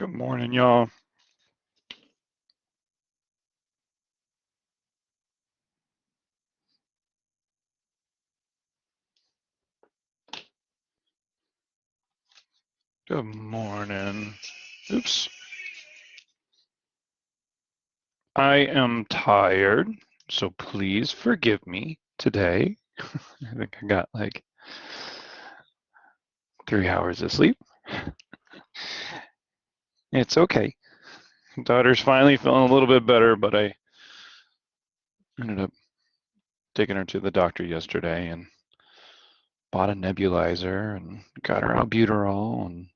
Good morning, y'all. Good morning. Oops. I am tired, so please forgive me today. I think I got like 3 hours of sleep. It's okay. Daughter's finally feeling a little bit better, but I ended up taking her to the doctor yesterday and bought a nebulizer and got her albuterol, and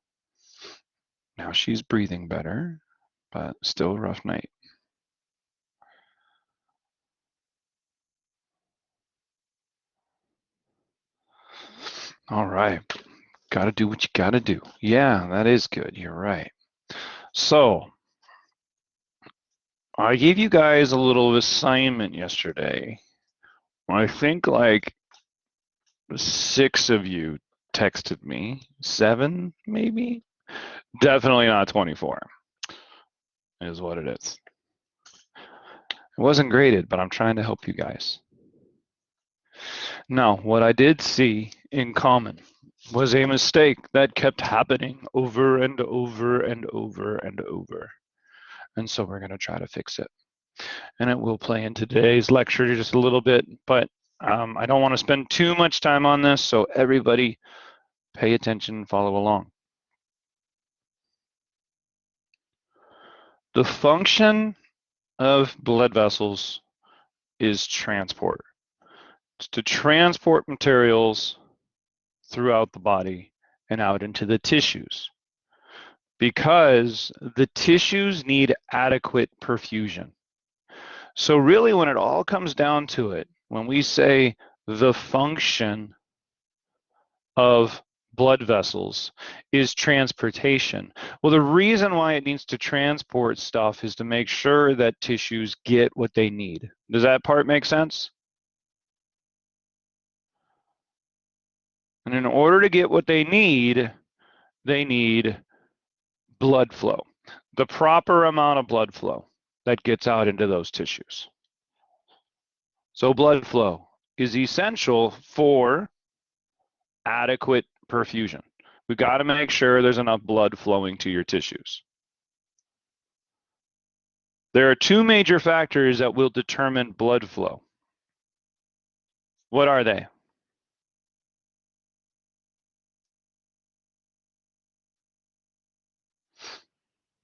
now she's breathing better, but still a rough night. All right. Got to do what you got to do. Yeah, that is good. You're right. So, I gave you guys a little assignment yesterday. I think like 6 of you texted me, 7 maybe? Definitely not 24 is what it is. It wasn't graded, but I'm trying to help you guys. Now, what I did see in common was a mistake that kept happening over and over and over and over. And so we're going to try to fix it. And it will play into today's lecture just a little bit, but I don't want to spend too much time on this, so everybody pay attention and follow along. The function of blood vessels is transport. It's to transport materials throughout the body and out into the tissues, because the tissues need adequate perfusion. So really, when it all comes down to it, when we say the function of blood vessels is transportation, well, the reason why it needs to transport stuff is to make sure that tissues get what they need. Does that part make sense? And in order to get what they need blood flow, the proper amount of blood flow that gets out into those tissues. So blood flow is essential for adequate perfusion. We've got to make sure there's enough blood flowing to your tissues. There are 2 major factors that will determine blood flow. What are they?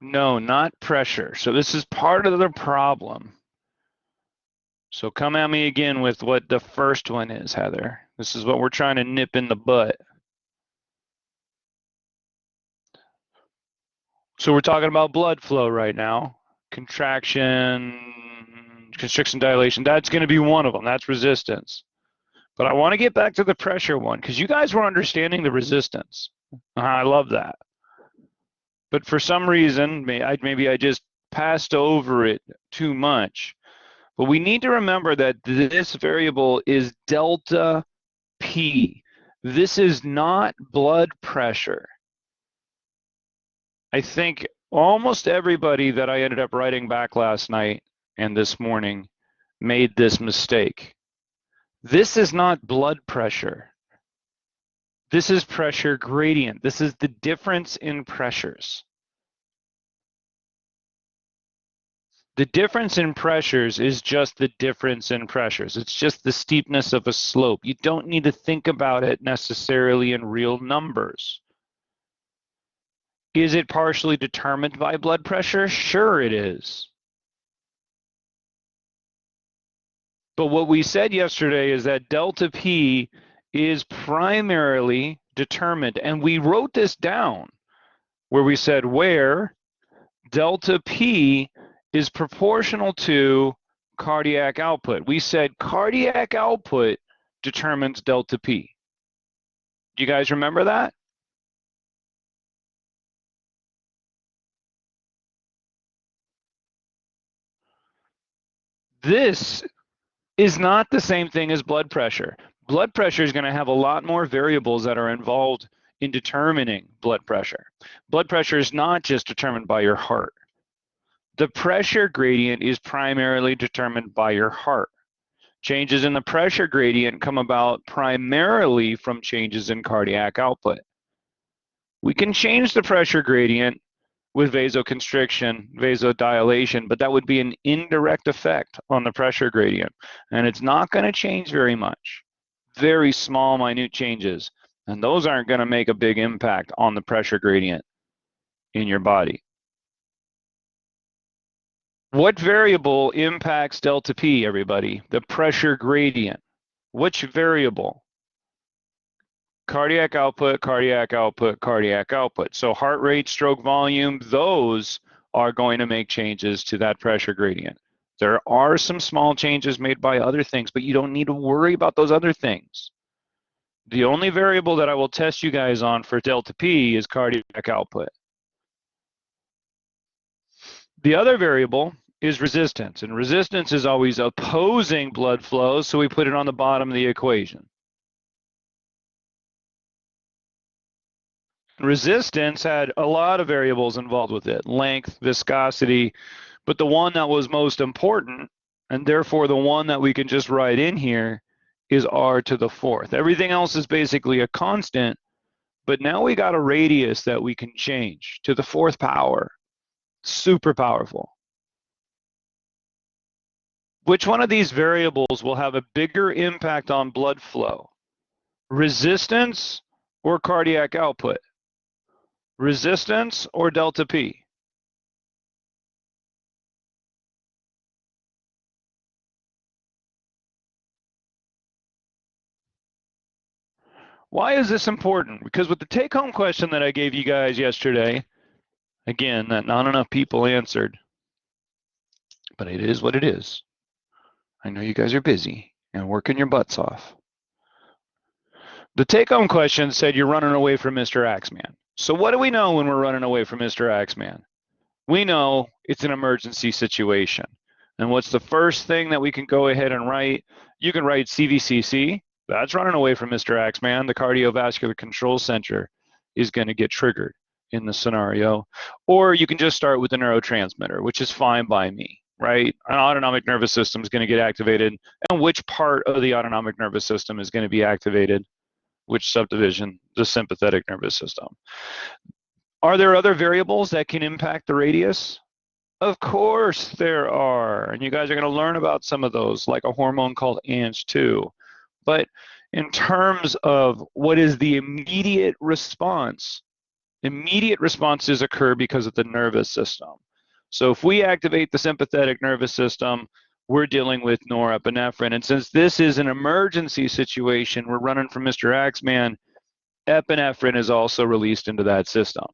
No, not pressure. So this is part of the problem. So come at me again with what the first one is, Heather. This is what we're trying to nip in the butt. So we're talking about blood flow right now. Contraction, constriction, dilation. That's going to be one of them. That's resistance. But I want to get back to the pressure one, because you guys were understanding the resistance. I love that. But for some reason, maybe I just passed over it too much. But we need to remember that this variable is delta P. This is not blood pressure. I think almost everybody that I ended up writing back last night and this morning made this mistake. This is not blood pressure. This is pressure gradient. This is the difference in pressures. The difference in pressures is just the difference in pressures. It's just the steepness of a slope. You don't need to think about it necessarily in real numbers. Is it partially determined by blood pressure? Sure it is. But what we said yesterday is that delta P is primarily determined, and we wrote this down where we said where delta P is proportional to cardiac output. We said cardiac output determines delta P. Do you guys remember that? This is not the same thing as blood pressure. Blood pressure is going to have a lot more variables that are involved in determining blood pressure. Blood pressure is not just determined by your heart. The pressure gradient is primarily determined by your heart. Changes in the pressure gradient come about primarily from changes in cardiac output. We can change the pressure gradient with vasoconstriction, vasodilation, but that would be an indirect effect on the pressure gradient. And it's not going to change very much. Very small, minute changes. And those aren't going to make a big impact on the pressure gradient in your body. What variable impacts delta P, everybody? The pressure gradient. Which variable? Cardiac output, cardiac output, cardiac output. So heart rate, stroke volume, those are going to make changes to that pressure gradient. There are some small changes made by other things, but you don't need to worry about those other things. The only variable that I will test you guys on for delta P is cardiac output. The other variable is resistance, and resistance is always opposing blood flow, so we put it on the bottom of the equation. Resistance had a lot of variables involved with it, length, viscosity, but the one that was most important, and therefore the one that we can just write in here, is r to the fourth. Everything else is basically a constant, but now we got a radius that we can change to the fourth power. Super powerful. Which one of these variables will have a bigger impact on blood flow? Resistance or cardiac output? Resistance or delta P? Why is this important? Because with the take-home question that I gave you guys yesterday, again, that not enough people answered, but it is what it is. I know you guys are busy and working your butts off. The take-home question said you're running away from Mr. Axeman. So what do we know when we're running away from Mr. Axeman? We know it's an emergency situation. And what's the first thing that we can go ahead and write? You can write CVCC. That's running away from Mr. Axeman. The cardiovascular control center is going to get triggered in the scenario. Or you can just start with the neurotransmitter, which is fine by me, right? An autonomic nervous system is going to get activated. And which part of the autonomic nervous system is going to be activated? Which subdivision? The sympathetic nervous system. Are there other variables that can impact the radius? Of course there are. And you guys are going to learn about some of those, like a hormone called Ang2. But in terms of what is the immediate response, immediate responses occur because of the nervous system. So if we activate the sympathetic nervous system, we're dealing with norepinephrine. And since this is an emergency situation, we're running from Mr. Axeman, epinephrine is also released into that system.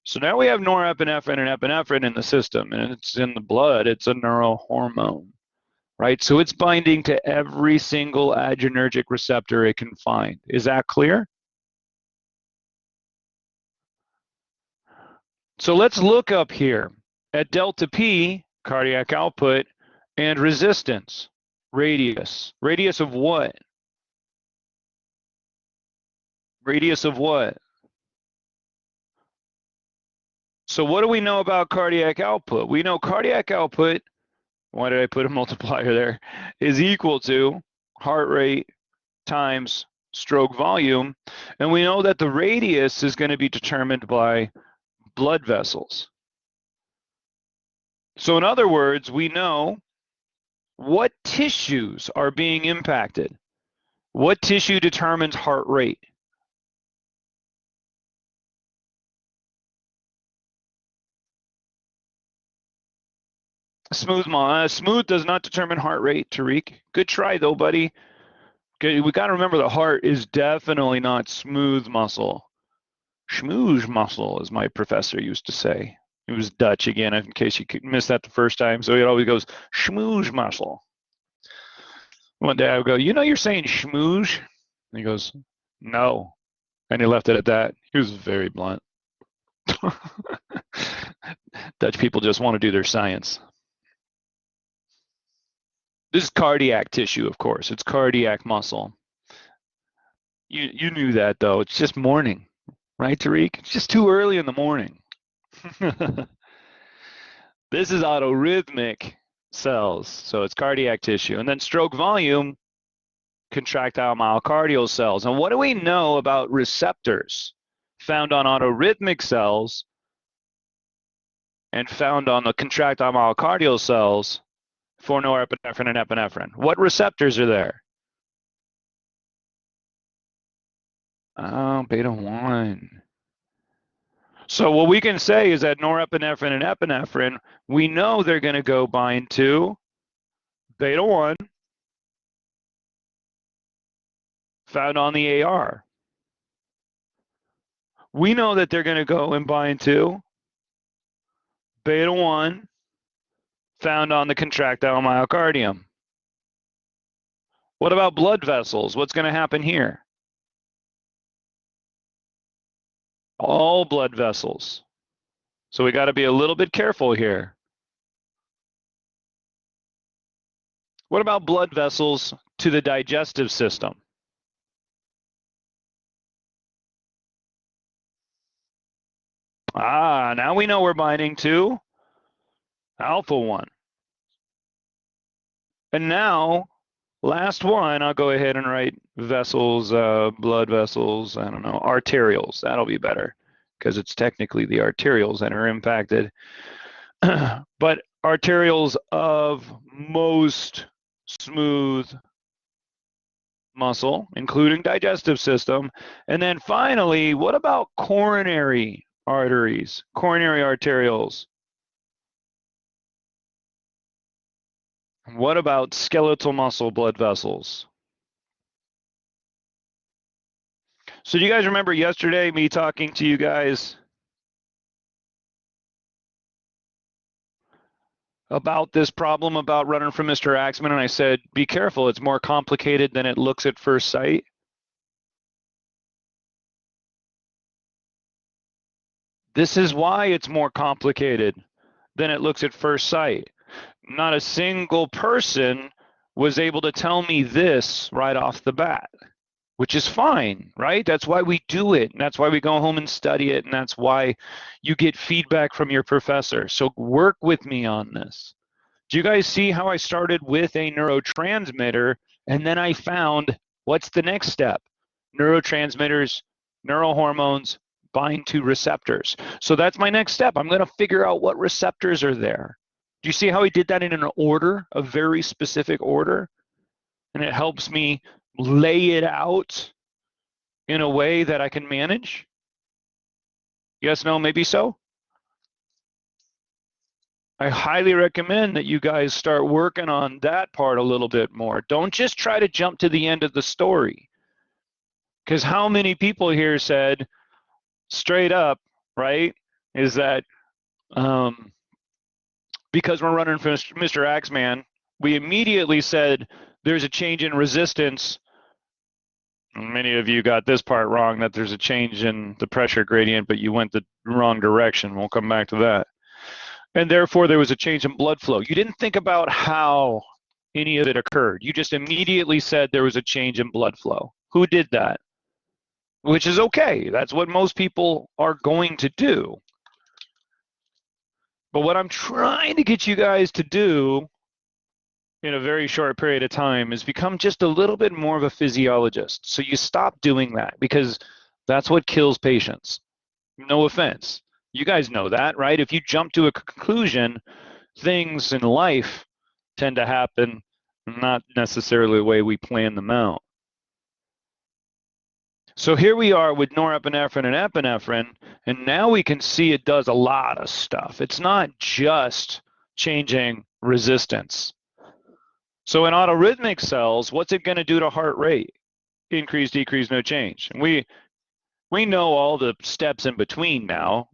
So now we have norepinephrine and epinephrine in the system, and it's in the blood. It's a neurohormone, right? So it's binding to every single adrenergic receptor it can find. Is that clear? So let's look up here at delta P, cardiac output, and resistance, radius. Radius of what? Radius of what? So what do we know about cardiac output? We know cardiac output, why did I put a multiplier there, is equal to heart rate times stroke volume. And we know that the radius is going to be determined by blood vessels. So in other words, we know what tissues are being impacted. What tissue determines heart rate? Smooth does not determine heart rate, Tariq. Good try though, buddy. Okay, we got to remember the heart is definitely not smooth muscle. Schmooze muscle, as my professor used to say. It was Dutch again, in case you missed that the first time. So he always goes, schmooze muscle. One day I would go, you know you're saying schmooze? And he goes, no. And he left it at that. He was very blunt. Dutch people just want to do their science. This is cardiac tissue, of course. It's cardiac muscle. You knew that though. It's just morning, right, Tariq? It's just too early in the morning. This is autorhythmic cells, so it's cardiac tissue. And then stroke volume, contractile myocardial cells. And what do we know about receptors found on autorhythmic cells and found on the contractile myocardial cells for norepinephrine and epinephrine? What receptors are there? Oh, beta 1. So what we can say is that norepinephrine and epinephrine, we know they're going to go bind to beta 1 found on the AR. We know that they're going to go and bind to beta 1 found on the contractile myocardium. What about blood vessels? What's going to happen here? All blood vessels. So we got to be a little bit careful here. What about blood vessels to the digestive system? Ah, now we know we're binding to alpha 1. And now, last one, I'll go ahead and write vessels, blood vessels, I don't know, arterioles. That'll be better because it's technically the arterioles that are impacted. But arterioles of most smooth muscle, including digestive system. And then finally, what about coronary arteries, coronary arterioles? What about skeletal muscle blood vessels? So do you guys remember yesterday me talking to you guys about this problem about running from Mr. Axman, and I said, be careful, it's more complicated than it looks at first sight? This is why it's more complicated than it looks at first sight. Not a single person was able to tell me this right off the bat, which is fine, right? That's why we do it, and that's why we go home and study it, and that's why you get feedback from your professor. So work with me on this. Do you guys see how I started with a neurotransmitter, and then I found what's the next step? Neurotransmitters, neurohormones bind to receptors. So that's my next step. I'm going to figure out what receptors are there. Do you see how he did that in an order, a very specific order? And it helps me lay it out in a way that I can manage? Yes, no, maybe so? I highly recommend that you guys start working on that part a little bit more. Don't just try to jump to the end of the story. Because how many people here said straight up, right, is that because we're running from Mr. Axman, we immediately said there's a change in resistance. Many of you got this part wrong, that there's a change in the pressure gradient, but you went the wrong direction. We'll come back to that. And therefore, there was a change in blood flow. You didn't think about how any of it occurred. You just immediately said there was a change in blood flow. Who did that? Which is okay. That's what most people are going to do. But what I'm trying to get you guys to do in a very short period of time is become just a little bit more of a physiologist. So you stop doing that, because that's what kills patients. No offense. You guys know that, right? If you jump to a conclusion, things in life tend to happen not necessarily the way we plan them out. So here we are with norepinephrine and epinephrine, and now we can see it does a lot of stuff. It's not just changing resistance. So in autorhythmic cells, what's it going to do to heart rate? Increase, decrease, no change. And we know all the steps in between now.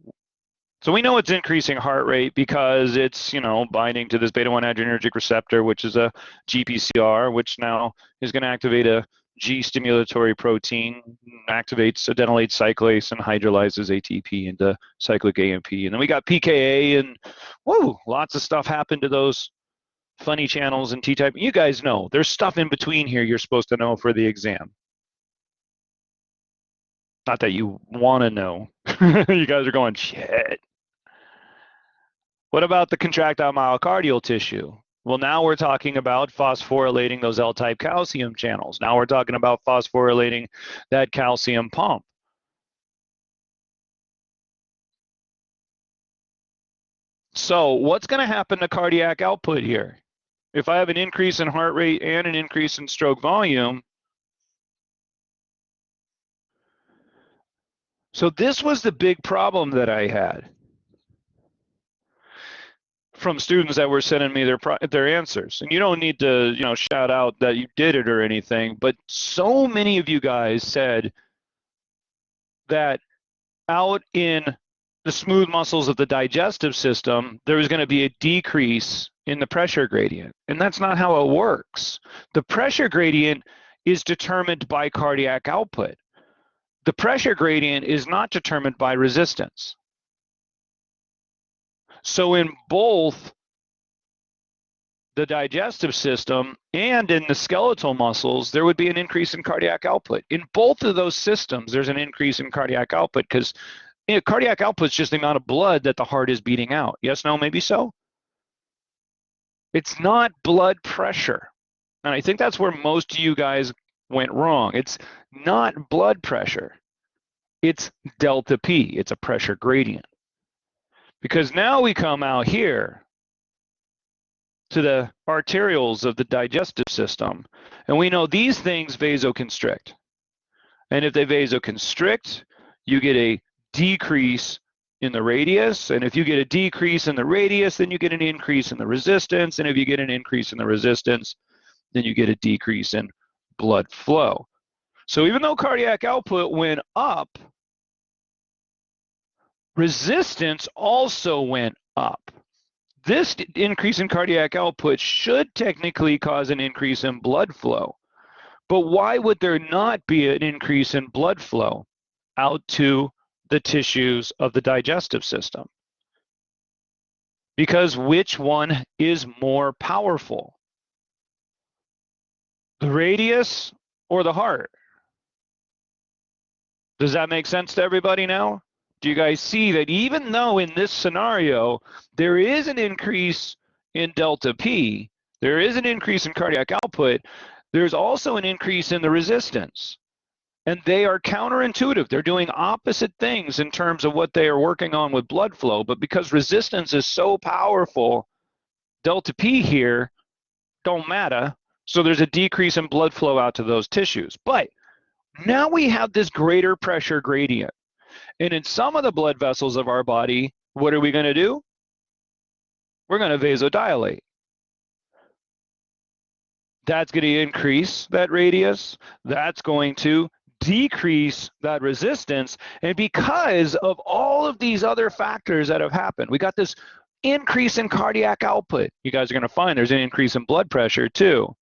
So we know it's increasing heart rate because it's, binding to this beta-1 adrenergic receptor, which is a GPCR, which now is going to activate a G stimulatory protein, activates adenylate cyclase and hydrolyzes ATP into cyclic AMP. And then we got PKA, and lots of stuff happened to those funny channels and T-type. You guys know there's stuff in between here you're supposed to know for the exam. Not that you want to know. You guys are going, shit. What about the contractile myocardial tissue? Well, now we're talking about phosphorylating those L-type calcium channels. Now we're talking about phosphorylating that calcium pump. So what's going to happen to cardiac output here? If I have an increase in heart rate and an increase in stroke volume, so this was the big problem that I had from students that were sending me their answers. And you don't need to, shout out that you did it or anything, but so many of you guys said that out in the smooth muscles of the digestive system, there was going to be a decrease in the pressure gradient. And that's not how it works. The pressure gradient is determined by cardiac output. The pressure gradient is not determined by resistance. So in both the digestive system and in the skeletal muscles, there would be an increase in cardiac output. In both of those systems, there's an increase in cardiac output because cardiac output is just the amount of blood that the heart is beating out. Yes, no, maybe so? It's not blood pressure. And I think that's where most of you guys went wrong. It's not blood pressure. It's delta P. It's a pressure gradient. Because now we come out here to the arterioles of the digestive system, and we know these things vasoconstrict. And if they vasoconstrict, you get a decrease in the radius, and if you get a decrease in the radius, then you get an increase in the resistance, and if you get an increase in the resistance, then you get a decrease in blood flow. So even though cardiac output went up, resistance also went up. This increase in cardiac output should technically cause an increase in blood flow. But why would there not be an increase in blood flow out to the tissues of the digestive system? Because which one is more powerful? The radius or the heart? Does that make sense to everybody now? Do you guys see that even though in this scenario there is an increase in delta P, there is an increase in cardiac output, there's also an increase in the resistance. And they are counterintuitive. They're doing opposite things in terms of what they are working on with blood flow. But because resistance is so powerful, delta P here don't matter. So there's a decrease in blood flow out to those tissues. But now we have this greater pressure gradient. And in some of the blood vessels of our body, what are we going to do? We're going to vasodilate. That's going to increase that radius. That's going to decrease that resistance. And because of all of these other factors that have happened, we got this increase in cardiac output. You guys are going to find there's an increase in blood pressure too.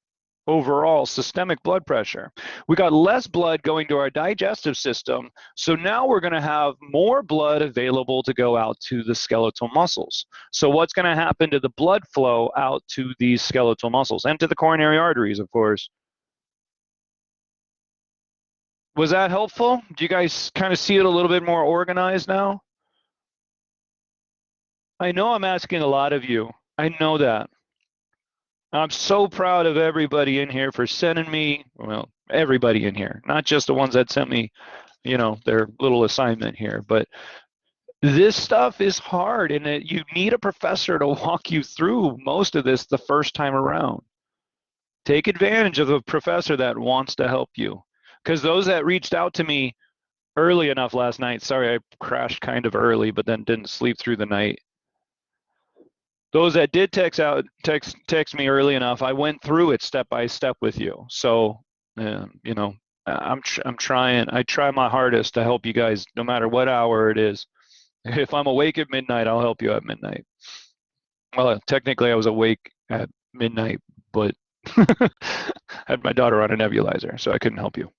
Overall systemic blood pressure. We got less blood going to our digestive system, so now we're going to have more blood available to go out to the skeletal muscles. So what's going to happen to the blood flow out to these skeletal muscles and to the coronary arteries, of course? Was that helpful? Do you guys kind of see it a little bit more organized now? I know I'm asking a lot of you. I know that. I'm so proud of everybody in here for sending me, well, everybody in here, not just the ones that sent me, their little assignment here, but this stuff is hard, and you need a professor to walk you through most of this the first time around. Take advantage of a professor that wants to help you, because those that reached out to me early enough last night, sorry, I crashed kind of early, but then didn't sleep through the night. Those that did text me early enough, I went through it step by step with you. So, I'm trying. I try my hardest to help you guys, no matter what hour it is. If I'm awake at midnight, I'll help you at midnight. Well, technically, I was awake at midnight, but I had my daughter on a nebulizer, so I couldn't help you.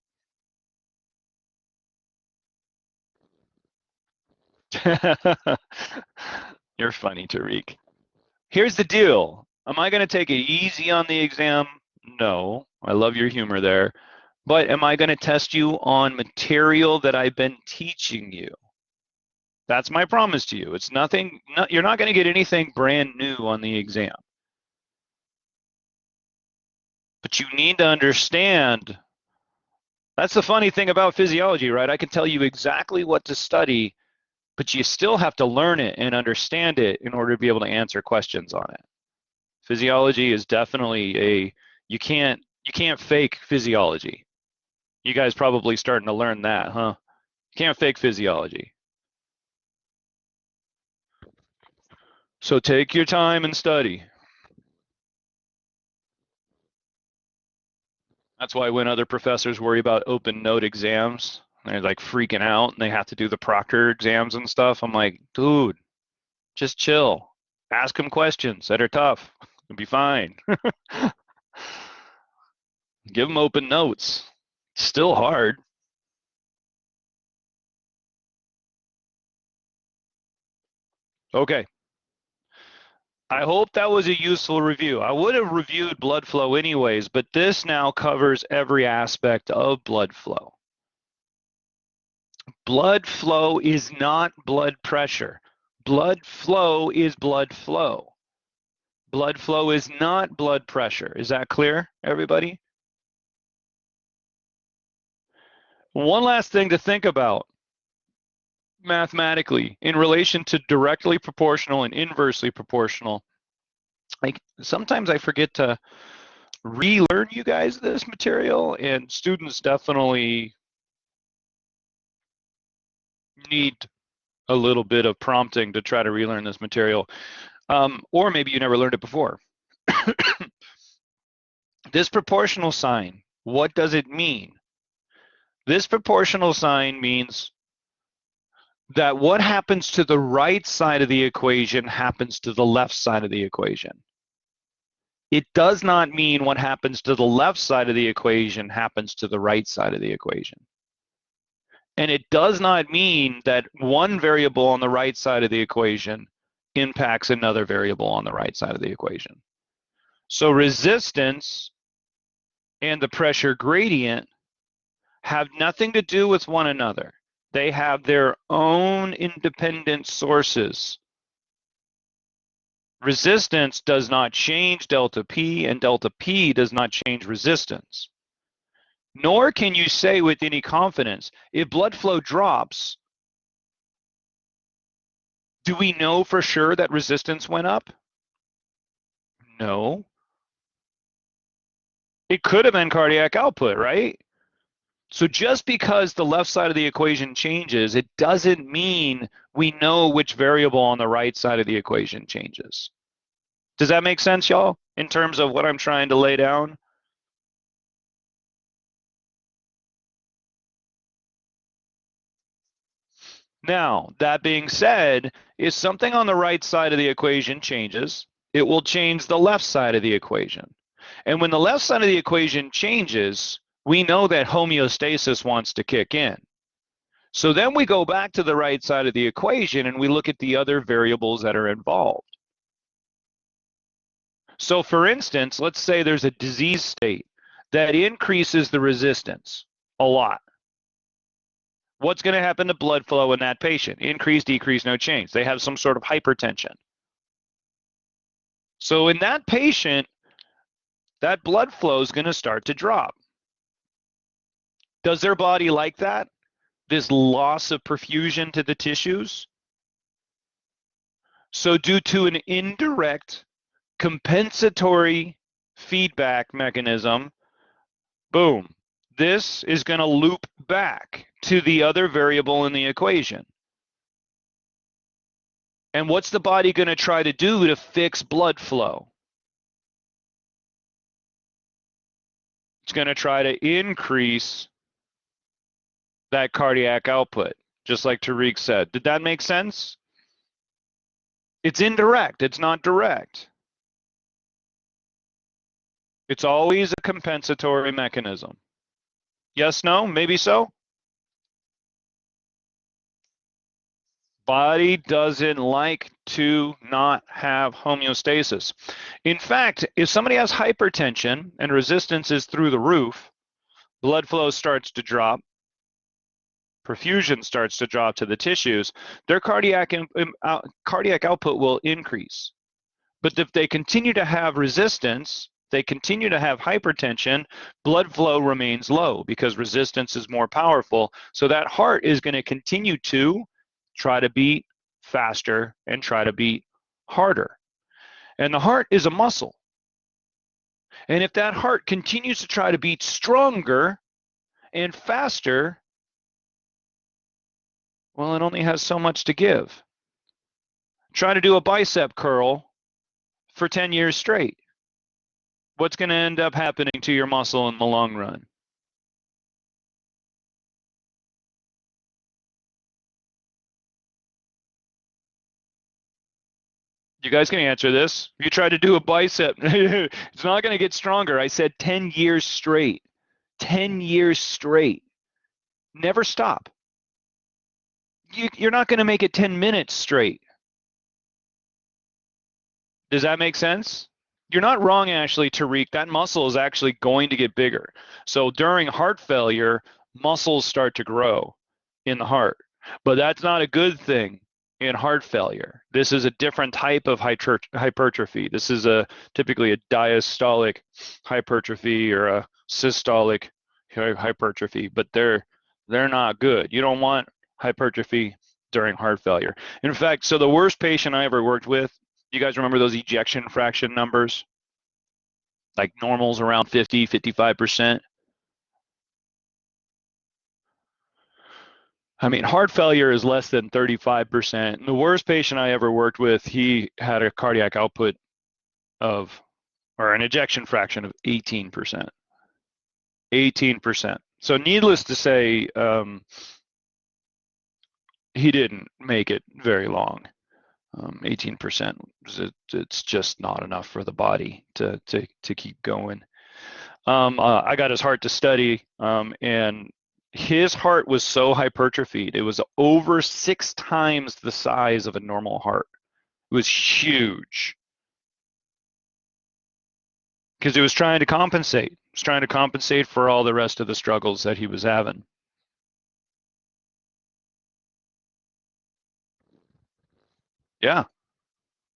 You're funny, Tariq. Here's the deal. Am I going to take it easy on the exam? No. I love your humor there. But am I going to test you on material that I've been teaching you? That's my promise to you. It's nothing, you're not going to get anything brand new on the exam. But you need to understand, that's the funny thing about physiology, right? I can tell you exactly what to study, but you still have to learn it and understand it in order to be able to answer questions on it. Physiology is definitely you can't fake physiology. You guys probably starting to learn that, huh? You can't fake physiology. So take your time and study. That's why when other professors worry about open note exams, they're like freaking out and they have to do the proctor exams and stuff. I'm like, dude, just chill. Ask them questions that are tough. It'll be fine. Give them open notes. It's still hard. Okay. I hope that was a useful review. I would have reviewed blood flow anyways, but this now covers every aspect of blood flow. Blood flow is not blood pressure. Blood flow is blood flow. Blood flow is not blood pressure. Is that clear, everybody? One last thing to think about mathematically in relation to directly proportional and inversely proportional. Like sometimes I forget to relearn you guys this material, and students definitely need a little bit of prompting to try to relearn this material. Or maybe you never learned it before. This proportional sign, what does it mean? This proportional sign means that what happens to the right side of the equation happens to the left side of the equation. It does not mean what happens to the left side of the equation happens to the right side of the equation. And it does not mean that one variable on the right side of the equation impacts another variable on the right side of the equation. So resistance and the pressure gradient have nothing to do with one another. They have their own independent sources. Resistance does not change delta P, and delta P does not change resistance. Nor can you say with any confidence, if blood flow drops, do we know for sure that resistance went up? No. It could have been cardiac output, right? So just because the left side of the equation changes, it doesn't mean we know which variable on the right side of the equation changes. Does that make sense, y'all, in terms of what I'm trying to lay down? Now, that being said, if something on the right side of the equation changes, it will change the left side of the equation. And when the left side of the equation changes, we know that homeostasis wants to kick in. So then we go back to the right side of the equation and we look at the other variables that are involved. So for instance, let's say there's a disease state that increases the resistance a lot. What's going to happen to blood flow in that patient? Increase, decrease, no change. They have some sort of hypertension. So in that patient, that blood flow is going to start to drop. Does their body like that? This loss of perfusion to the tissues? So due to an indirect compensatory feedback mechanism, boom, this is going to loop back to the other variable in the equation. And what's the body going to try to do to fix blood flow? It's going to try to increase that cardiac output, just like Tariq said. Did that make sense? It's indirect, it's not direct. It's always a compensatory mechanism. Yes, no, maybe so? Body doesn't like to not have homeostasis. In fact, if somebody has hypertension and resistance is through the roof, blood flow starts to drop, perfusion starts to drop to the tissues, their cardiac output will increase. But if they continue to have resistance, they continue to have hypertension, blood flow remains low because resistance is more powerful. So that heart is going to continue to try to beat faster and try to beat harder. And the heart is a muscle. And if that heart continues to try to beat stronger and faster, well, it only has so much to give. Try to do a bicep curl for 10 years straight. What's going to end up happening to your muscle in the long run? You guys can answer this. If you try to do a bicep, it's not going to get stronger. I said 10 years straight. 10 years straight. Never stop. You're not going to make it 10 minutes straight. Does that make sense? You're not wrong, Ashley. Tariq, that muscle is actually going to get bigger. So during heart failure, muscles start to grow in the heart. But that's not a good thing in heart failure. This is a different type of hypertrophy. This is typically a diastolic hypertrophy or a systolic hypertrophy, but they're not good. You don't want hypertrophy during heart failure. In fact, so the worst patient I ever worked with, you guys remember those ejection fraction numbers? Like normal's around 50, 55%. I mean, heart failure is less than 35%. The worst patient I ever worked with, he had a cardiac output of, or an ejection fraction of 18%. 18%. So needless to say, he didn't make it very long. 18%, it's just not enough for the body to keep going. I got his heart to study, and his heart was so hypertrophied. It was over 6 times the size of a normal heart. It was huge. Because it was trying to compensate. It was trying to compensate for all the rest of the struggles that he was having. Yeah,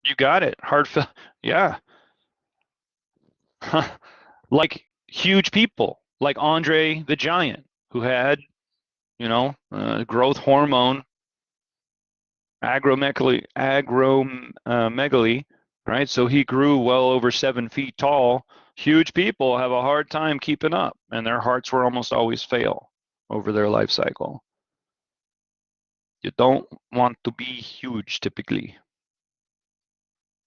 you got it. Heart failure. Yeah. Like huge people, like Andre the Giant, who had, growth hormone, acromegaly, right? So he grew well over 7 feet tall. Huge people have a hard time keeping up, and their hearts will almost always fail over their life cycle. You don't want to be huge typically.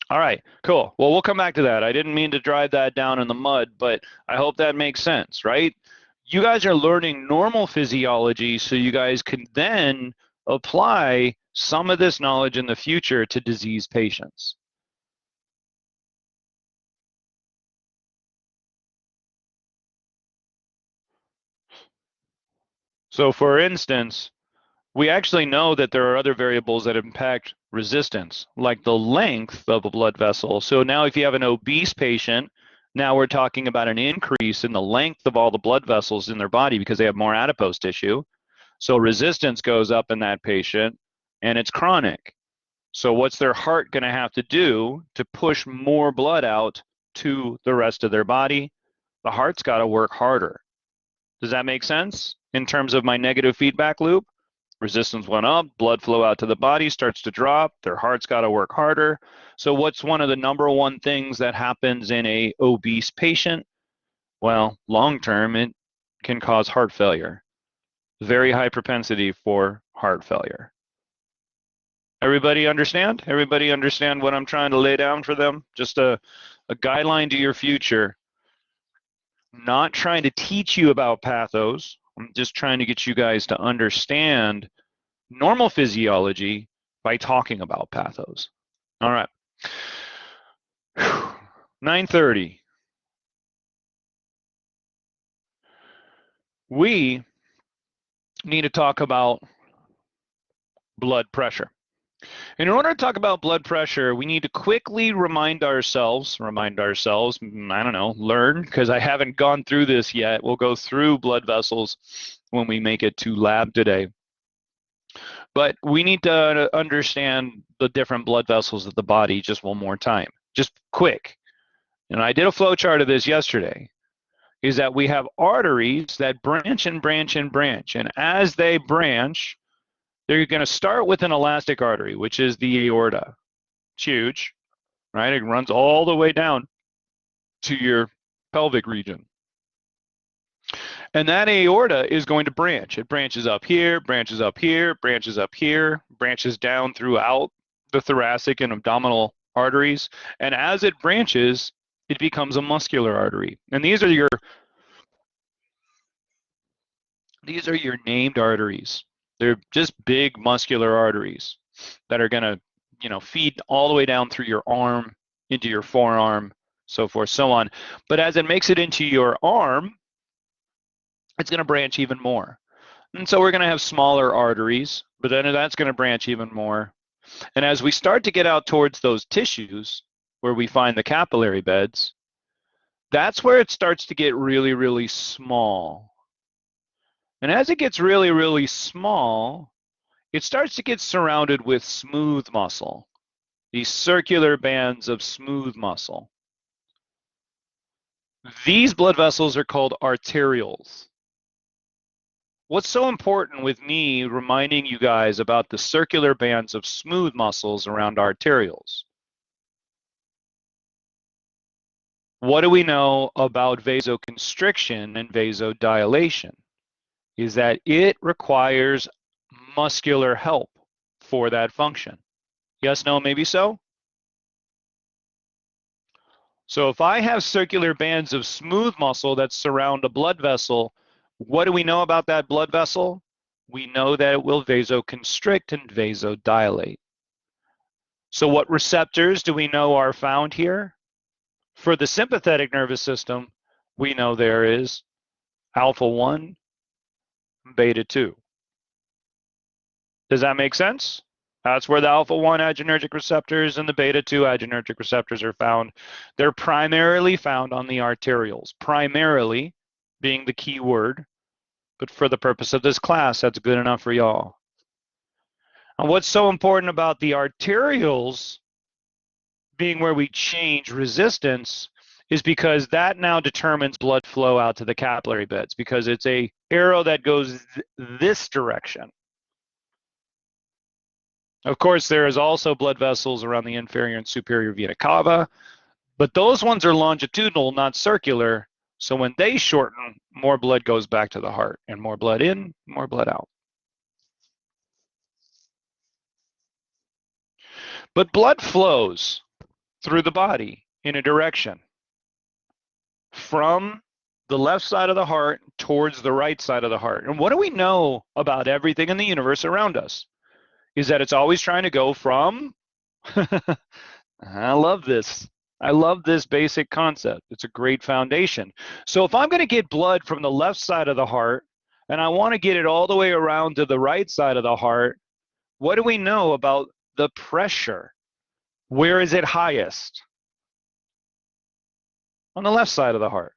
All right, cool. Well, we'll come back to that. I didn't mean to drive that down in the mud, but I hope that makes sense, right? You guys are learning normal physiology so you guys can then apply some of this knowledge in the future to disease patients. So for instance, we actually know that there are other variables that impact resistance, like the length of a blood vessel. So now if you have an obese patient, now we're talking about an increase in the length of all the blood vessels in their body because they have more adipose tissue. So resistance goes up in that patient, and it's chronic. So what's their heart going to have to do to push more blood out to the rest of their body? The heart's got to work harder. Does that make sense in terms of my negative feedback loop? Resistance went up, blood flow out to the body starts to drop, their heart's got to work harder. So what's one of the number one things that happens in a obese patient? Well, long term, it can cause heart failure. Very high propensity for heart failure. Everybody understand? Everybody understand what I'm trying to lay down for them? Just a guideline to your future. Not trying to teach you about pathos. I'm just trying to get you guys to understand normal physiology by talking about pathos. All right. 9:30. We need to talk about blood pressure. In order to talk about blood pressure, we need to quickly remind ourselves, I don't know, learn, because I haven't gone through this yet. We'll go through blood vessels when we make it to lab today. But we need to understand the different blood vessels of the body just one more time, just quick. And I did a flow chart of this yesterday, is that we have arteries that branch and branch and branch. And as they branch, they're going to start with an elastic artery, which is the aorta. It's huge, right? It runs all the way down to your pelvic region. And that aorta is going to branch. It branches up here, branches up here, branches up here, branches down throughout the thoracic and abdominal arteries. And as it branches, it becomes a muscular artery. And these are your named arteries. They're just big muscular arteries that are going to, feed all the way down through your arm, into your forearm, so forth, so on. But as it makes it into your arm, it's going to branch even more. And so we're going to have smaller arteries, but then that's going to branch even more. And as we start to get out towards those tissues where we find the capillary beds, that's where it starts to get really, really small. And as it gets really, really small, it starts to get surrounded with smooth muscle, these circular bands of smooth muscle. These blood vessels are called arterioles. What's so important with me reminding you guys about the circular bands of smooth muscles around arterioles? What do we know about vasoconstriction and vasodilation? Is that it requires muscular help for that function. Yes, no, maybe so? So if I have circular bands of smooth muscle that surround a blood vessel, what do we know about that blood vessel? We know that it will vasoconstrict and vasodilate. So what receptors do we know are found here? For the sympathetic nervous system, we know there is alpha 1, beta 2. Does that make sense? That's where the alpha 1 adrenergic receptors and the beta 2 adrenergic receptors are found. They're primarily found on the arterioles, primarily being the key word, but for the purpose of this class, that's good enough for y'all. And what's so important about the arterioles being where we change resistance is because that now determines blood flow out to the capillary beds, because it's a arrow that goes this direction. Of course, there is also blood vessels around the inferior and superior vena cava, but those ones are longitudinal, not circular. So when they shorten, more blood goes back to the heart, and more blood in, more blood out. But blood flows through the body in a direction from the left side of the heart towards the right side of the heart. And what do we know about everything in the universe around us? Is that it's always trying to go from, I love this. I love this basic concept. It's a great foundation. So if I'm going to get blood from the left side of the heart and I want to get it all the way around to the right side of the heart, what do we know about the pressure? Where is it highest? On the left side of the heart.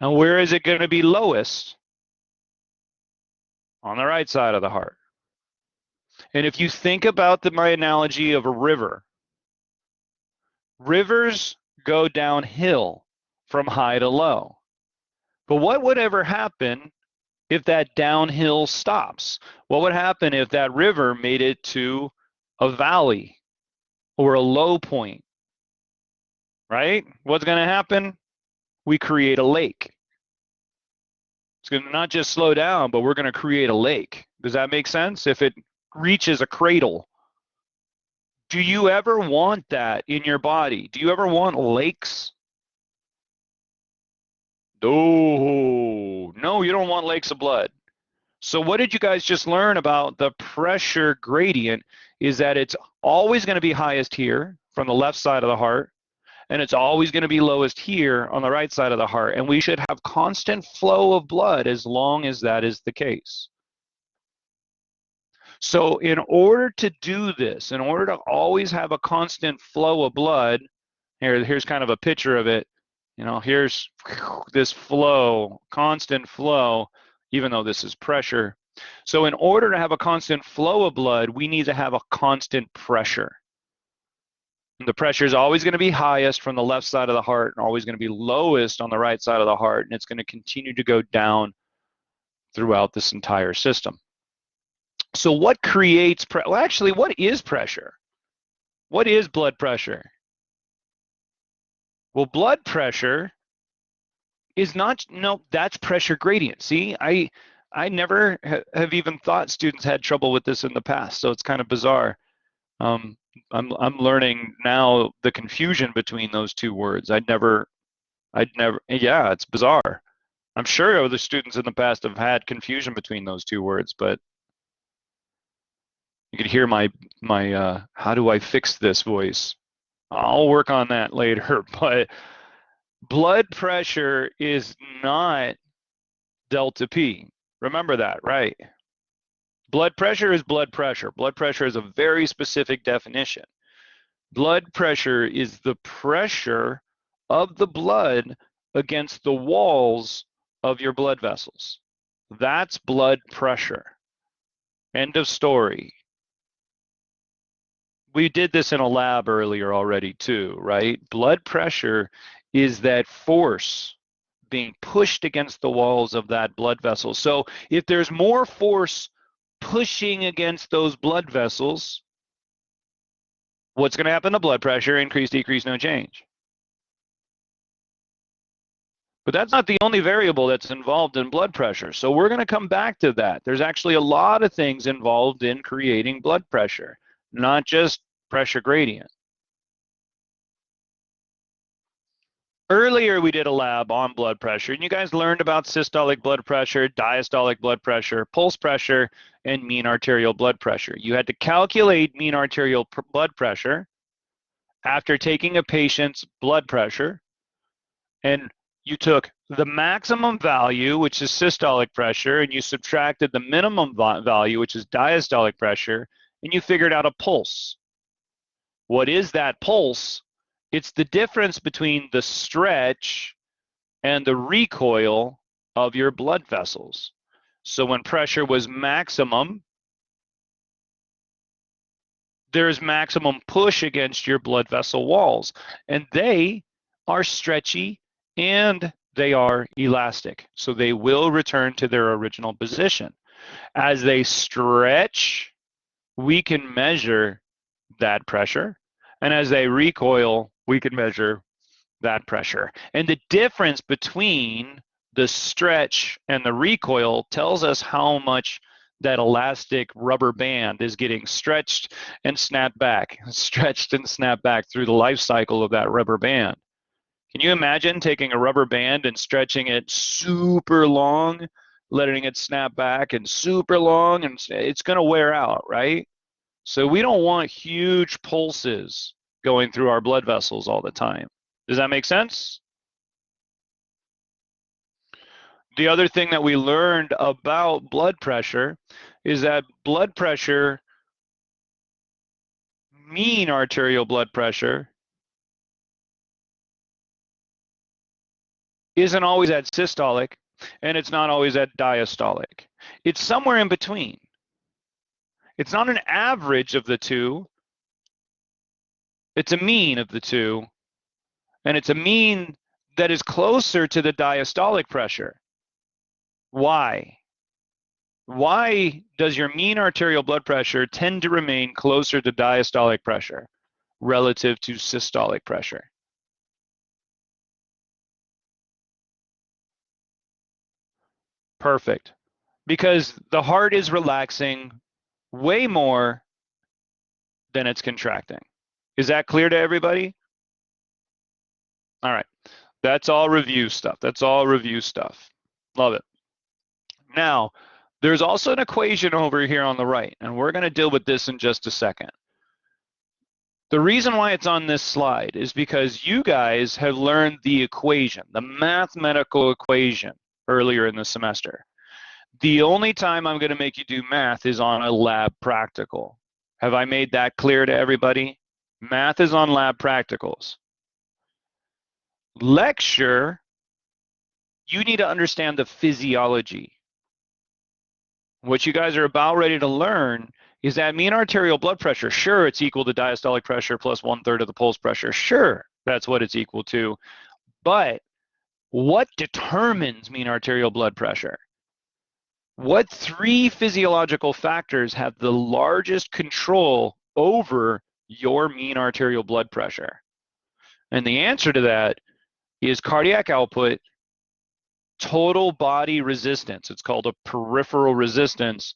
And where is it going to be lowest? On the right side of the heart. And if you think about my analogy of a river, rivers go downhill from high to low. But what would ever happen if that downhill stops? What would happen if that river made it to a valley or a low point? Right? What's going to happen? We create a lake. It's going to not just slow down, but we're going to create a lake. Does that make sense? If it reaches a cradle, do you ever want that in your body? Do you ever want lakes? No, you don't want lakes of blood. So what did you guys just learn about the pressure gradient? Is that it's always going to be highest here from the left side of the heart, and it's always going to be lowest here on the right side of the heart. And we should have constant flow of blood as long as that is the case. So in order to do this, in order to always have a constant flow of blood, here's kind of a picture of it. You know, here's this flow, constant flow, even though this is pressure. So in order to have a constant flow of blood, we need to have a constant pressure. And the pressure is always going to be highest from the left side of the heart and always going to be lowest on the right side of the heart, and it's going to continue to go down throughout this entire system. So what creates well, actually, what is pressure? What is blood pressure? Well, blood pressure is not, no, that's pressure gradient. See, I never have even thought students had trouble with this in the past, so it's kind of bizarre. I'm learning now the confusion between those two words. I'd never, yeah, it's bizarre. I'm sure other students in the past have had confusion between those two words, but you could hear my how do I fix this voice? I'll work on that later, but blood pressure is not delta P. Remember that, right? Blood pressure is blood pressure. Blood pressure is a very specific definition. Blood pressure is the pressure of the blood against the walls of your blood vessels. That's blood pressure. End of story. We did this in a lab earlier already too, right? Blood pressure is that force being pushed against the walls of that blood vessel. So if there's more force pushing against those blood vessels, what's going to happen to blood pressure? Increase, decrease, no change. But that's not the only variable that's involved in blood pressure. So we're going to come back to that. There's actually a lot of things involved in creating blood pressure, not just pressure gradient. Earlier, we did a lab on blood pressure, and you guys learned about systolic blood pressure, diastolic blood pressure, pulse pressure, and mean arterial blood pressure. You had to calculate mean arterial blood pressure after taking a patient's blood pressure, and you took the maximum value, which is systolic pressure, and you subtracted the minimum value, which is diastolic pressure, and you figured out a pulse. What is that pulse? It's the difference between the stretch and the recoil of your blood vessels. So when pressure was maximum, there's maximum push against your blood vessel walls, and they are stretchy and they are elastic. So they will return to their original position. As they stretch, we can measure that pressure, and as they recoil, we can measure that pressure. And the difference between the stretch and the recoil tells us how much that elastic rubber band is getting stretched and snapped back, stretched and snapped back through the life cycle of that rubber band. Can you imagine taking a rubber band and stretching it super long, letting it snap back and super long, and it's going to wear out, right? So we don't want huge pulses going through our blood vessels all the time. Does that make sense? The other thing that we learned about blood pressure is that blood pressure, mean arterial blood pressure, isn't always at systolic, and it's not always at diastolic. It's somewhere in between. It's not an average of the two. It's a mean of the two, and it's a mean that is closer to the diastolic pressure. Why? Why does your mean arterial blood pressure tend to remain closer to diastolic pressure relative to systolic pressure? Perfect. Because the heart is relaxing way more than it's contracting. Is that clear to everybody? All right. That's all review stuff. That's all review stuff. Love it. Now, there's also an equation over here on the right, and we're going to deal with this in just a second. The reason why it's on this slide is because you guys have learned the equation, the mathematical equation, earlier in the semester. The only time I'm going to make you do math is on a lab practical. Have I made that clear to everybody? Math is on lab practicals. Lecture, you need to understand the physiology. What you guys are about ready to learn is that mean arterial blood pressure, sure, it's equal to diastolic pressure plus 1/3 of the pulse pressure. Sure, that's what it's equal to. But what determines mean arterial blood pressure? What three physiological factors have the largest control over your mean arterial blood pressure? And the answer to that is cardiac output, total body resistance, it's called a peripheral resistance,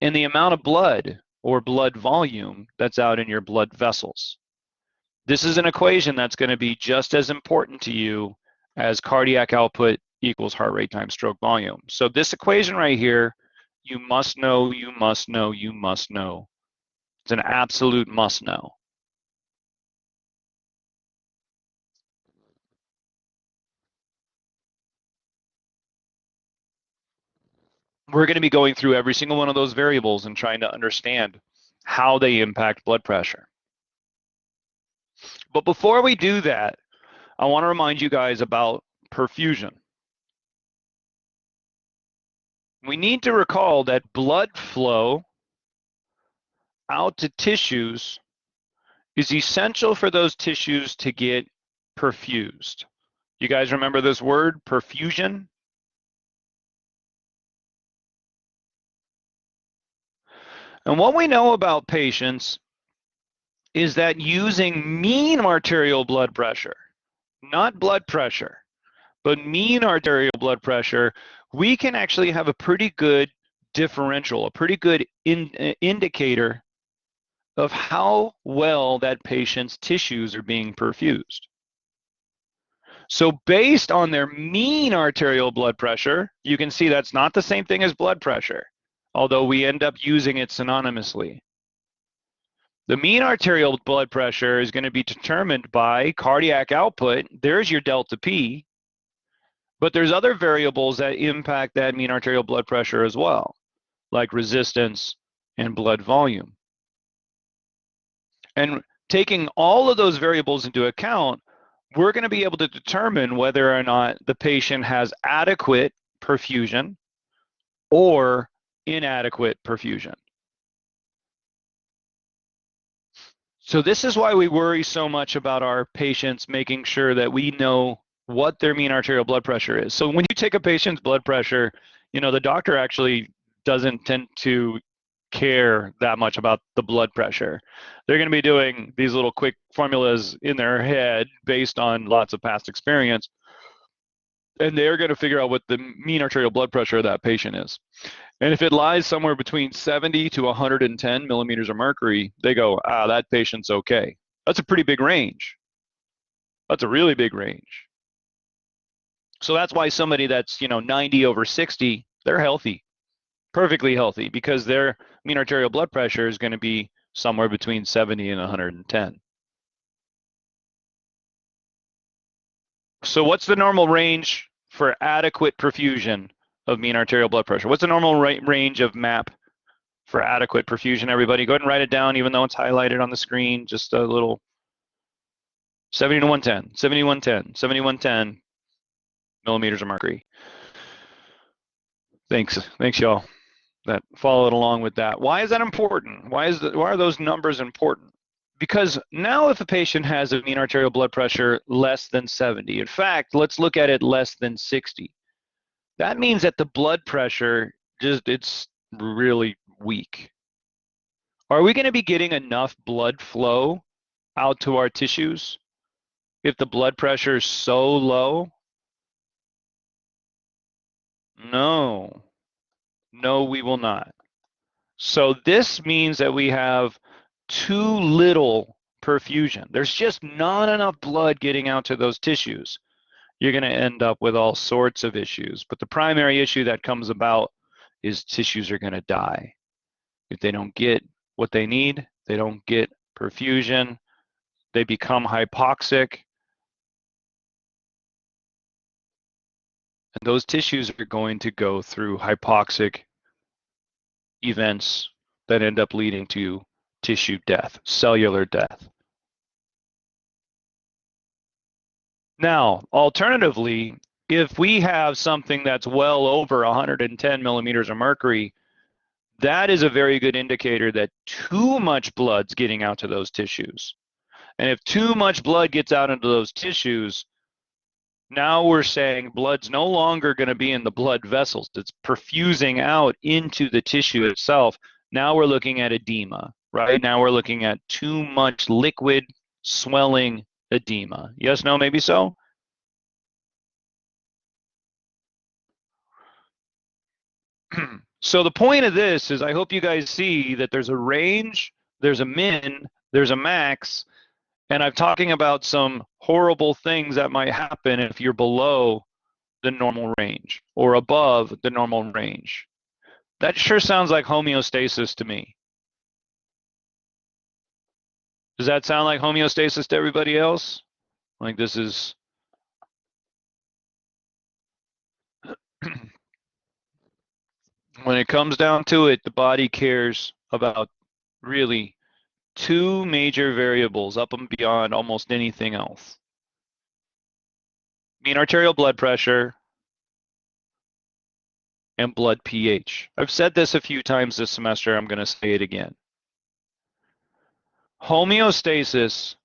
and the amount of blood or blood volume that's out in your blood vessels. This is an equation that's going to be just as important to you as cardiac output equals heart rate times stroke volume. So this equation right here, you must know, you must know, you must know. It's an absolute must know. We're going to be going through every single one of those variables and trying to understand how they impact blood pressure. But before we do that, I want to remind you guys about perfusion. We need to recall that blood flow out to tissues is essential for those tissues to get perfused. You guys remember this word, perfusion? And what we know about patients is that using mean arterial blood pressure, not blood pressure, but mean arterial blood pressure, we can actually have a pretty good differential, a pretty good indicator of how well that patient's tissues are being perfused. So based on their mean arterial blood pressure, you can see that's not the same thing as blood pressure, although we end up using it synonymously. The mean arterial blood pressure is going to be determined by cardiac output. There's your delta P. But there's other variables that impact that mean arterial blood pressure as well, like resistance and blood volume. And taking all of those variables into account, we're going to be able to determine whether or not the patient has adequate perfusion or inadequate perfusion. So this is why we worry so much about our patients making sure that we know what their mean arterial blood pressure is. So when you take a patient's blood pressure, the doctor actually doesn't tend to care that much about the blood pressure. They're going to be doing these little quick formulas in their head based on lots of past experience, and they're going to figure out what the mean arterial blood pressure of that patient is. And if it lies somewhere between 70 to 110 millimeters of mercury, they go, that patient's okay. That's a pretty big range. That's a really big range. So that's why somebody that's 90 over 60, they're healthy, perfectly healthy, because their mean arterial blood pressure is going to be somewhere between 70 and 110. So what's the normal range for adequate perfusion of mean arterial blood pressure? What's the normal range of MAP for adequate perfusion, everybody? Go ahead and write it down, even though it's highlighted on the screen, just a little. 70 to 110, 70, 110, 70, 110 millimeters of mercury. Thanks y'all that followed along with that. Why is that important? Why are those numbers important? Because now if a patient has a mean arterial blood pressure less than 70, in fact, let's look at it less than 60. That means that the blood pressure it's really weak. Are we going to be getting enough blood flow out to our tissues if the blood pressure is so low? No, we will not. So this means that we have too little perfusion. There's just not enough blood getting out to those tissues. You're going to end up with all sorts of issues. But the primary issue that comes about is tissues are going to die. If they don't get what they need, they don't get perfusion, they become hypoxic. And those tissues are going to go through hypoxic events that end up leading to tissue death, cellular death. Now, alternatively, if we have something that's well over 110 millimeters of mercury, that is a very good indicator that too much blood's getting out to those tissues. And if too much blood gets out into those tissues, now we're saying blood's no longer going to be in the blood vessels. It's perfusing out into the tissue itself. Now we're looking at edema, right? Now we're looking at too much liquid swelling edema. Yes, no, maybe so? So the point of this is I hope you guys see that there's a range, there's a min, there's a max, and I'm talking about some horrible things that might happen if you're below the normal range or above the normal range. That sure sounds like homeostasis to me. Does that sound like homeostasis to everybody else? Like this is when it comes down to it, the body cares about really two major variables up and beyond almost anything else. Mean arterial blood pressure and blood pH. I've said this a few times this semester. I'm going to say it again. Homeostasis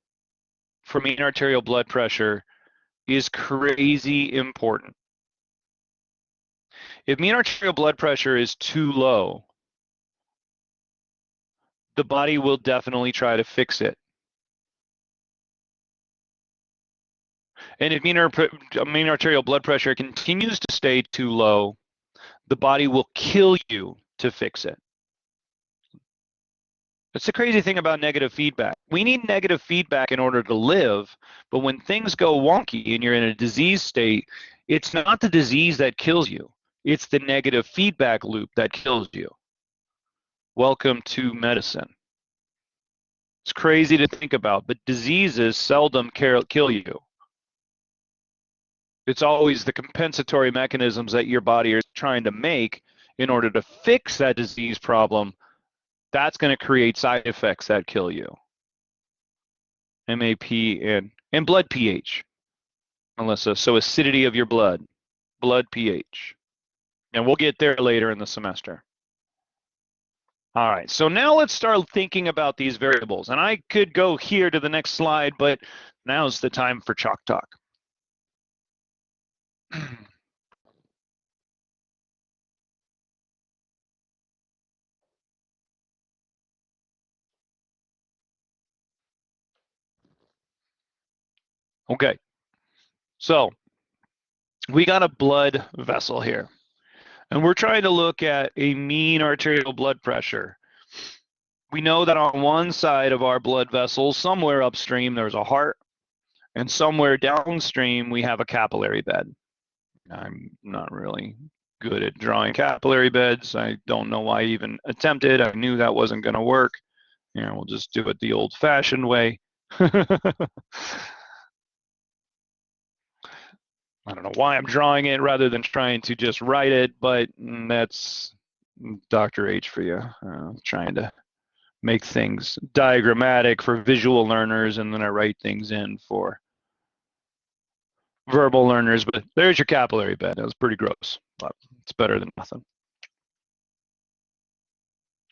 for mean arterial blood pressure is crazy important. If mean arterial blood pressure is too low, the body will definitely try to fix it. And if mean arterial blood pressure continues to stay too low, the body will kill you to fix it. That's the crazy thing about negative feedback. We need negative feedback in order to live, but when things go wonky and you're in a disease state, it's not the disease that kills you. It's the negative feedback loop that kills you. Welcome to medicine. It's crazy to think about, but diseases seldom kill you. It's always the compensatory mechanisms that your body is trying to make in order to fix that disease problem. That's going to create side effects that kill you. MAP and blood pH, Melissa. So acidity of your blood pH. And we'll get there later in the semester. All right, so now let's start thinking about these variables. And I could go here to the next slide, but now's the time for chalk talk. Okay, so we got a blood vessel here, and we're trying to look at a mean arterial blood pressure. We know that on one side of our blood vessel, somewhere upstream, there's a heart, and somewhere downstream, we have a capillary bed. I'm not really good at drawing capillary beds. I don't know why I even attempted. I knew that wasn't going to work. You know, we'll just do it the old-fashioned way. I don't know why I'm drawing it rather than trying to just write it, but that's Dr. H for you, trying to make things diagrammatic for visual learners, and then I write things in for verbal learners. But there's your capillary bed. It was pretty gross, but it's better than nothing.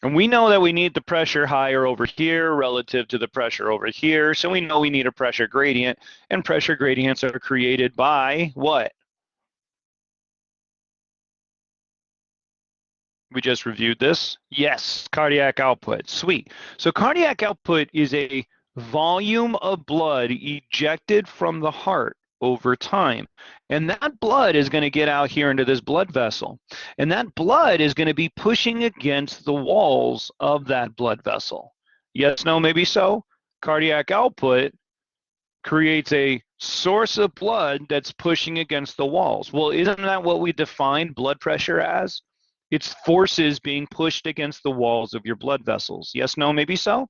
And we know that we need the pressure higher over here relative to the pressure over here. So we know we need a pressure gradient, and pressure gradients are created by what? We just reviewed this. Yes, cardiac output. Sweet. So cardiac output is a volume of blood ejected from the heart over time. And that blood is going to get out here into this blood vessel. And that blood is going to be pushing against the walls of that blood vessel. Yes, no, maybe so? Cardiac output creates a source of blood that's pushing against the walls. Well, isn't that what we define blood pressure as? It's forces being pushed against the walls of your blood vessels. Yes, no, maybe so?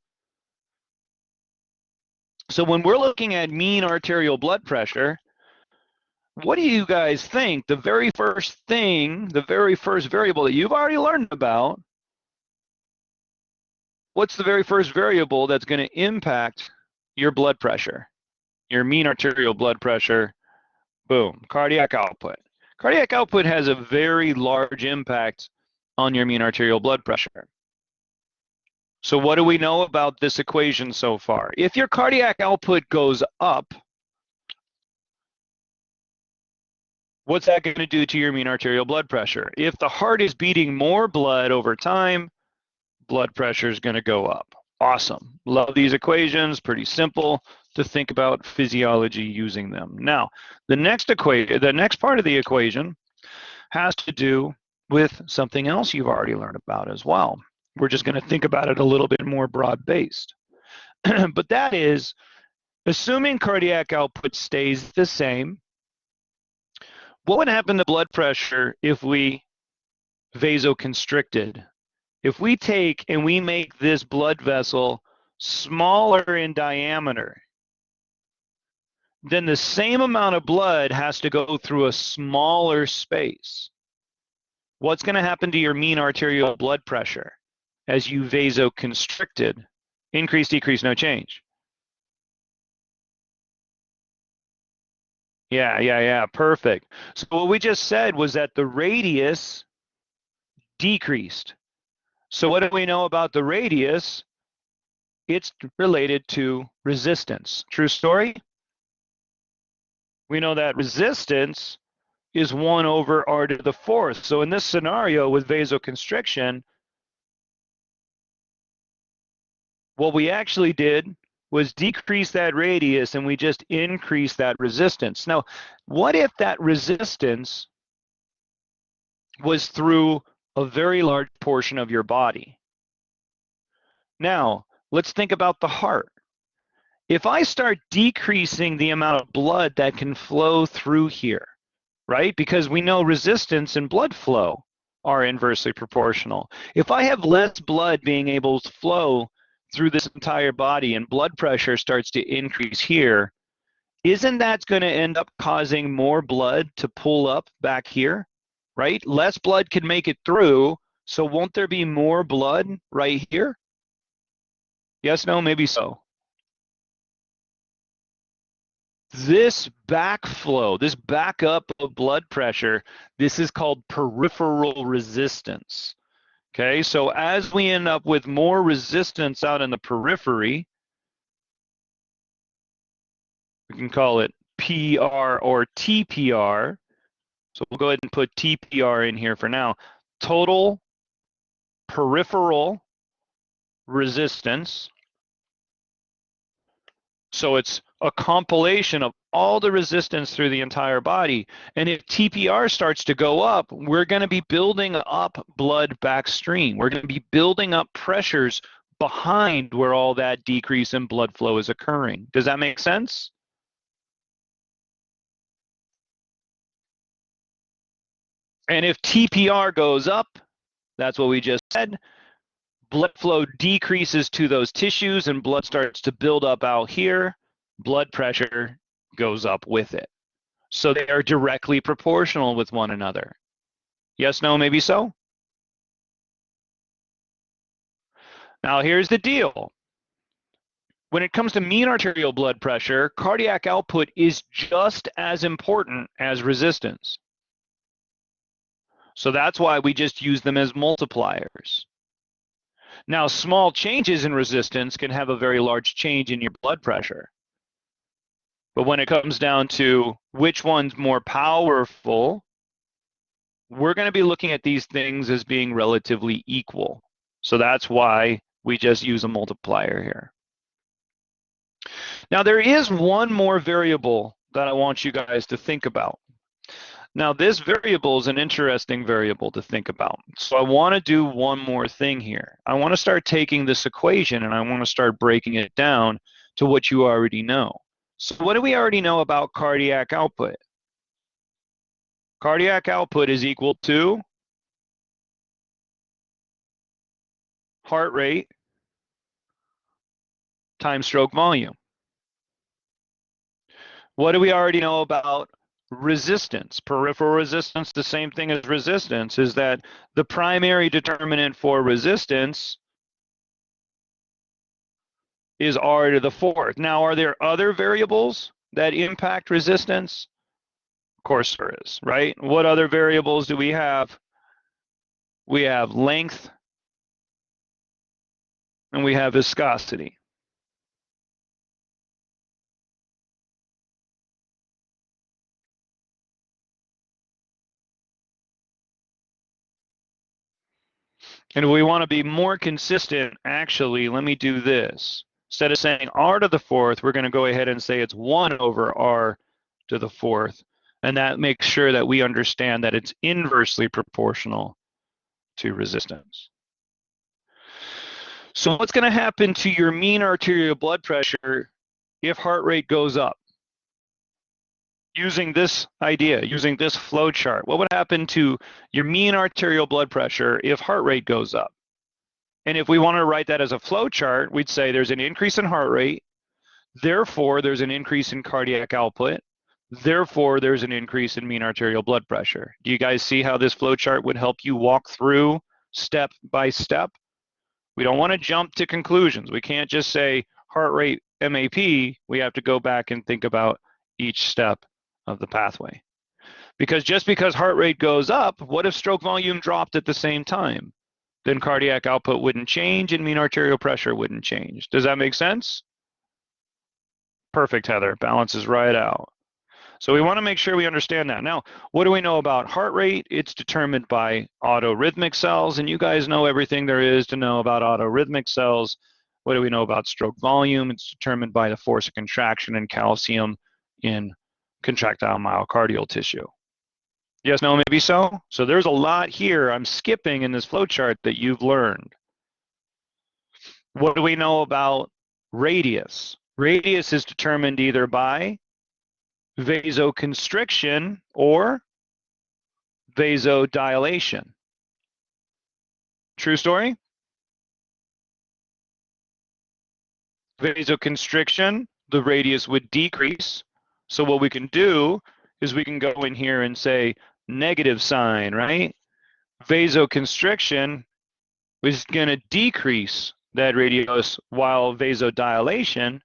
So when we're looking at mean arterial blood pressure, What do you guys think the very first thing, the very first variable that you've already learned about, what's the very first variable that's going to impact your blood pressure, your mean arterial blood pressure? Boom, cardiac output. Cardiac output has a very large impact on your mean arterial blood pressure. So what do we know about this equation so far? If your cardiac output goes up, what's that going to do to your mean arterial blood pressure? If the heart is beating more blood over time, blood pressure is going to go up. Awesome. Love these equations. Pretty simple to think about physiology using them. Now, the next part of the equation has to do with something else you've already learned about as well. We're just going to think about it a little bit more broad-based. But that is, assuming cardiac output stays the same, what would happen to blood pressure if we vasoconstricted? If we take and we make this blood vessel smaller in diameter, then the same amount of blood has to go through a smaller space. What's going to happen to your mean arterial blood pressure as you vasoconstricted? Increase, decrease, no change. Yeah, perfect. So what we just said was that the radius decreased. So what do we know about the radius? It's related to resistance. True story? We know that resistance is 1 over r to the 4th. So in this scenario with vasoconstriction, what we actually did was decrease that radius and we just increased that resistance. Now, what if that resistance was through a very large portion of your body? Now, let's think about the heart. If I start decreasing the amount of blood that can flow through here, right? Because we know resistance and blood flow are inversely proportional. If I have less blood being able to flow through this entire body and blood pressure starts to increase here, isn't that going to end up causing more blood to pull up back here, right? Less blood can make it through, so won't there be more blood right here? Yes, no, maybe so. This backflow, this backup of blood pressure, this is called peripheral resistance. Okay, so as we end up with more resistance out in the periphery, we can call it PR or TPR. So we'll go ahead and put TPR in here for now. Total peripheral resistance. So it's a compilation of all the resistance through the entire body. And if TPR starts to go up, we're going to be building up blood backstream. We're going to be building up pressures behind where all that decrease in blood flow is occurring. Does that make sense? And if TPR goes up, that's what we just said, blood flow decreases to those tissues and blood starts to build up out here, blood pressure goes up with it. So they are directly proportional with one another. Yes, no, maybe so? Now here's the deal. When it comes to mean arterial blood pressure, cardiac output is just as important as resistance. So that's why we just use them as multipliers. Now, small changes in resistance can have a very large change in your blood pressure. But when it comes down to which one's more powerful, we're going to be looking at these things as being relatively equal. So that's why we just use a multiplier here. Now, there is one more variable that I want you guys to think about. Now, this variable is an interesting variable to think about. So I want to do one more thing here. I want to start taking this equation and I want to start breaking it down to what you already know. So what do we already know about cardiac output? Cardiac output is equal to heart rate times stroke volume. What do we already know about resistance. Peripheral resistance, the same thing as resistance, is that the primary determinant for resistance is r to the fourth. Now, are there other variables that impact resistance? Of course there is, right? What other variables do we have? We have length and we have viscosity. And if we want to be more consistent, actually, let me do this. Instead of saying r to the fourth, we're going to go ahead and say it's 1 over r to the fourth. And that makes sure that we understand that it's inversely proportional to resistance. So what's going to happen to your mean arterial blood pressure if heart rate goes up? Using this idea, using this flow chart, what would happen to your mean arterial blood pressure if heart rate goes up? And if we want to write that as a flow chart, we'd say there's an increase in heart rate, therefore there's an increase in cardiac output, therefore there's an increase in mean arterial blood pressure. Do you guys see how this flow chart would help you walk through step by step? We don't want to jump to conclusions. We can't just say heart rate MAP. We have to go back and think about each step of the pathway. Because just because heart rate goes up, what if stroke volume dropped at the same time? Then cardiac output wouldn't change and mean arterial pressure wouldn't change. Does that make sense? Perfect, Heather. Balances right out. So we want to make sure we understand that. Now, what do we know about heart rate? It's determined by autorhythmic cells, and you guys know everything there is to know about autorhythmic cells. What do we know about stroke volume? It's determined by the force of contraction and calcium in contractile myocardial tissue. Yes, no, maybe so? So there's a lot here I'm skipping in this flowchart that you've learned. What do we know about radius? Radius is determined either by vasoconstriction or vasodilation. True story? Vasoconstriction, the radius would decrease. So what we can do is we can go in here and say negative sign, right? Vasoconstriction is going to decrease that radius, while vasodilation,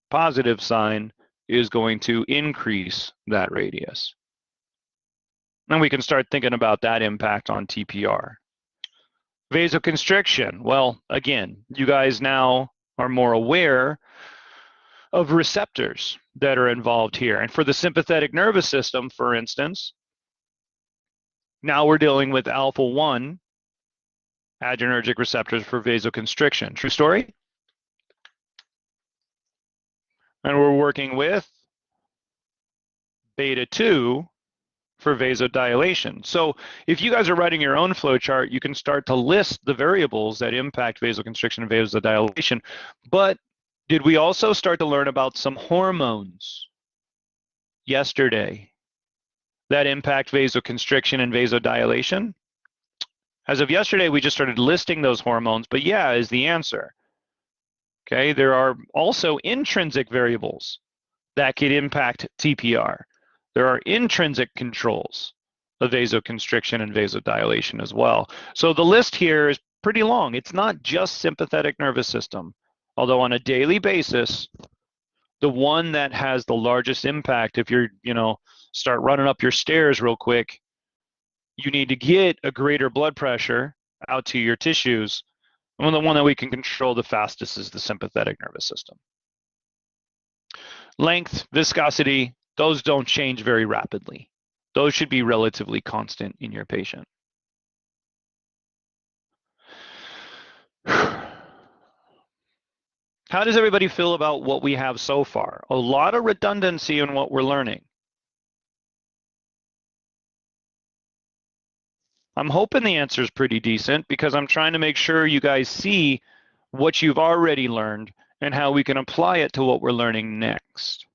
positive sign, is going to increase that radius. And we can start thinking about that impact on TPR. Vasoconstriction, well, again, you guys now are more aware of receptors that are involved here. And for the sympathetic nervous system, for instance, now we're dealing with alpha-1 adrenergic receptors for vasoconstriction. True story? And we're working with beta-2 for vasodilation. So if you guys are writing your own flowchart, you can start to list the variables that impact vasoconstriction and vasodilation. But did we also start to learn about some hormones yesterday that impact vasoconstriction and vasodilation? As of yesterday, we just started listing those hormones, but yeah is the answer. Okay, there are also intrinsic variables that could impact TPR. There are intrinsic controls of vasoconstriction and vasodilation as well. So the list here is pretty long. It's not just sympathetic nervous system, although on a daily basis, the one that has the largest impact, if you're, start running up your stairs real quick, you need to get a greater blood pressure out to your tissues. And the one that we can control the fastest is the sympathetic nervous system. Length, viscosity, those don't change very rapidly. Those should be relatively constant in your patient. How does everybody feel about what we have so far? A lot of redundancy in what we're learning. I'm hoping the answer is pretty decent because I'm trying to make sure you guys see what you've already learned and how we can apply it to what we're learning next.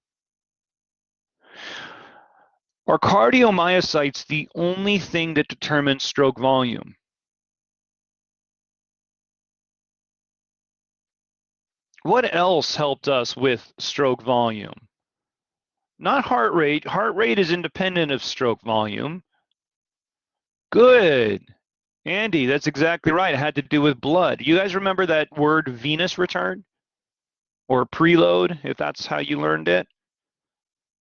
Are cardiomyocytes the only thing that determines stroke volume? What else helped us with stroke volume? Not heart rate. Heart rate is independent of stroke volume. Good. Andy, that's exactly right. It had to do with blood. You guys remember that word venous return or preload, if that's how you learned it?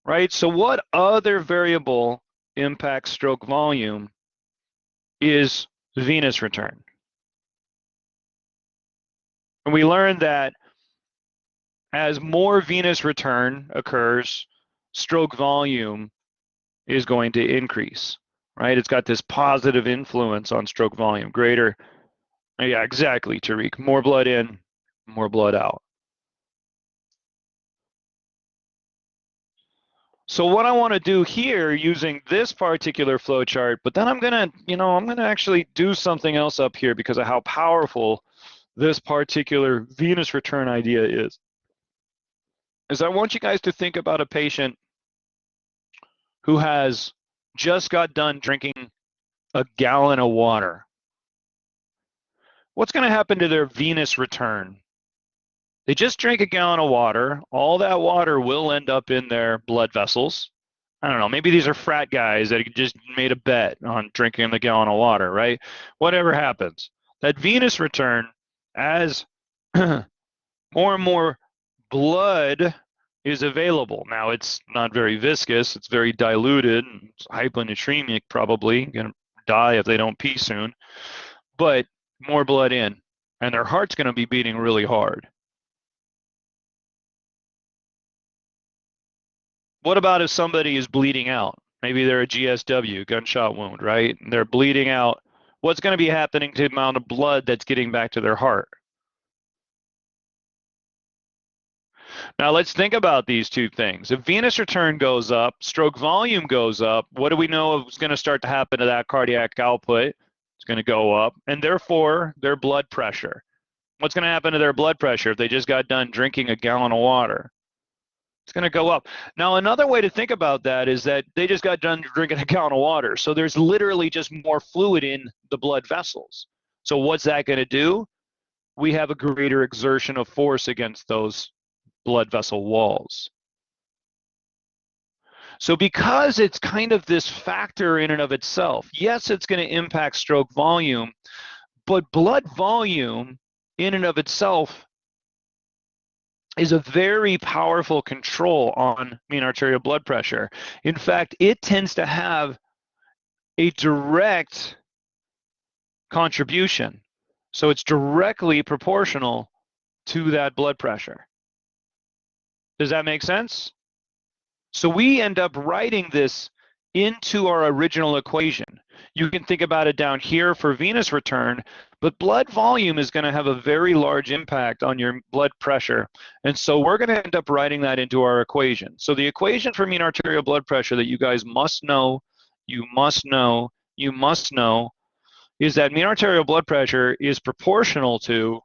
Right? So what other variable impacts stroke volume is venous return? And we learned that as more venous return occurs, stroke volume is going to increase, right? It's got this positive influence on stroke volume, greater. Yeah, exactly, Tariq. More blood in, more blood out. So what I want to do here using this particular flow chart, but then I'm gonna actually do something else up here because of how powerful this particular venous return idea is I want you guys to think about a patient who has just got done drinking a gallon of water. What's going to happen to their venous return? They just drank a gallon of water. All that water will end up in their blood vessels. I don't know, maybe these are frat guys that just made a bet on drinking the gallon of water, right? Whatever happens, that venous return, as more and more blood is available. Now, it's not very viscous, it's very diluted, it's hyponatremic, probably gonna die if they don't pee soon, but more blood in, and their heart's gonna be beating really hard. What about if somebody is bleeding out? Maybe they're a GSW, gunshot wound, right? They're bleeding out. What's going to be happening to the amount of blood that's getting back to their heart? Now let's think about these two things. If venous return goes up, stroke volume goes up, what do we know is going to start to happen to that cardiac output? It's going to go up, and therefore their blood pressure. What's going to happen to their blood pressure if they just got done drinking a gallon of water? It's going to go up. Now, another way to think about that is that they just got done drinking a gallon of water. So there's literally just more fluid in the blood vessels. So what's that going to do? We have a greater exertion of force against those blood vessel walls. So because it's kind of this factor in and of itself, yes, it's going to impact stroke volume, but blood volume in and of itself is a very powerful control on mean arterial blood pressure. In fact, it tends to have a direct contribution. So it's directly proportional to that blood pressure. Does that make sense? So we end up writing this into our original equation. You can think about it down here for venous return, but blood volume is going to have a very large impact on your blood pressure. And so we're going to end up writing that into our equation. So the equation for mean arterial blood pressure that you guys must know, you must know, is that mean arterial blood pressure is proportional to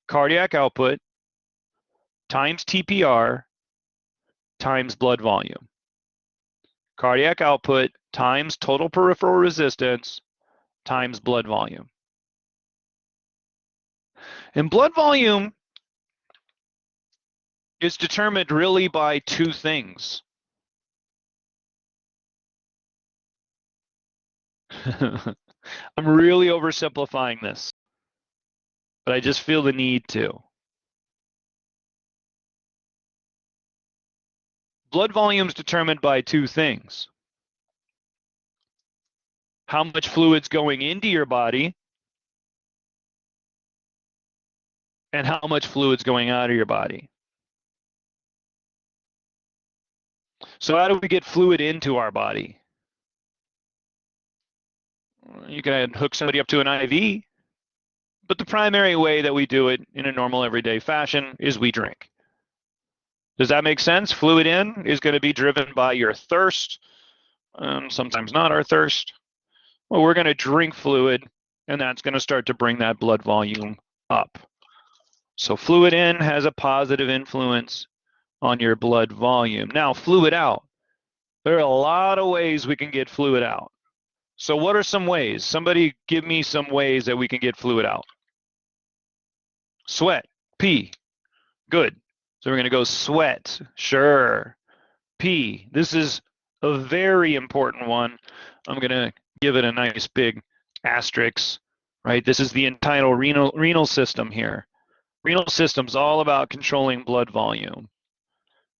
cardiac output times TPR times blood volume. Cardiac output times total peripheral resistance times blood volume. And blood volume is determined really by two things. I'm really oversimplifying this, but I just feel the need to. Blood volume is determined by two things. How much fluid's going into your body and how much fluid's going out of your body. So how do we get fluid into our body? You can hook somebody up to an IV, but the primary way that we do it in a normal everyday fashion is we drink. Does that make sense? Fluid in is going to be driven by your thirst, sometimes not our thirst. Well, we're going to drink fluid, and that's going to start to bring that blood volume up. So fluid in has a positive influence on your blood volume. Now, fluid out. There are a lot of ways we can get fluid out. So what are some ways? Somebody give me some ways that we can get fluid out. Sweat, pee, good. So we're going to go sweat, sure. P. This is a very important one. I'm going to give it a nice big asterisk, right? This is the entire renal system here. Renal system's all about controlling blood volume.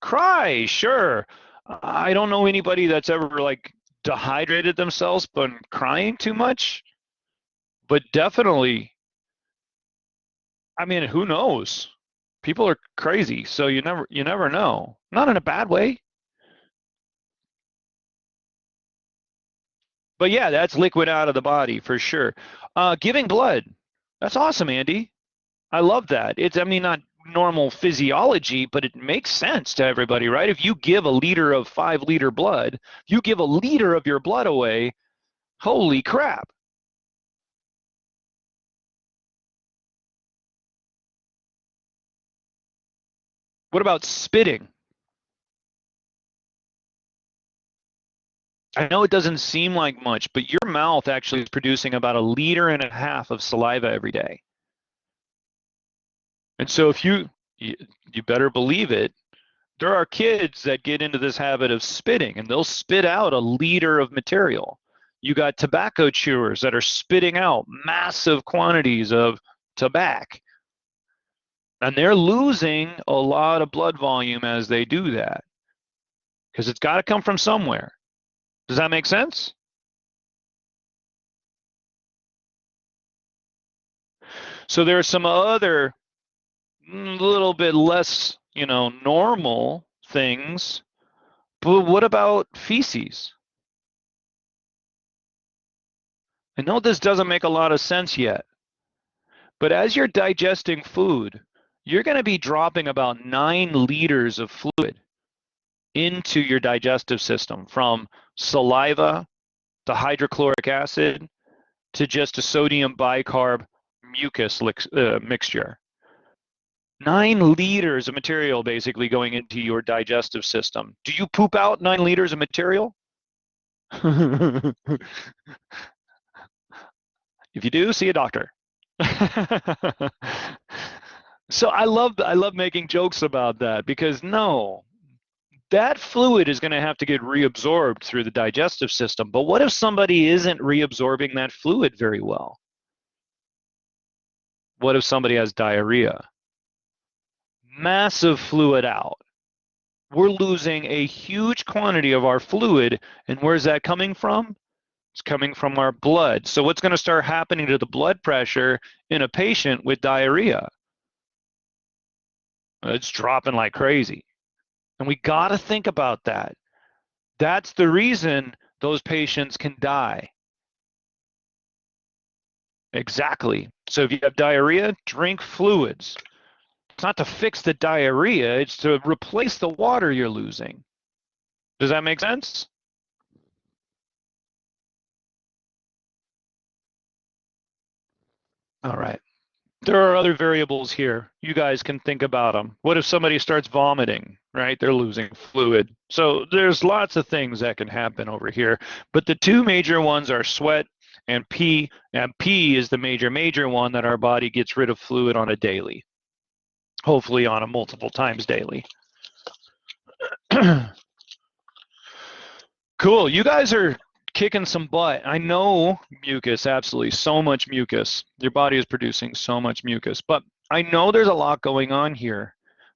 Cry, sure. I don't know anybody that's ever like dehydrated themselves but crying too much, but definitely, I mean, who knows? People are crazy, so you never know. Not in a bad way. But yeah, that's liquid out of the body for sure. Giving blood. That's awesome, Andy. I love that. It's, I mean, not normal physiology, but it makes sense to everybody, right? If you give a liter of 5-liter blood, you give a liter of your blood away, holy crap. What about spitting? I know it doesn't seem like much, but your mouth actually is producing about 1.5 liters of saliva every day. And so if you better believe it, there are kids that get into this habit of spitting and they'll spit out 1 liter of material. You got tobacco chewers that are spitting out massive quantities of tobacco. And they're losing a lot of blood volume as they do that because it's got to come from somewhere. Does that make sense? So there are some other little bit less, normal things. But what about feces? I know this doesn't make a lot of sense yet, but as you're digesting food, you're going to be dropping about 9 liters of fluid into your digestive system, from saliva to hydrochloric acid to just a sodium bicarb mucus mixture. 9 liters of material basically going into your digestive system. Do you poop out 9 liters of material? If you do, see a doctor. So I love making jokes about that, because no, that fluid is going to have to get reabsorbed through the digestive system. But what if somebody isn't reabsorbing that fluid very well? What if somebody has diarrhea? Massive fluid out. We're losing a huge quantity of our fluid, and where's that coming from? It's coming from our blood. So what's going to start happening to the blood pressure in a patient with diarrhea? It's dropping like crazy. And we got to think about that. That's the reason those patients can die. Exactly. So if you have diarrhea, drink fluids. It's not to fix the diarrhea, it's to replace the water you're losing. Does that make sense? All right. There are other variables here. You guys can think about them. What if somebody starts vomiting, right? They're losing fluid. So there's lots of things that can happen over here. But the two major ones are sweat and pee. And pee is the major one that our body gets rid of fluid on a daily. Hopefully on a multiple times daily. Cool. You guys are kicking some butt. I know mucus, absolutely. So much mucus. Your body is producing so much mucus. But I know there's a lot going on here.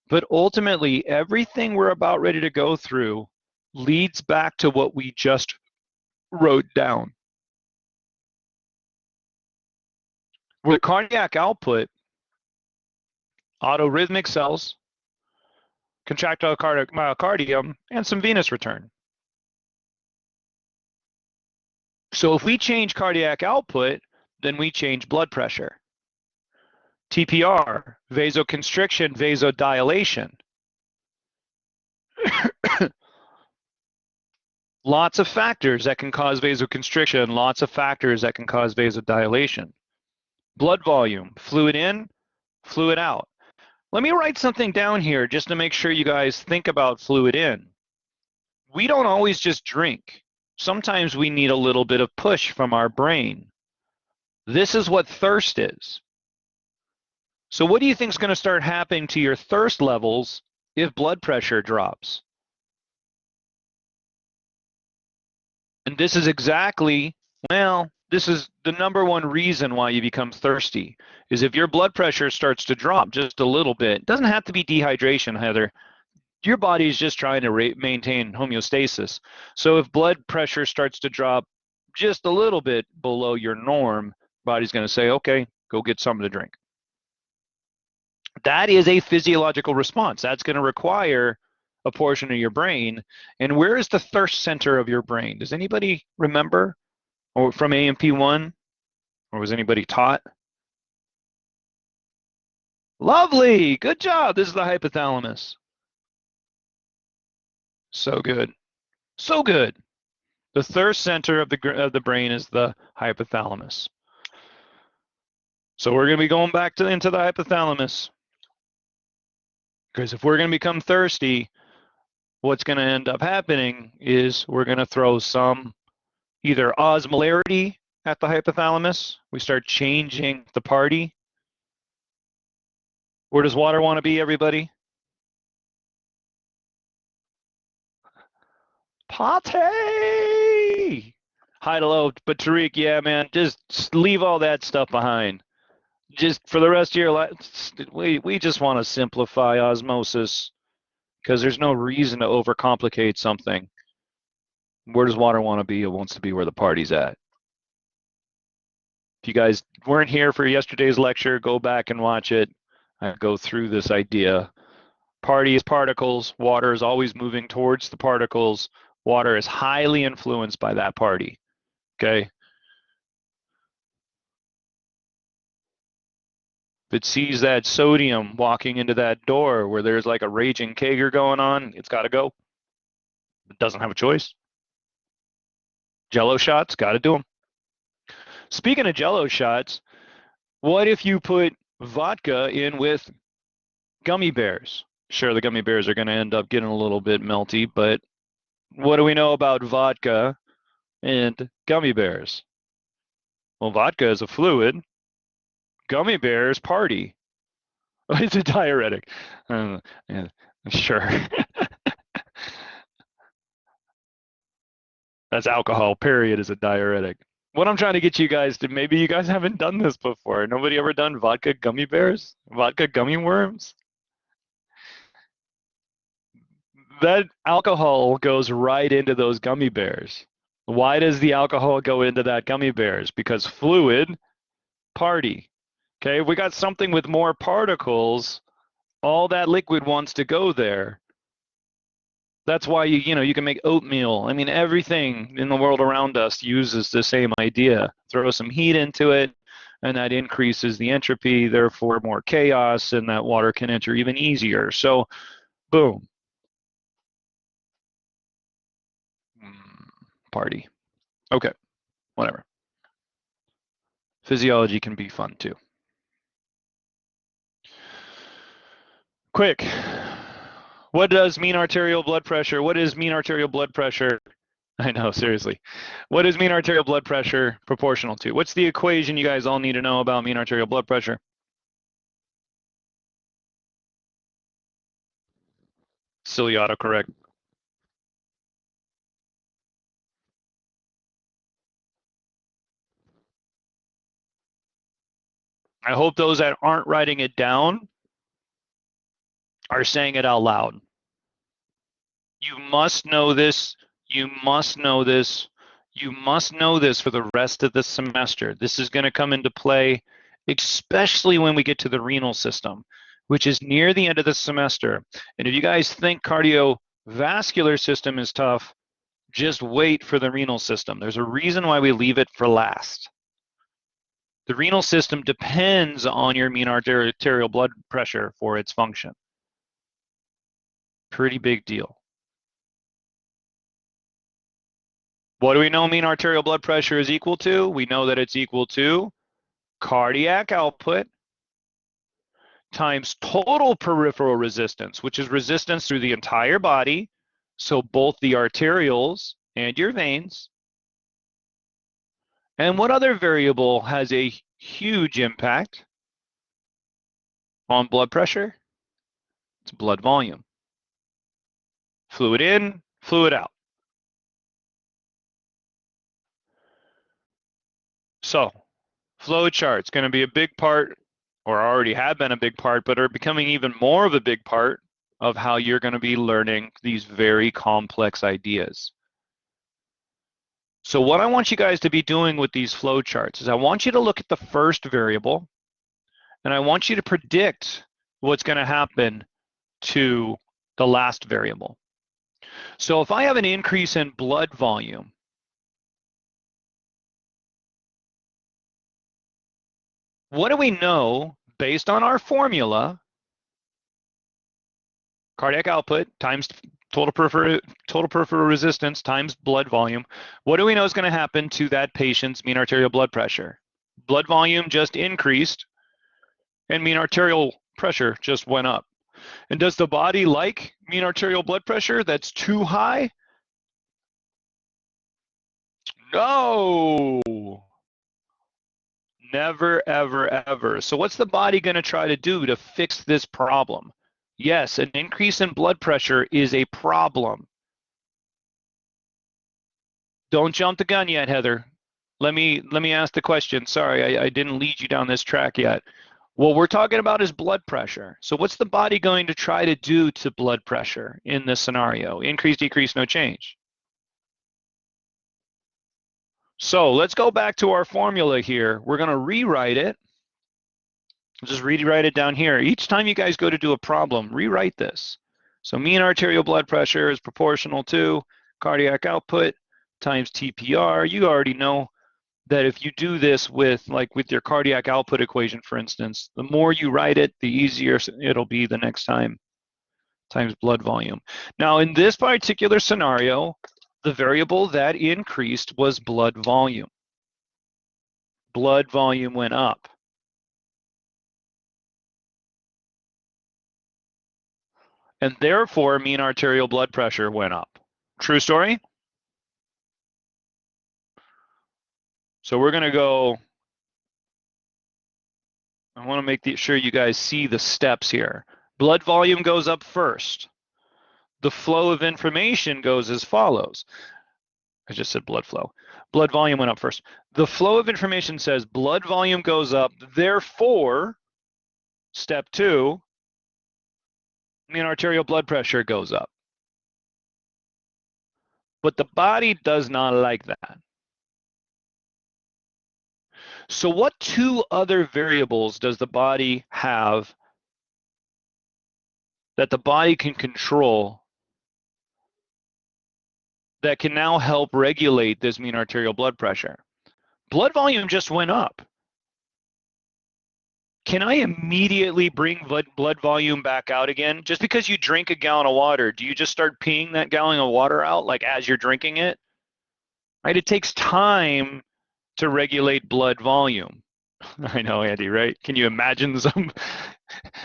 But ultimately, everything we're about ready to go through leads back to what we just wrote down. With cardiac output, autorhythmic cells, contractile myocardium, and some venous return. So if we change cardiac output, then we change blood pressure. TPR, vasoconstriction, vasodilation. Lots of factors that can cause vasoconstriction, lots of factors that can cause vasodilation. Blood volume, fluid in, fluid out. Let me write something down here just to make sure you guys think about fluid in. We don't always just drink. Sometimes we need a little bit of push from our brain. This is what thirst is. So what do you think is going to start happening to your thirst levels if blood pressure drops? And this is exactly, well, this is the number one reason why you become thirsty, is if your blood pressure starts to drop just a little bit. It doesn't have to be dehydration, Heather. Your body is just trying to maintain homeostasis. So if blood pressure starts to drop just a little bit below your norm, body's going to say, okay, go get something to drink. That is a physiological response. That's going to require a portion of your brain. And where is the thirst center of your brain? Does anybody remember, or from A&P1, or was anybody taught? Lovely, good job. This is the hypothalamus. So good, so good. The thirst center of the brain is the hypothalamus. So we're going to be going back into the hypothalamus, because if we're going to become thirsty, what's going to end up happening is we're going to throw some either osmolarity at the hypothalamus. We start changing the party. Where does water want to be, everybody? Party! Hi to low, but Tariq, yeah, man, just leave all that stuff behind. Just for the rest of your life, we just want to simplify osmosis, because there's no reason to overcomplicate something. Where does water want to be? It wants to be where the party's at. If you guys weren't here for yesterday's lecture, go back and watch it. I go through this idea. Party is particles. Water is always moving towards the particles. Water is highly influenced by that party. Okay? If it sees that sodium walking into that door where there's like a raging kegger going on, it's got to go. It doesn't have a choice. Jello shots, got to do them. Speaking of Jello shots, what if you put vodka in with gummy bears? Sure, the gummy bears are going to end up getting a little bit melty, but what do we know about vodka and gummy bears? Well, vodka is a fluid. Gummy bears party. It's a diuretic. Yeah, sure. That's alcohol, period, is a diuretic. What I'm trying to get you guys to, maybe you guys haven't done this before. Nobody ever done vodka gummy bears? Vodka gummy worms? That alcohol goes right into those gummy bears. Why does the alcohol go into that gummy bears? Because fluid, party. Okay, if we got something with more particles, all that liquid wants to go there. That's why you can make oatmeal. I mean, everything in the world around us uses the same idea. Throw some heat into it, and that increases the entropy, therefore more chaos, and that water can enter even easier. So, boom. Party. Okay, whatever. Physiology can be fun too. Quick. What does mean arterial blood pressure? What is mean arterial blood pressure? I know, seriously. What is mean arterial blood pressure proportional to? What's the equation you guys all need to know about mean arterial blood pressure? Silly autocorrect. I hope those that aren't writing it down are saying it out loud. You must know this. You must know this. You must know this for the rest of the semester. This is going to come into play, especially when we get to the renal system, which is near the end of the semester. And if you guys think cardiovascular system is tough, just wait for the renal system. There's a reason why we leave it for last. The renal system depends on your mean arterial blood pressure for its function. Pretty big deal. What do we know mean arterial blood pressure is equal to? We know that it's equal to cardiac output times total peripheral resistance, which is resistance through the entire body, so both the arterioles and your veins. And what other variable has a huge impact on blood pressure? It's blood volume. Fluid in, fluid out. So, flow charts going to be a big part, or already have been a big part, but are becoming even more of a big part of how you're going to be learning these very complex ideas. So what I want you guys to be doing with these flow charts is I want you to look at the first variable, and I want you to predict what's going to happen to the last variable. So if I have an increase in blood volume, what do we know based on our formula? Cardiac output times total peripheral resistance times blood volume. What do we know is going to happen to that patient's mean arterial blood pressure? Blood volume just increased, and mean arterial pressure just went up. And does the body like mean arterial blood pressure that's too high? No. Never, ever, ever. So what's the body going to try to do to fix this problem? Yes, an increase in blood pressure is a problem. Don't jump the gun yet, Heather. Let me ask the question. Sorry, I didn't lead you down this track yet. What we're talking about is blood pressure. So what's the body going to try to do to blood pressure in this scenario? Increase, decrease, no change. So let's go back to our formula here. We're going to rewrite it. Just rewrite it down here. Each time you guys go to do a problem, rewrite this. So mean arterial blood pressure is proportional to cardiac output times TPR. You already know that if you do this with your cardiac output equation, for instance, the more you write it, the easier it'll be the next time, times blood volume. Now, in this particular scenario, the variable that increased was blood volume. Blood volume went up. And therefore, mean arterial blood pressure went up. True story? So we're going to go, I want to make sure you guys see the steps here. Blood volume goes up first. The flow of information goes as follows. I just said blood flow. Blood volume went up first. The flow of information says blood volume goes up, therefore, step 2, mean arterial blood pressure goes up. But the body does not like that. So what 2 other variables does the body have that the body can control that can now help regulate this mean arterial blood pressure? Blood volume just went up. Can I immediately bring blood volume back out again? Just because you drink a gallon of water, do you just start peeing that gallon of water out like as you're drinking it? Right? It takes time to regulate blood volume. I know, Andy, right? Can you imagine some?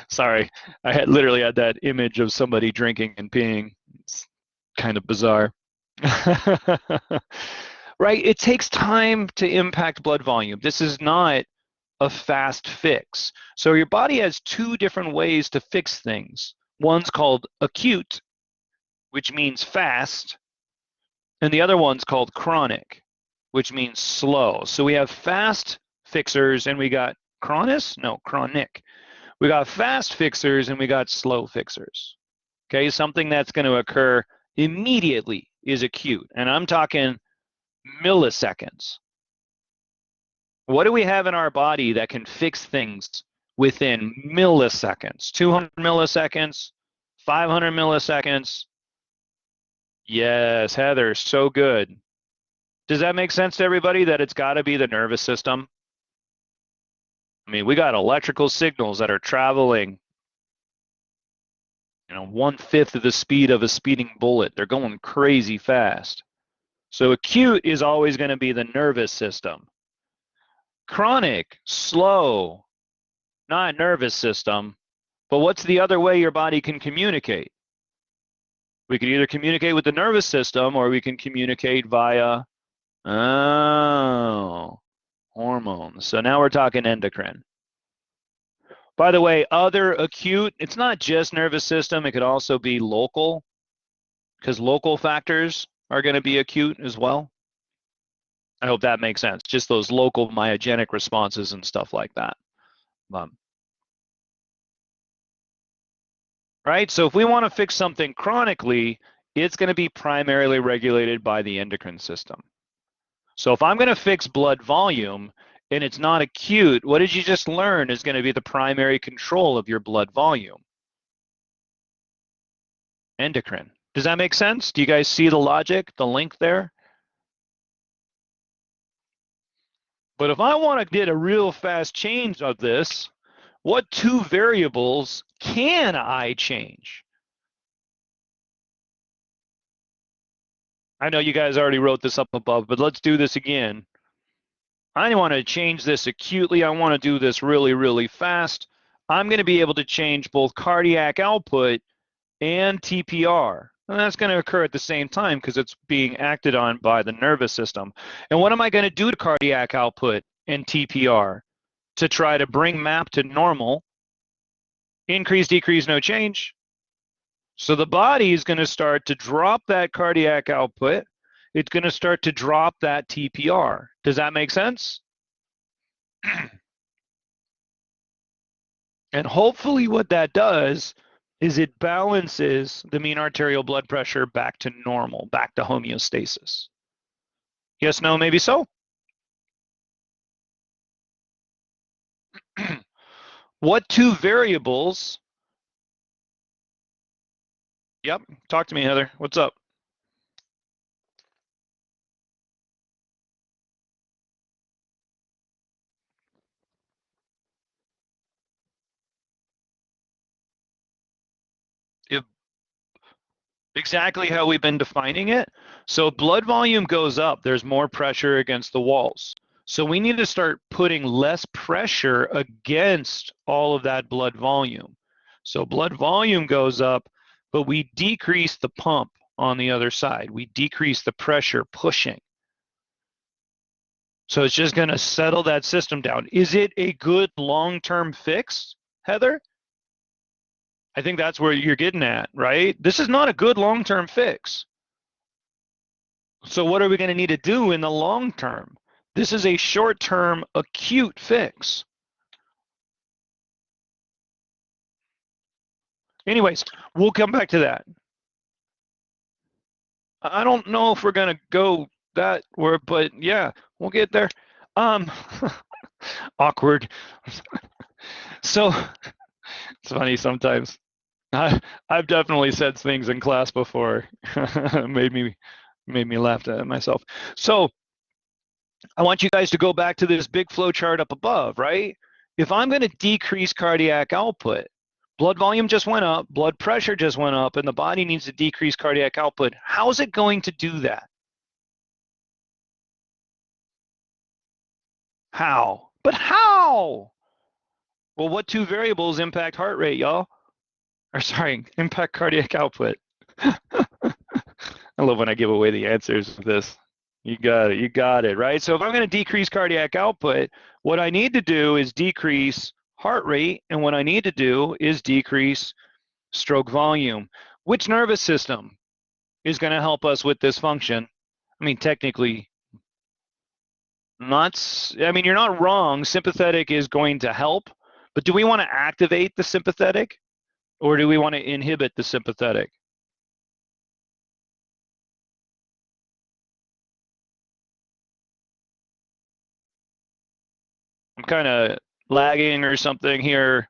Sorry, I literally had that image of somebody drinking and peeing. It's kind of bizarre. Right? It takes time to impact blood volume. This is not a fast fix. So your body has 2 different ways to fix things. One's called acute, which means fast, and the other one's called chronic, which means slow. So we have fast fixers and we got chronic. We got fast fixers and we got slow fixers. Okay, something that's going to occur immediately is acute, and I'm talking milliseconds. What do we have in our body that can fix things within milliseconds? 200 milliseconds, 500 milliseconds. Yes, Heather, so good. Does that make sense to everybody that it's got to be the nervous system? I mean, we got electrical signals that are traveling, 1/5 of the speed of a speeding bullet. They're going crazy fast. So acute is always going to be the nervous system. Chronic, slow, not nervous system. But what's the other way your body can communicate? We can either communicate with the nervous system or we can communicate via hormones. So now we're talking endocrine. By the way, other acute, it's not just nervous system, it could also be local, because local factors are going to be acute as well. I hope that makes sense. Just those local myogenic responses and stuff like that. Right? So if we want to fix something chronically, it's going to be primarily regulated by the endocrine system. So if I'm going to fix blood volume and it's not acute, what did you just learn is going to be the primary control of your blood volume? Endocrine. Does that make sense? Do you guys see the logic, the link there? But if I want to get a real fast change of this, what two variables can I change? I know you guys already wrote this up above, but let's do this again. I want to change this acutely. I want to do this really, really fast. I'm going to be able to change both cardiac output and TPR. And that's going to occur at the same time because it's being acted on by the nervous system. And what am I going to do to cardiac output and TPR to try to bring MAP to normal? Increase, decrease, no change. So the body is going to start to drop that cardiac output. It's going to start to drop that TPR. Does that make sense? And hopefully what that does is it balances the mean arterial blood pressure back to normal, back to homeostasis. Yes, no, maybe so? What two variables? Yep, talk to me, Heather. What's up? Exactly how we've been defining it. So blood volume goes up, there's more pressure against the walls. So we need to start putting less pressure against all of that blood volume. So blood volume goes up, but we decrease the pump on the other side. We decrease the pressure pushing. So it's just going to settle that system down. Is it a good long-term fix, Heather? I think that's where you're getting at, right? This is not a good long-term fix. So what are we going to need to do in the long term? This is a short-term acute fix. Anyways, we'll come back to that. I don't know if we're going to go that way, but yeah, we'll get there. Awkward. So it's funny sometimes. I've definitely said things in class before, made me laugh at myself. So I want you guys to go back to this big flow chart up above, right? If I'm going to decrease cardiac output, blood volume just went up, blood pressure just went up, and the body needs to decrease cardiac output. How's it going to do that? How? But how? Well, what two variables impact heart rate, y'all? Or sorry, impact cardiac output. I love when I give away the answers to this. You got it, right? So if I'm going to decrease cardiac output, what I need to do is decrease heart rate, and what I need to do is decrease stroke volume. Which nervous system is going to help us with this function? I mean, technically, you're not wrong. Sympathetic is going to help, but do we want to activate the sympathetic, or do we want to inhibit the sympathetic? I'm kind of lagging or something here.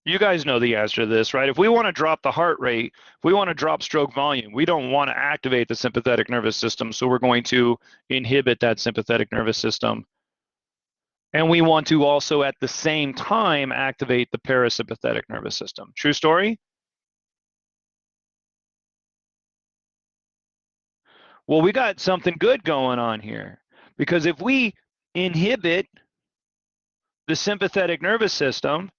You guys know the answer to this, right? If we want to drop the heart rate, if we want to drop stroke volume, we don't want to activate the sympathetic nervous system, so we're going to inhibit that sympathetic nervous system. And we want to also, at the same time, activate the parasympathetic nervous system. True story? Well, we got something good going on here, because if we inhibit the sympathetic nervous system,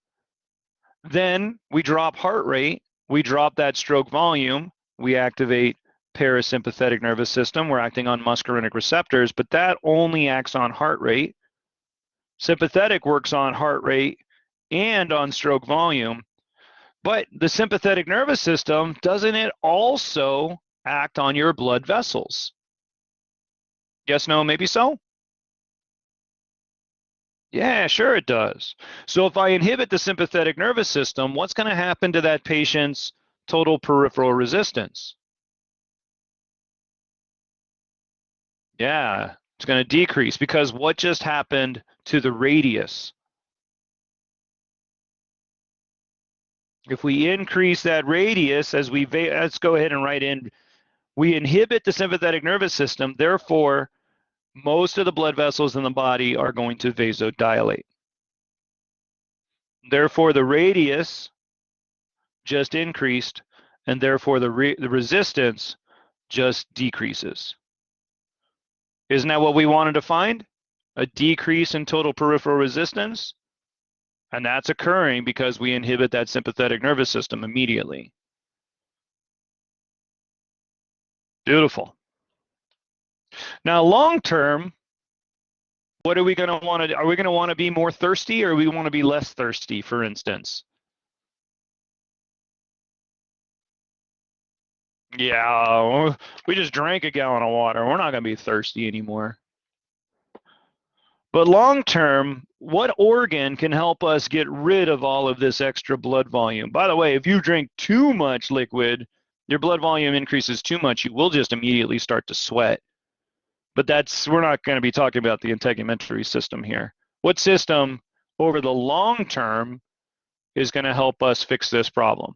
then we drop heart rate, we drop that stroke volume, we activate parasympathetic nervous system, we're acting on muscarinic receptors, but that only acts on heart rate. Sympathetic works on heart rate and on stroke volume, but the sympathetic nervous system, doesn't it also act on your blood vessels? Yes, no, maybe so? Yeah, sure it does. So if I inhibit the sympathetic nervous system, what's going to happen to that patient's total peripheral resistance? Yeah, it's going to decrease because what just happened to the radius? If we increase that radius, as let's go ahead and write in, we inhibit the sympathetic nervous system, therefore, most of the blood vessels in the body are going to vasodilate. Therefore, the radius just increased, and therefore the resistance just decreases. Isn't that what we wanted to find? A decrease in total peripheral resistance? And that's occurring because we inhibit that sympathetic nervous system immediately. Beautiful. Now, long term, what are we going to want to do? Are we going to want to be more thirsty, or we want to be less thirsty, for instance? Yeah, we just drank a gallon of water. We're not going to be thirsty anymore. But long term, what organ can help us get rid of all of this extra blood volume? By the way, if you drink too much liquid, your blood volume increases too much, you will just immediately start to sweat. But we're not going to be talking about the integumentary system here. What system over the long term is going to help us fix this problem?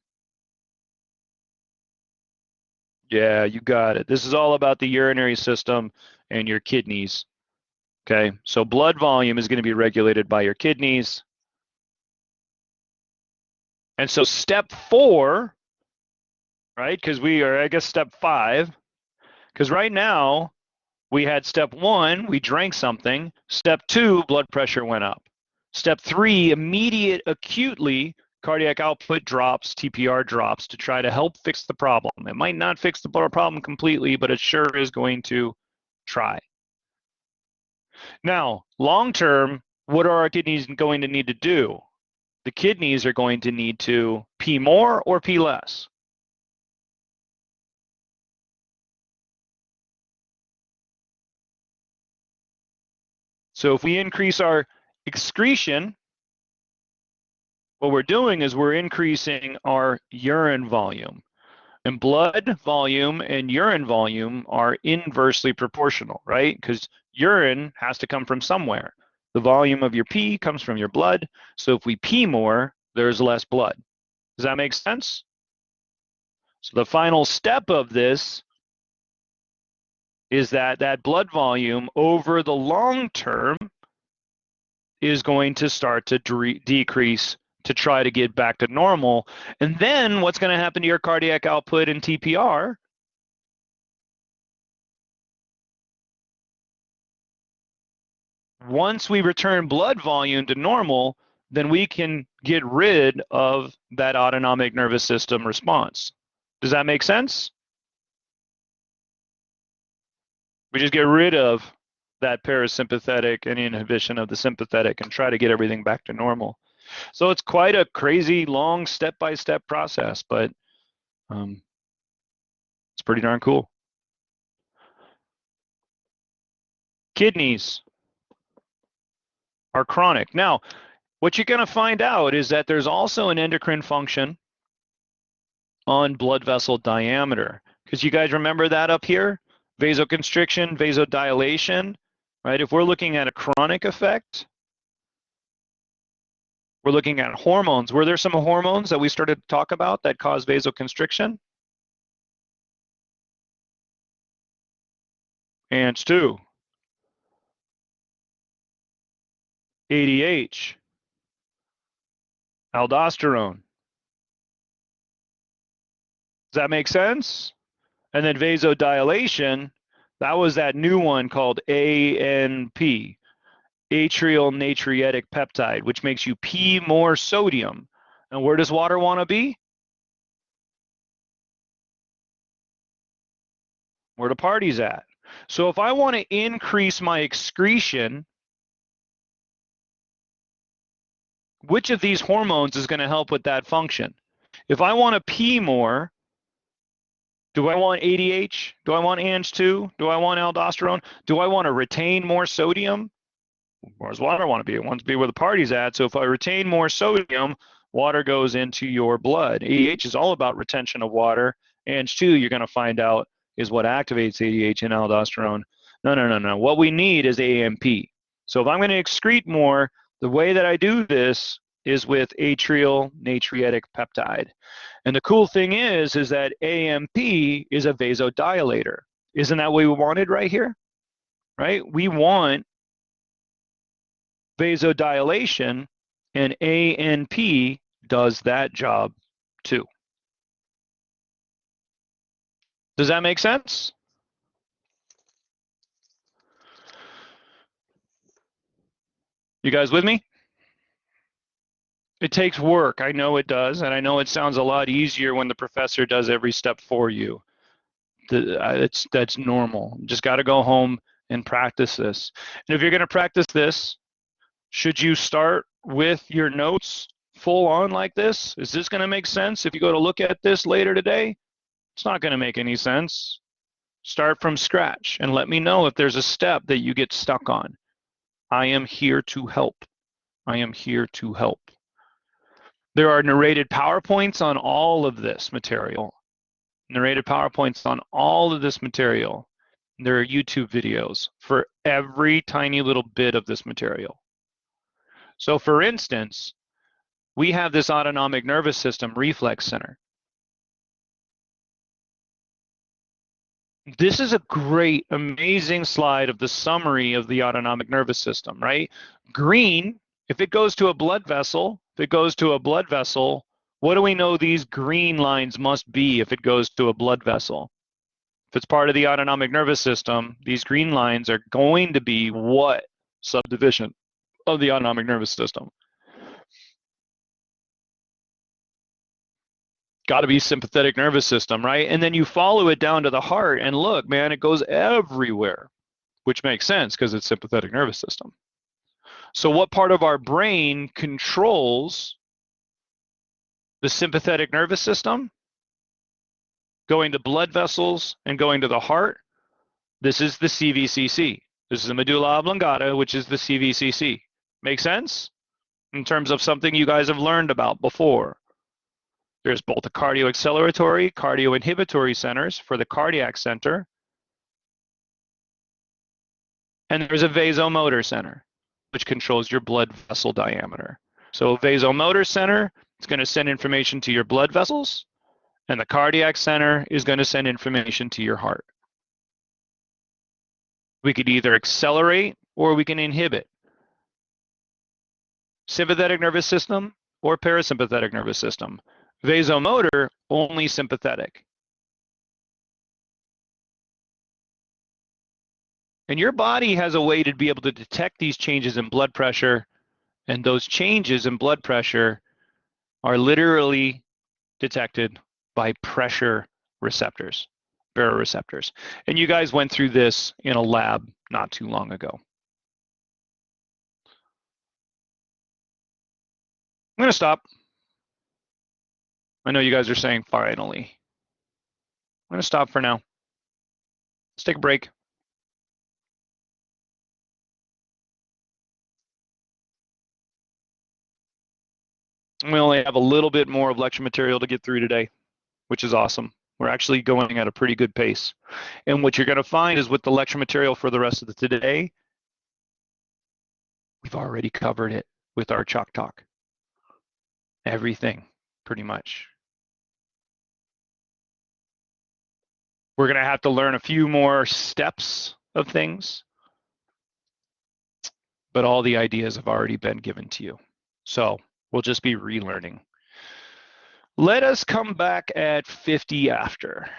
Yeah, you got it. This is all about the urinary system and your kidneys. Okay, so blood volume is going to be regulated by your kidneys. And so step 4, right, because we are, I guess, step 5, because right now we had step 1, we drank something. Step 2, blood pressure went up. Step 3, immediate, acutely, cardiac output drops, TPR drops to try to help fix the problem. It might not fix the problem completely, but it sure is going to try. Now, long term, what are our kidneys going to need to do? The kidneys are going to need to pee more or pee less. So if we increase our excretion, what we're doing is we're increasing our urine volume. And blood volume and urine volume are inversely proportional, right? Because urine has to come from somewhere. The volume of your pee comes from your blood. So if we pee more, there's less blood. Does that make sense? So the final step of this is that blood volume over the long term is going to start to decrease to try to get back to normal. And then what's going to happen to your cardiac output and TPR? Once we return blood volume to normal, then we can get rid of that autonomic nervous system response. Does that make sense? We just get rid of that parasympathetic and inhibition of the sympathetic and try to get everything back to normal. So it's quite a crazy, long, step-by-step process, but it's pretty darn cool. Kidneys are chronic. Now, what you're going to find out is that there's also an endocrine function on blood vessel diameter. Because you guys remember that up here? Vasoconstriction, vasodilation, right? If we're looking at a chronic effect, we're looking at hormones. Were there some hormones that we started to talk about that cause vasoconstriction? ANG2, ADH, aldosterone. Does that make sense? And then vasodilation, that was that new one called ANP, atrial natriuretic peptide, which makes you pee more sodium. And where does water want to be? Where the party's at. So if I want to increase my excretion, which of these hormones is going to help with that function? If I want to pee more, do I want ADH? Do I want ANG2? Do I want aldosterone? Do I want to retain more sodium? Where does water want to be? It wants to be where the party's at. So if I retain more sodium, water goes into your blood. ADH is all about retention of water. ANG2, you're going to find out, is what activates ADH and aldosterone. No. What we need is AMP. So if I'm going to excrete more, the way that I do this is with atrial natriuretic peptide. And the cool thing is that AMP is a vasodilator. Isn't that what we wanted right here? Right? We want vasodilation, and ANP does that job too. Does that make sense? You guys with me? It takes work. I know it does, and I know it sounds a lot easier when the professor does every step for you. That's normal. You just got to go home and practice this. And if you're going to practice this, should you start with your notes full on like this? Is this going to make sense if you go to look at this later today? It's not going to make any sense. Start from scratch and let me know if there's a step that you get stuck on. I am here to help. I am here to help. There are narrated PowerPoints on all of this material. Narrated PowerPoints on all of this material. There are YouTube videos for every tiny little bit of this material. So for instance, we have this autonomic nervous system reflex center. This is a great, amazing slide of the summary of the autonomic nervous system, right? Green, if it goes to a blood vessel, what do we know these green lines must be if it goes to a blood vessel? If it's part of the autonomic nervous system, these green lines are going to be what subdivision of the autonomic nervous system? Got to be sympathetic nervous system, right? And then you follow it down to the heart, and look, man, it goes everywhere, which makes sense because it's sympathetic nervous system. So what part of our brain controls the sympathetic nervous system? Going to blood vessels and going to the heart. This is the CVCC. This is the medulla oblongata, which is the CVCC. Make sense? In terms of something you guys have learned about before. There's both the cardioacceleratory, cardioinhibitory centers for the cardiac center, and there's a vasomotor center, which controls your blood vessel diameter. So vasomotor center is going to send information to your blood vessels, and the cardiac center is going to send information to your heart. We could either accelerate or we can inhibit. Sympathetic nervous system or parasympathetic nervous system. Vasomotor, only sympathetic. And your body has a way to be able to detect these changes in blood pressure, and those changes in blood pressure are literally detected by pressure receptors, baroreceptors. And you guys went through this in a lab not too long ago. I'm going to stop. I know you guys are saying finally. I'm going to stop for now. Let's take a break. We only have a little bit more of lecture material to get through today, which is awesome. We're actually going at a pretty good pace. And what you're going to find is with the lecture material for the rest of the today, we've already covered it with our Chalk Talk. Everything, pretty much. We're going to have to learn a few more steps of things, but all the ideas have already been given to you. So we'll just be relearning. Let us come back at 50 after.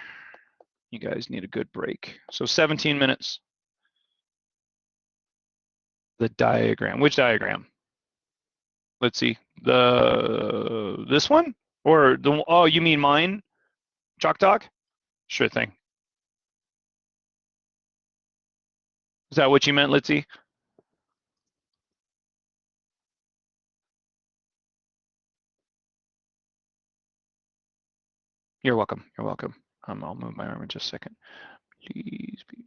You guys need a good break. So 17 minutes. The diagram. Which diagram? Let's see. This one? Or the, oh, you mean mine? Chalk Talk? Sure thing. Is that what you meant, Litzy? You're welcome. You're welcome. I'll move my arm in just a second. Please be.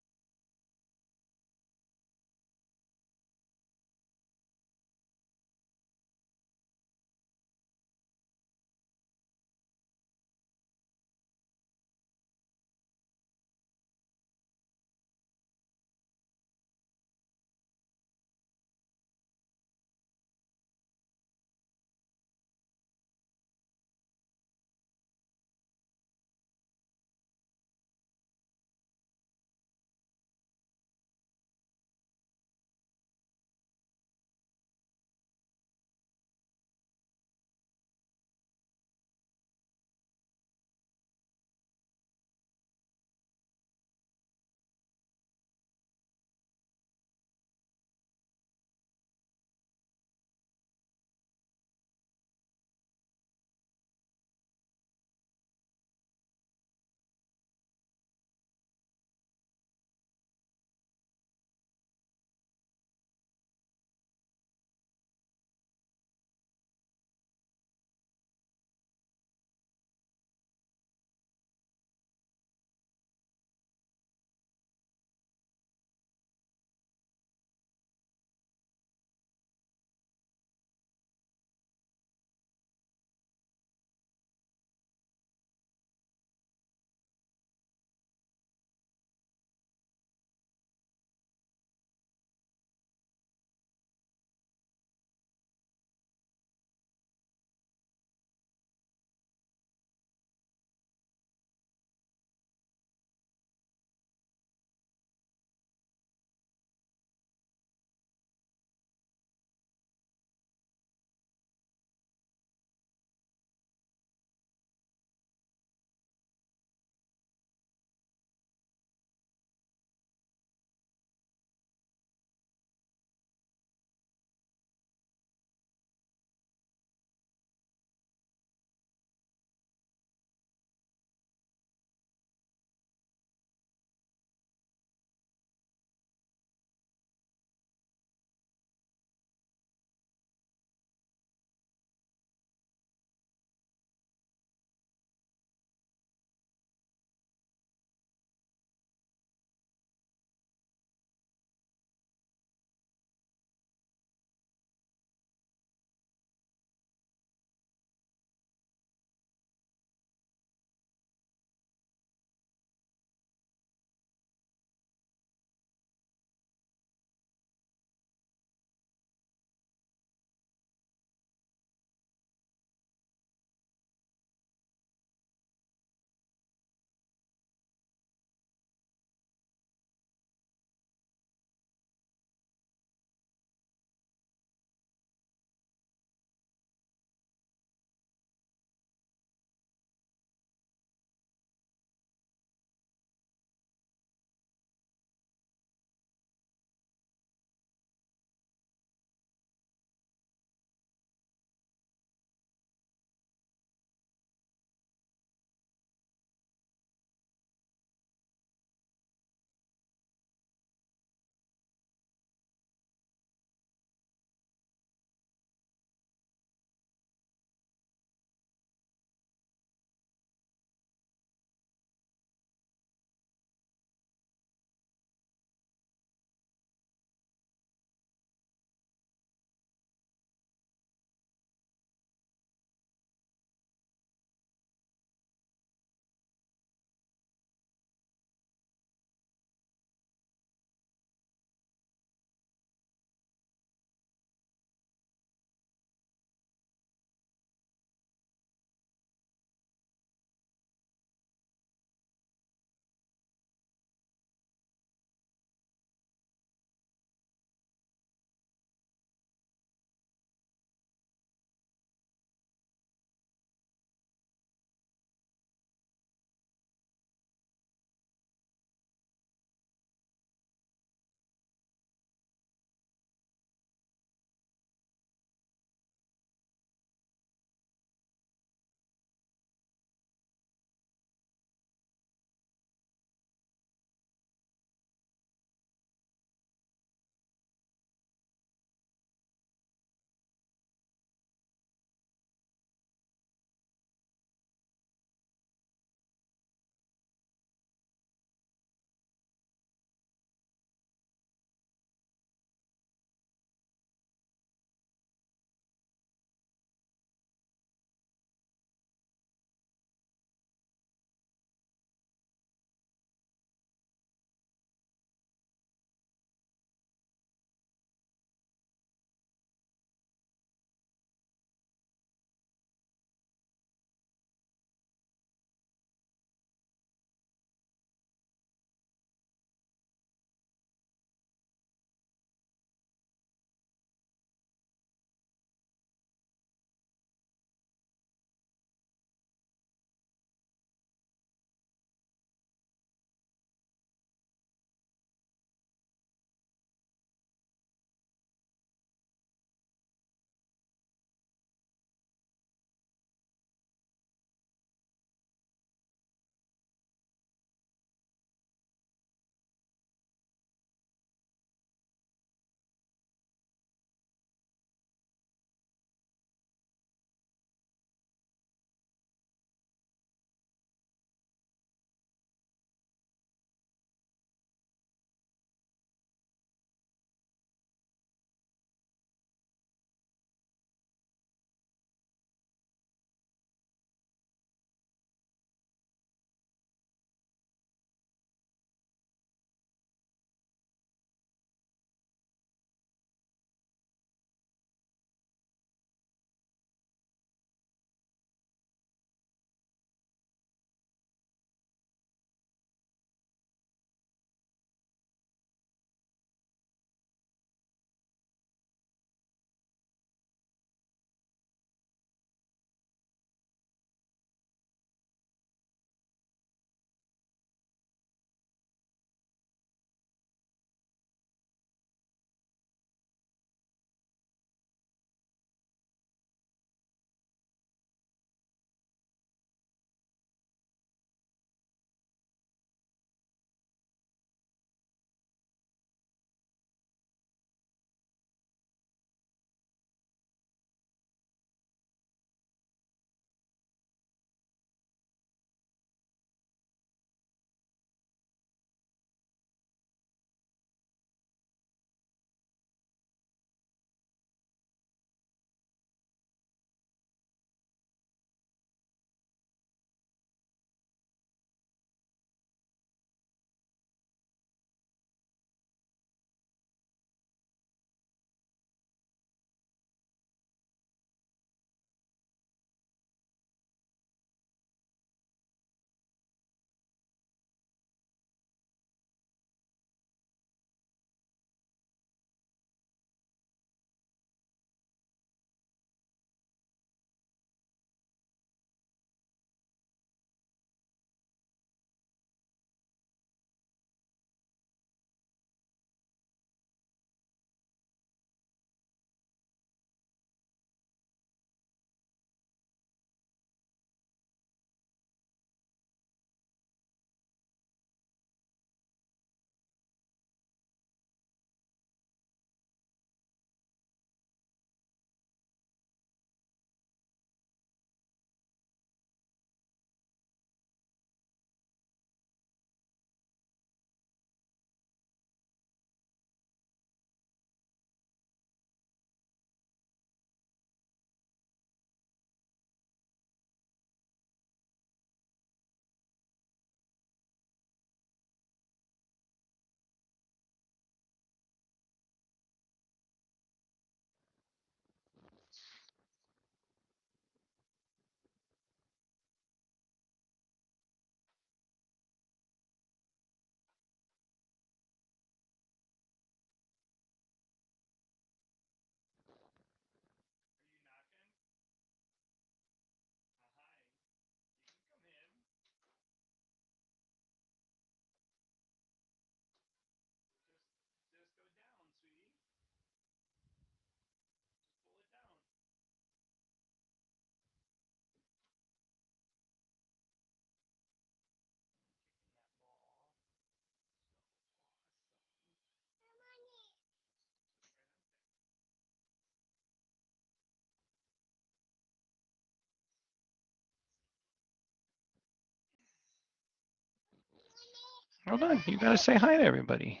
Hold on, you gotta say hi to everybody.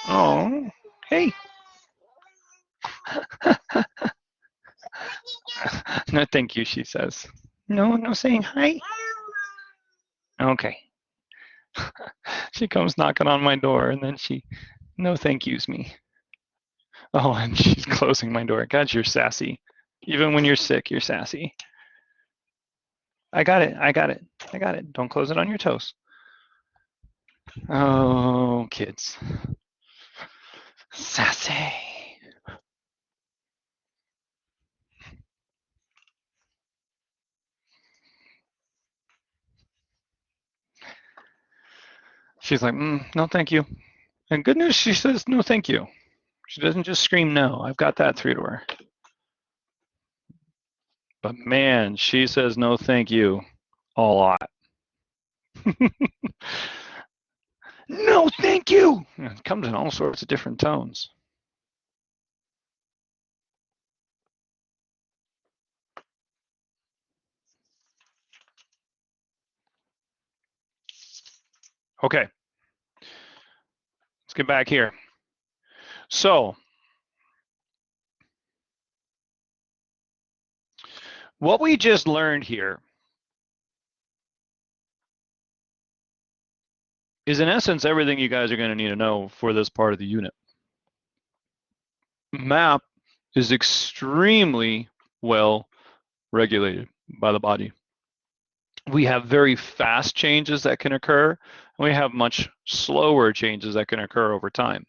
Oh, hey. No, thank you, she says. No, no saying hi. Okay. She comes knocking on my door and then she no thank yous me. Oh, and she's closing my door. God, you're sassy. Even when you're sick, you're sassy. I got it. I got it. I got it. Don't close it on your toes. Oh, kids. Sassy. She's like, no, thank you. And good news, she says, no, thank you. She doesn't just scream no. I've got that through to her. But man, she says no, thank you a lot. No, thank you. It comes in all sorts of different tones. Okay, let's get back here. So, what we just learned here is in essence everything you guys are going to need to know for this part of the unit. MAP is extremely well regulated by the body. We have very fast changes that can occur, and we have much slower changes that can occur over time.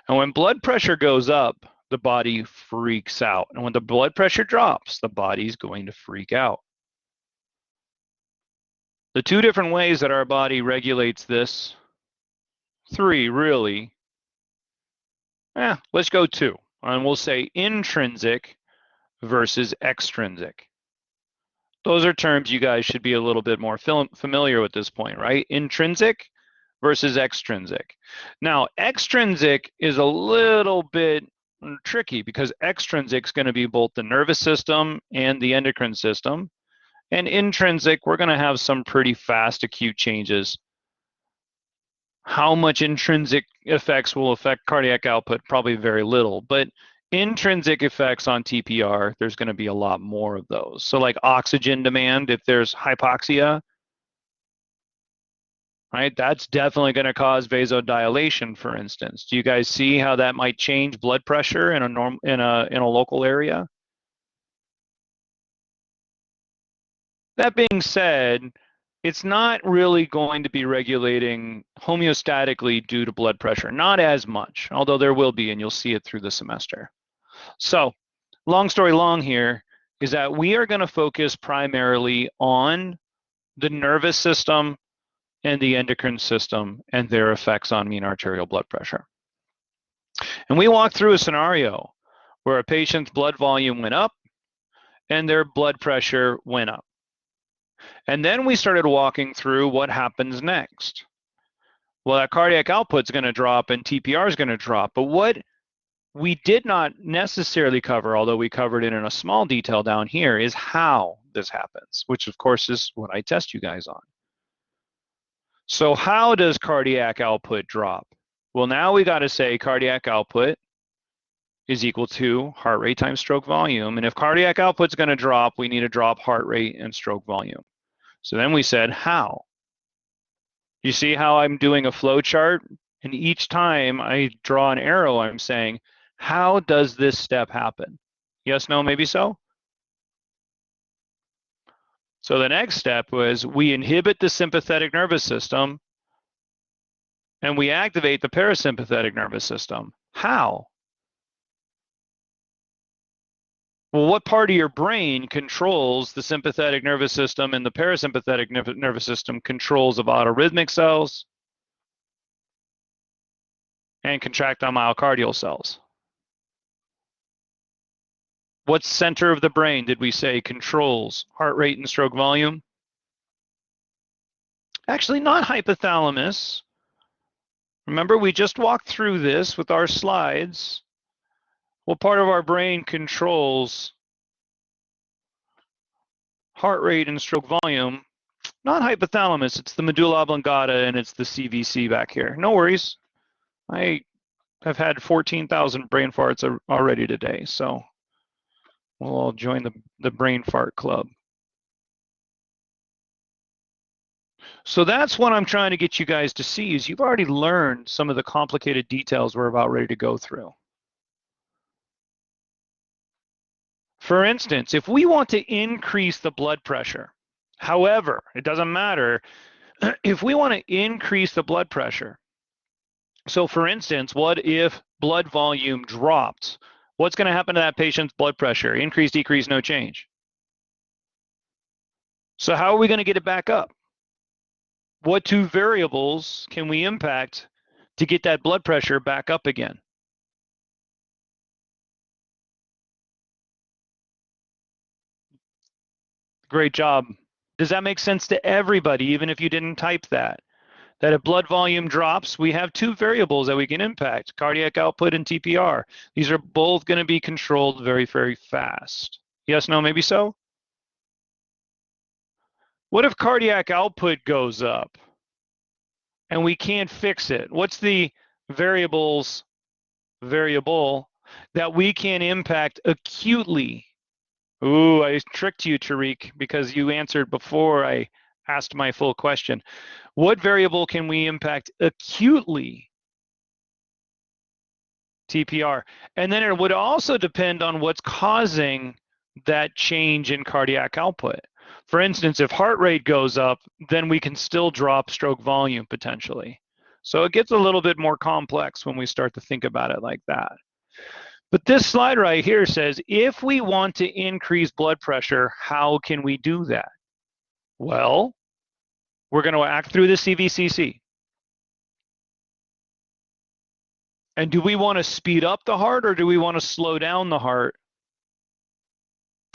And when blood pressure goes up, the body freaks out. And when the blood pressure drops, the body's going to freak out. The two different ways that our body regulates this, three really, let's go two. And we'll say intrinsic versus extrinsic. Those are terms you guys should be a little bit more familiar with this point, right? Intrinsic versus extrinsic. Now, extrinsic is a little bit tricky because extrinsic is going to be both the nervous system and the endocrine system. And intrinsic, we're going to have some pretty fast acute changes. How much intrinsic effects will affect cardiac output? Probably very little. But intrinsic effects on TPR, there's going to be a lot more of those. So like oxygen demand, if there's hypoxia, right, that's definitely going to cause vasodilation, for instance. Do you guys see how that might change blood pressure in a local area? That being said, it's not really going to be regulating homeostatically due to blood pressure, not as much, although there will be, and you'll see it through the semester. So, long story long here is that we are going to focus primarily on the nervous system and the endocrine system and their effects on mean arterial blood pressure. And we walked through a scenario where a patient's blood volume went up and their blood pressure went up. And then we started walking through what happens next. Well, that cardiac output's going to drop and TPR is going to drop. But what we did not necessarily cover, although we covered it in a small detail down here, is how this happens, which of course is what I test you guys on. So how does cardiac output drop? Well, now we got to say cardiac output is equal to heart rate times stroke volume. And if cardiac output's going to drop, we need to drop heart rate and stroke volume. So then we said, how? You see how I'm doing a flow chart? And each time I draw an arrow, I'm saying, how does this step happen? Yes, no, maybe so? So the next step was we inhibit the sympathetic nervous system and we activate the parasympathetic nervous system. How? Well, what part of your brain controls the sympathetic nervous system and the parasympathetic nervous system controls of autorhythmic cells and contractile myocardial cells? What center of the brain did we say controls heart rate and stroke volume? Actually, not hypothalamus. Remember, we just walked through this with our slides. What part of our brain controls heart rate and stroke volume? Not hypothalamus, it's the medulla oblongata and it's the CVC back here. No worries. I have had 14,000 brain farts already today, so we'll all join the brain fart club. So that's what I'm trying to get you guys to see is you've already learned some of the complicated details we're about ready to go through. For instance, if we want to increase the blood pressure, however, it doesn't matter, if we want to increase the blood pressure, so for instance, what if blood volume dropped? What's going to happen to that patient's blood pressure? Increase, decrease, no change. So how are we going to get it back up? What two variables can we impact to get that blood pressure back up again? Great job. Does that make sense to everybody, even if you didn't type that? That if blood volume drops, we have two variables that we can impact, cardiac output and TPR. These are both going to be controlled very, very fast. Yes, no, maybe so? What if cardiac output goes up and we can't fix it? What's the variable that we can impact acutely? Ooh, I tricked you, Tariq, because you answered before I asked my full question. What variable can we impact acutely? TPR. And then it would also depend on what's causing that change in cardiac output. For instance, if heart rate goes up, then we can still drop stroke volume potentially. So it gets a little bit more complex when we start to think about it like that. But this slide right here says, if we want to increase blood pressure, how can we do that? Well, we're going to act through the CVCC. And do we want to speed up the heart or do we want to slow down the heart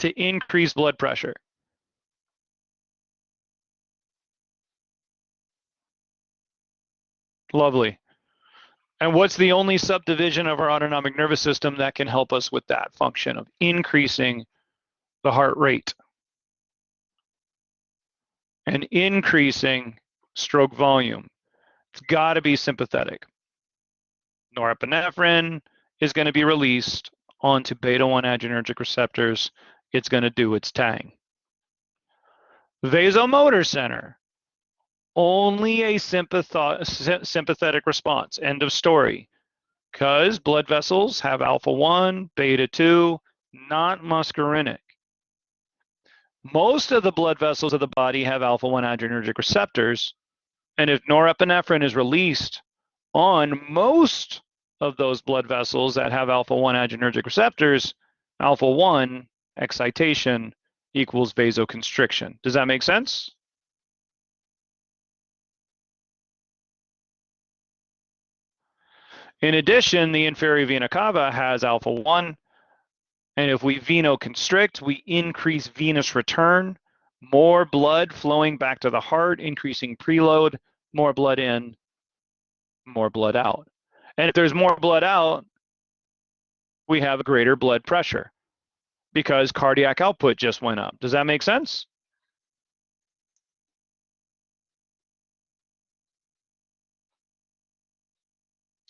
to increase blood pressure? Lovely. And what's the only subdivision of our autonomic nervous system that can help us with that function of increasing the heart rate and increasing stroke volume? It's got to be sympathetic. Norepinephrine is going to be released onto beta-1 adrenergic receptors. It's going to do its tang. Vasomotor center, only a sympathetic response. End of story. Because blood vessels have alpha-1, beta-2, not muscarinic. Most of the blood vessels of the body have alpha-1 adrenergic receptors, and if norepinephrine is released on most of those blood vessels that have alpha-1 adrenergic receptors, alpha-1 excitation equals vasoconstriction. Does that make sense? In addition, the inferior vena cava has alpha-1, and if we venoconstrict, we increase venous return, more blood flowing back to the heart, increasing preload, more blood in, more blood out. And if there's more blood out, we have a greater blood pressure because cardiac output just went up. Does that make sense?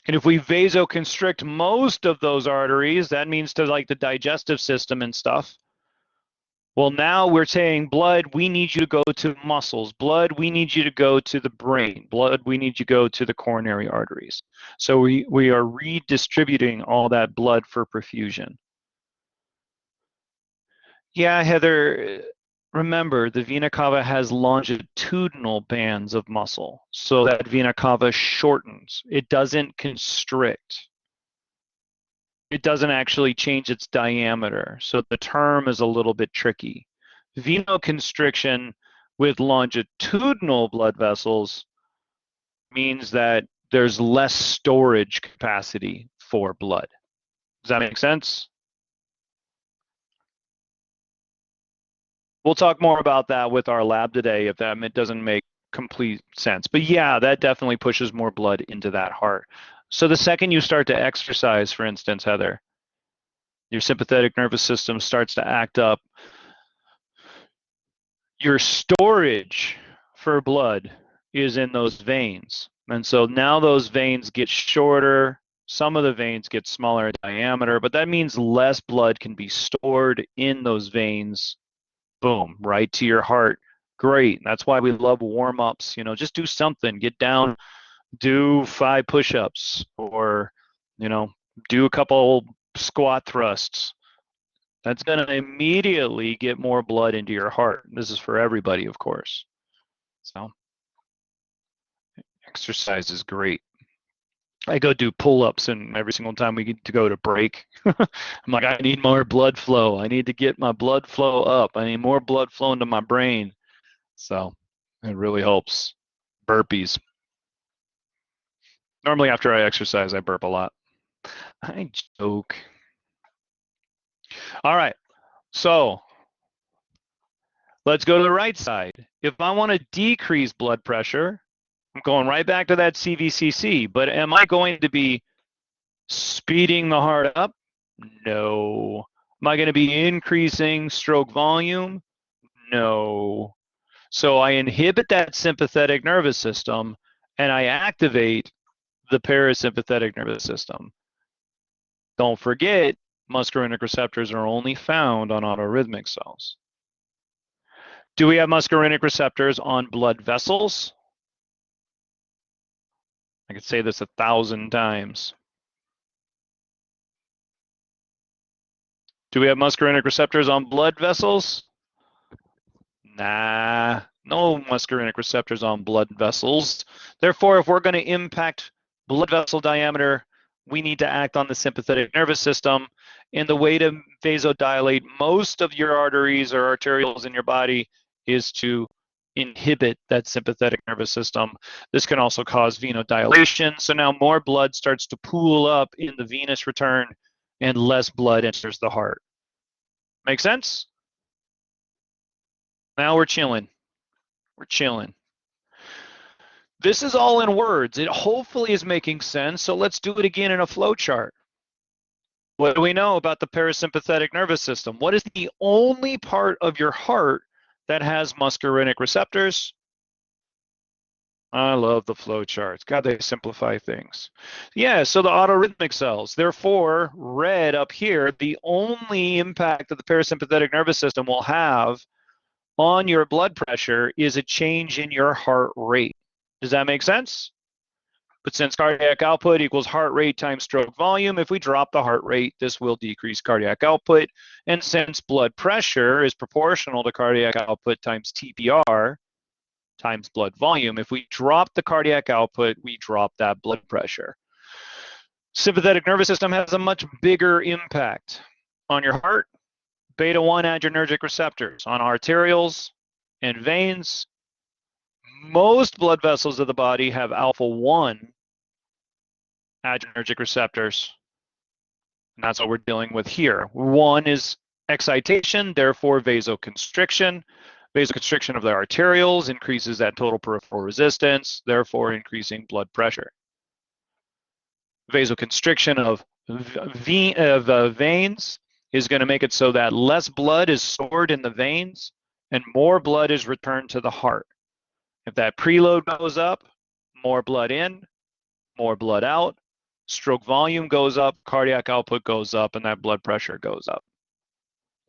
And if we vasoconstrict most of those arteries, that means to like the digestive system and stuff. Well, now we're saying blood, we need you to go to muscles. Blood, we need you to go to the brain. Blood, we need you to go to the coronary arteries. So we are redistributing all that blood for perfusion. Yeah, Heather, remember the vena cava has longitudinal bands of muscle. So that vena cava shortens. It doesn't constrict. It doesn't actually change its diameter. So the term is a little bit tricky. Venoconstriction with longitudinal blood vessels means that there's less storage capacity for blood. Does that make sense? We'll talk more about that with our lab today if that doesn't make complete sense. But yeah, that definitely pushes more blood into that heart. So the second you start to exercise, for instance, Heather, your sympathetic nervous system starts to act up. Your storage transfer blood is in those veins. And so now those veins get shorter. Some of the veins get smaller in diameter, but that means less blood can be stored in those veins. Boom, right to your heart. Great. That's why we love warm-ups. You know, just do something. Get down, do 5 push-ups, or, you know, do a couple squat thrusts. That's going to immediately get more blood into your heart. This is for everybody, of course. So exercise is great. I go do pull-ups, and every single time we get to go to break, I'm like, I need more blood flow. I need to get my blood flow up. I need more blood flow into my brain. So it really helps. Burpees. Normally after I exercise, I burp a lot. I joke. All right, so let's go to the right side. If I want to decrease blood pressure, I'm going right back to that CVCC, but am I going to be speeding the heart up? No. Am I going to be increasing stroke volume? No. So I inhibit that sympathetic nervous system and I activate the parasympathetic nervous system. Don't forget, muscarinic receptors are only found on autorhythmic cells. Do we have muscarinic receptors on blood vessels? I could say this 1,000 times. Do we have muscarinic receptors on blood vessels? Nah, no muscarinic receptors on blood vessels. Therefore, if we're going to impact blood vessel diameter, we need to act on the sympathetic nervous system. And the way to vasodilate most of your arteries or arterioles in your body is to inhibit that sympathetic nervous system. This can also cause venodilation. So now more blood starts to pool up in the venous return and less blood enters the heart. Make sense? Now we're chilling. We're chilling. This is all in words. It hopefully is making sense. So let's do it again in a flow chart. What do we know about the parasympathetic nervous system? What is the only part of your heart that has muscarinic receptors? I love the flow charts. God, they simplify things. Yeah, so the autorhythmic cells. Therefore, red up here, the only impact that the parasympathetic nervous system will have on your blood pressure is a change in your heart rate. Does that make sense? But since cardiac output equals heart rate times stroke volume, if we drop the heart rate, this will decrease cardiac output. And since blood pressure is proportional to cardiac output times TPR times blood volume, if we drop the cardiac output, we drop that blood pressure. Sympathetic nervous system has a much bigger impact on your heart. Beta-1 adrenergic receptors on arterioles and veins. Most blood vessels of the body have alpha-1 adrenergic receptors. And that's what we're dealing with here. 1 is excitation, therefore vasoconstriction. Vasoconstriction of the arterioles increases that total peripheral resistance, therefore increasing blood pressure. Vasoconstriction of veins is going to make it so that less blood is stored in the veins and more blood is returned to the heart. If that preload goes up, more blood in, more blood out, stroke volume goes up, cardiac output goes up, and that blood pressure goes up.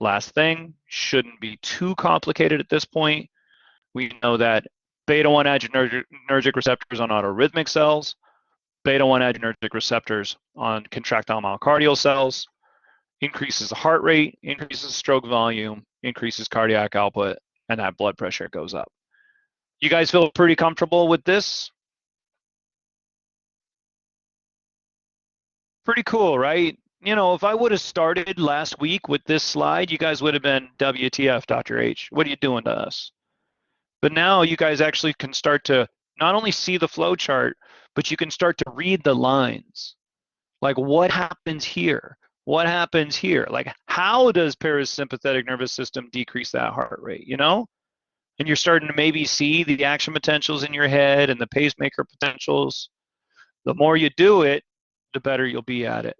Last thing, shouldn't be too complicated at this point. We know that beta-1 adrenergic receptors on autorhythmic cells, beta-1 adrenergic receptors on contractile myocardial cells, increases the heart rate, increases stroke volume, increases cardiac output, and that blood pressure goes up. You guys feel pretty comfortable with this? Pretty cool, right? You know, if I would have started last week with this slide, you guys would have been, WTF, Dr. H, what are you doing to us? But now you guys actually can start to not only see the flow chart, but you can start to read the lines. Like, what happens here? What happens here? Like, how does parasympathetic nervous system decrease that heart rate, you know? And you're starting to maybe see the action potentials in your head and the pacemaker potentials. The more you do it, the better you'll be at it.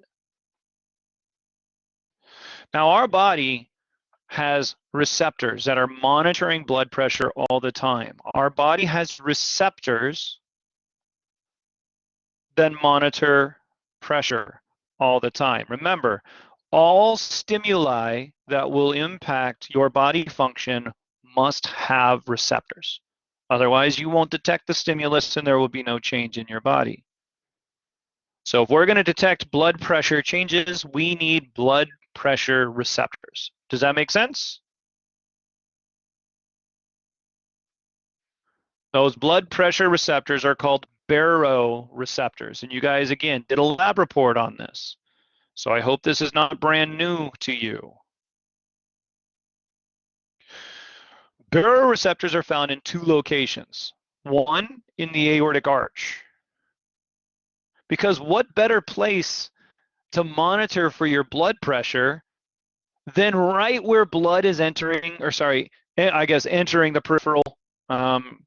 Now, our body has receptors that are monitoring blood pressure all the time. Our body has receptors that monitor pressure all the time. Remember, all stimuli that will impact your body function must have receptors. Otherwise, you won't detect the stimulus and there will be no change in your body. So if we're going to detect blood pressure changes, we need blood pressure receptors. Does that make sense? Those blood pressure receptors are called baroreceptors. And you guys, again, did a lab report on this. So I hope this is not brand new to you. Baroreceptors are found in two locations. One, in the aortic arch. Because what better place to monitor for your blood pressure than right where blood is entering, or sorry, I guess entering the peripheral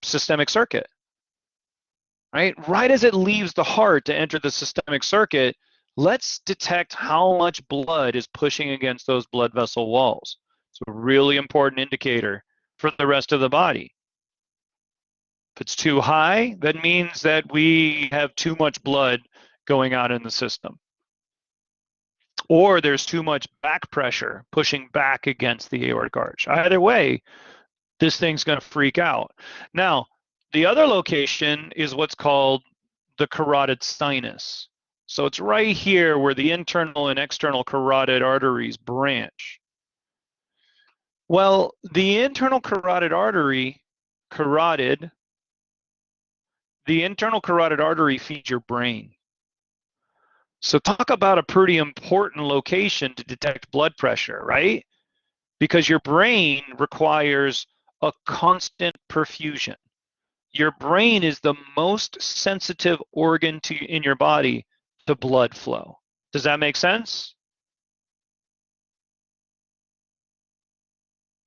systemic circuit, right? Right as it leaves the heart to enter the systemic circuit, let's detect how much blood is pushing against those blood vessel walls. It's a really important indicator for the rest of the body. If it's too high, that means that we have too much blood going out in the system. Or there's too much back pressure pushing back against the aortic arch. Either way, this thing's going to freak out. Now, the other location is what's called the carotid sinus. So it's right here where the internal and external carotid arteries branch. Well, the internal carotid artery, the internal carotid artery feeds your brain. So talk about a pretty important location to detect blood pressure, right? Because your brain requires a constant perfusion. Your brain is the most sensitive organ in your body to blood flow. Does that make sense?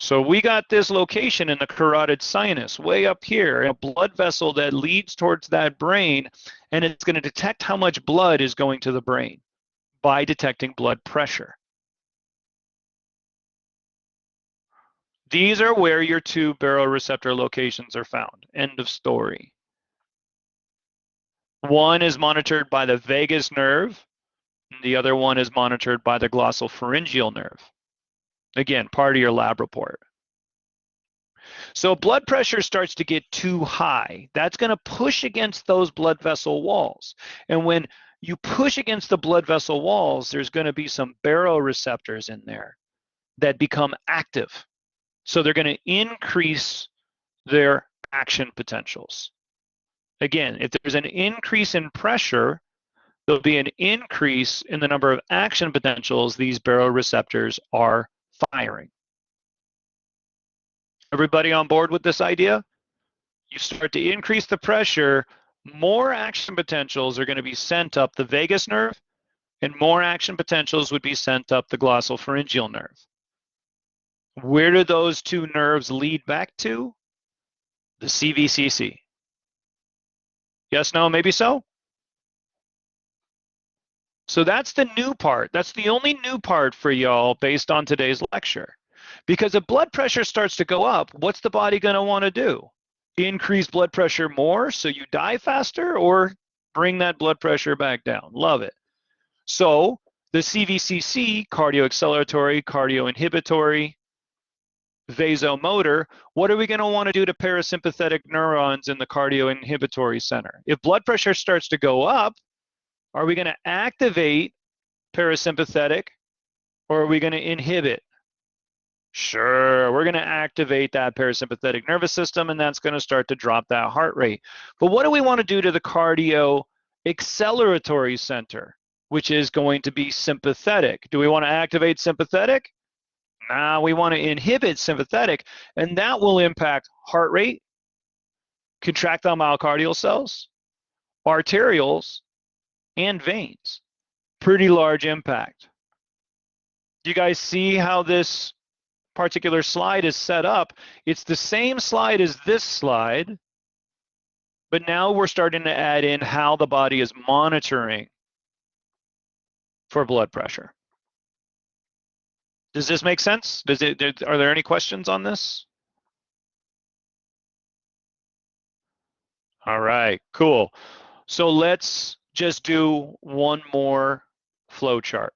So we got this location in the carotid sinus, way up here, a blood vessel that leads towards that brain, and it's going to detect how much blood is going to the brain by detecting blood pressure. These are where your two baroreceptor locations are found. End of story. One is monitored by the vagus nerve, and the other one is monitored by the glossopharyngeal nerve. Again, part of your lab report. So blood pressure starts to get too high. That's going to push against those blood vessel walls. And when you push against the blood vessel walls, there's going to be some baroreceptors in there that become active. So they're going to increase their action potentials. Again, if there's an increase in pressure, there'll be an increase in the number of action potentials these baroreceptors are firing. Everybody on board with this idea? You start to increase the pressure, more action potentials are going to be sent up the vagus nerve, and more action potentials would be sent up the glossopharyngeal nerve. Where do those two nerves lead back to? The CVCC. Yes, no, maybe so? So that's the new part. That's the only new part for y'all based on today's lecture. Because if blood pressure starts to go up, what's the body going to want to do? Increase blood pressure more so you die faster, or bring that blood pressure back down? Love it. So the CVCC, cardioacceleratory, cardioinhibitory, vasomotor, what are we going to want to do to parasympathetic neurons in the cardioinhibitory center? If blood pressure starts to go up, are we going to activate parasympathetic, or are we going to inhibit? Sure, we're going to activate that parasympathetic nervous system, and that's going to start to drop that heart rate. But what do we want to do to the cardioacceleratory center, which is going to be sympathetic? Do we want to activate sympathetic? Nah, we want to inhibit sympathetic, and that will impact heart rate, contractile myocardial cells, arterioles, and veins. Pretty large impact. Do you guys see how this particular slide is set up? It's the same slide as this slide, but now we're starting to add in how the body is monitoring for blood pressure. Does this make sense? Are there any questions on this? All right, cool. So let's just do one more flow chart.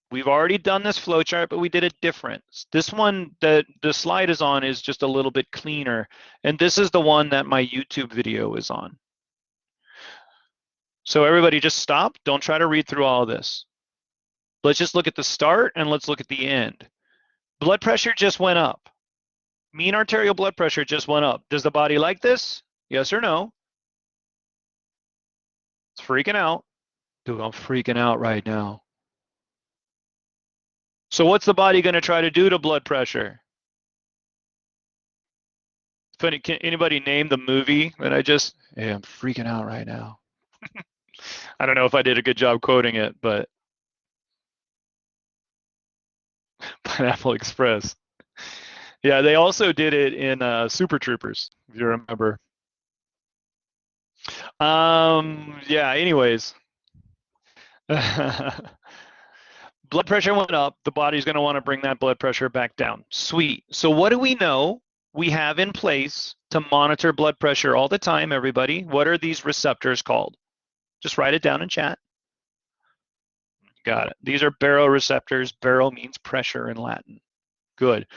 We've already done this flow chart, but we did it different. This one that the slide is on is just a little bit cleaner, and this is the one that my YouTube video is on. So everybody just stop. Don't try to read through all of this. Let's just look at the start and let's look at the end. Blood pressure just went up. Mean arterial blood pressure just went up. Does the body like this? Yes or no? It's freaking out. Dude, I'm freaking out right now. So what's the body going to try to do to blood pressure? Can anybody name the movie that hey, I'm freaking out right now. I don't know if I did a good job quoting it, but Pineapple Express. Yeah, they also did it in Super Troopers, if you remember. Yeah, anyways. Blood pressure went up. The body's going to want to bring that blood pressure back down. Sweet. So what do we know we have in place to monitor blood pressure all the time, everybody? What are these receptors called? Just write it down in chat. Got it. These are baroreceptors. Baro means pressure in Latin. Good.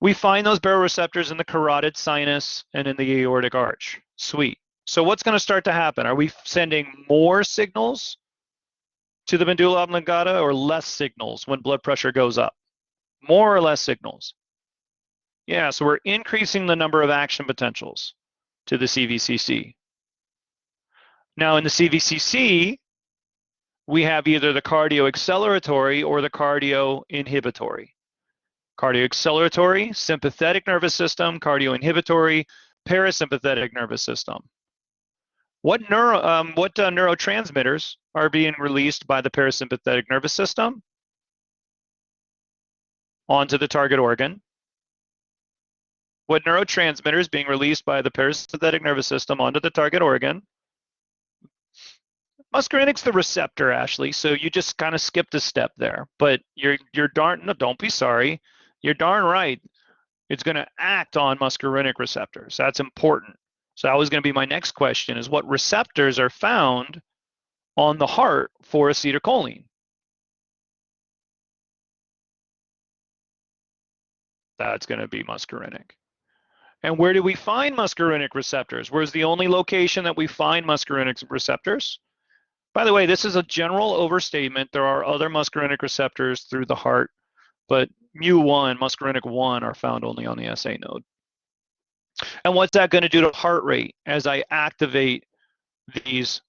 We find those baroreceptors in the carotid sinus and in the aortic arch. Sweet. So what's going to start to happen? Are we sending more signals to the medulla oblongata or less signals when blood pressure goes up? More or less signals? Yeah, so we're increasing the number of action potentials to the CVCC. Now in the CVCC, we have either the cardioacceleratory or the cardioinhibitory. Cardioacceleratory, sympathetic nervous system, cardioinhibitory, parasympathetic nervous system. What neurotransmitters are being released by the parasympathetic nervous system onto the target organ? What neurotransmitter is being released by the parasympathetic nervous system onto the target organ? Muscarinic is the receptor, Ashley, so you just kind of skipped a step there. But you're darn, no, don't be sorry. You're darn right. It's going to act on muscarinic receptors. That's important. So that was going to be my next question, is what receptors are found on the heart for acetylcholine? That's going to be muscarinic. And where do we find muscarinic receptors? Where's the only location that we find muscarinic receptors? By the way, this is a general overstatement. There are other muscarinic receptors through the heart, but mu1, muscarinic 1, are found only on the SA node. And what's that going to do to heart rate as I activate these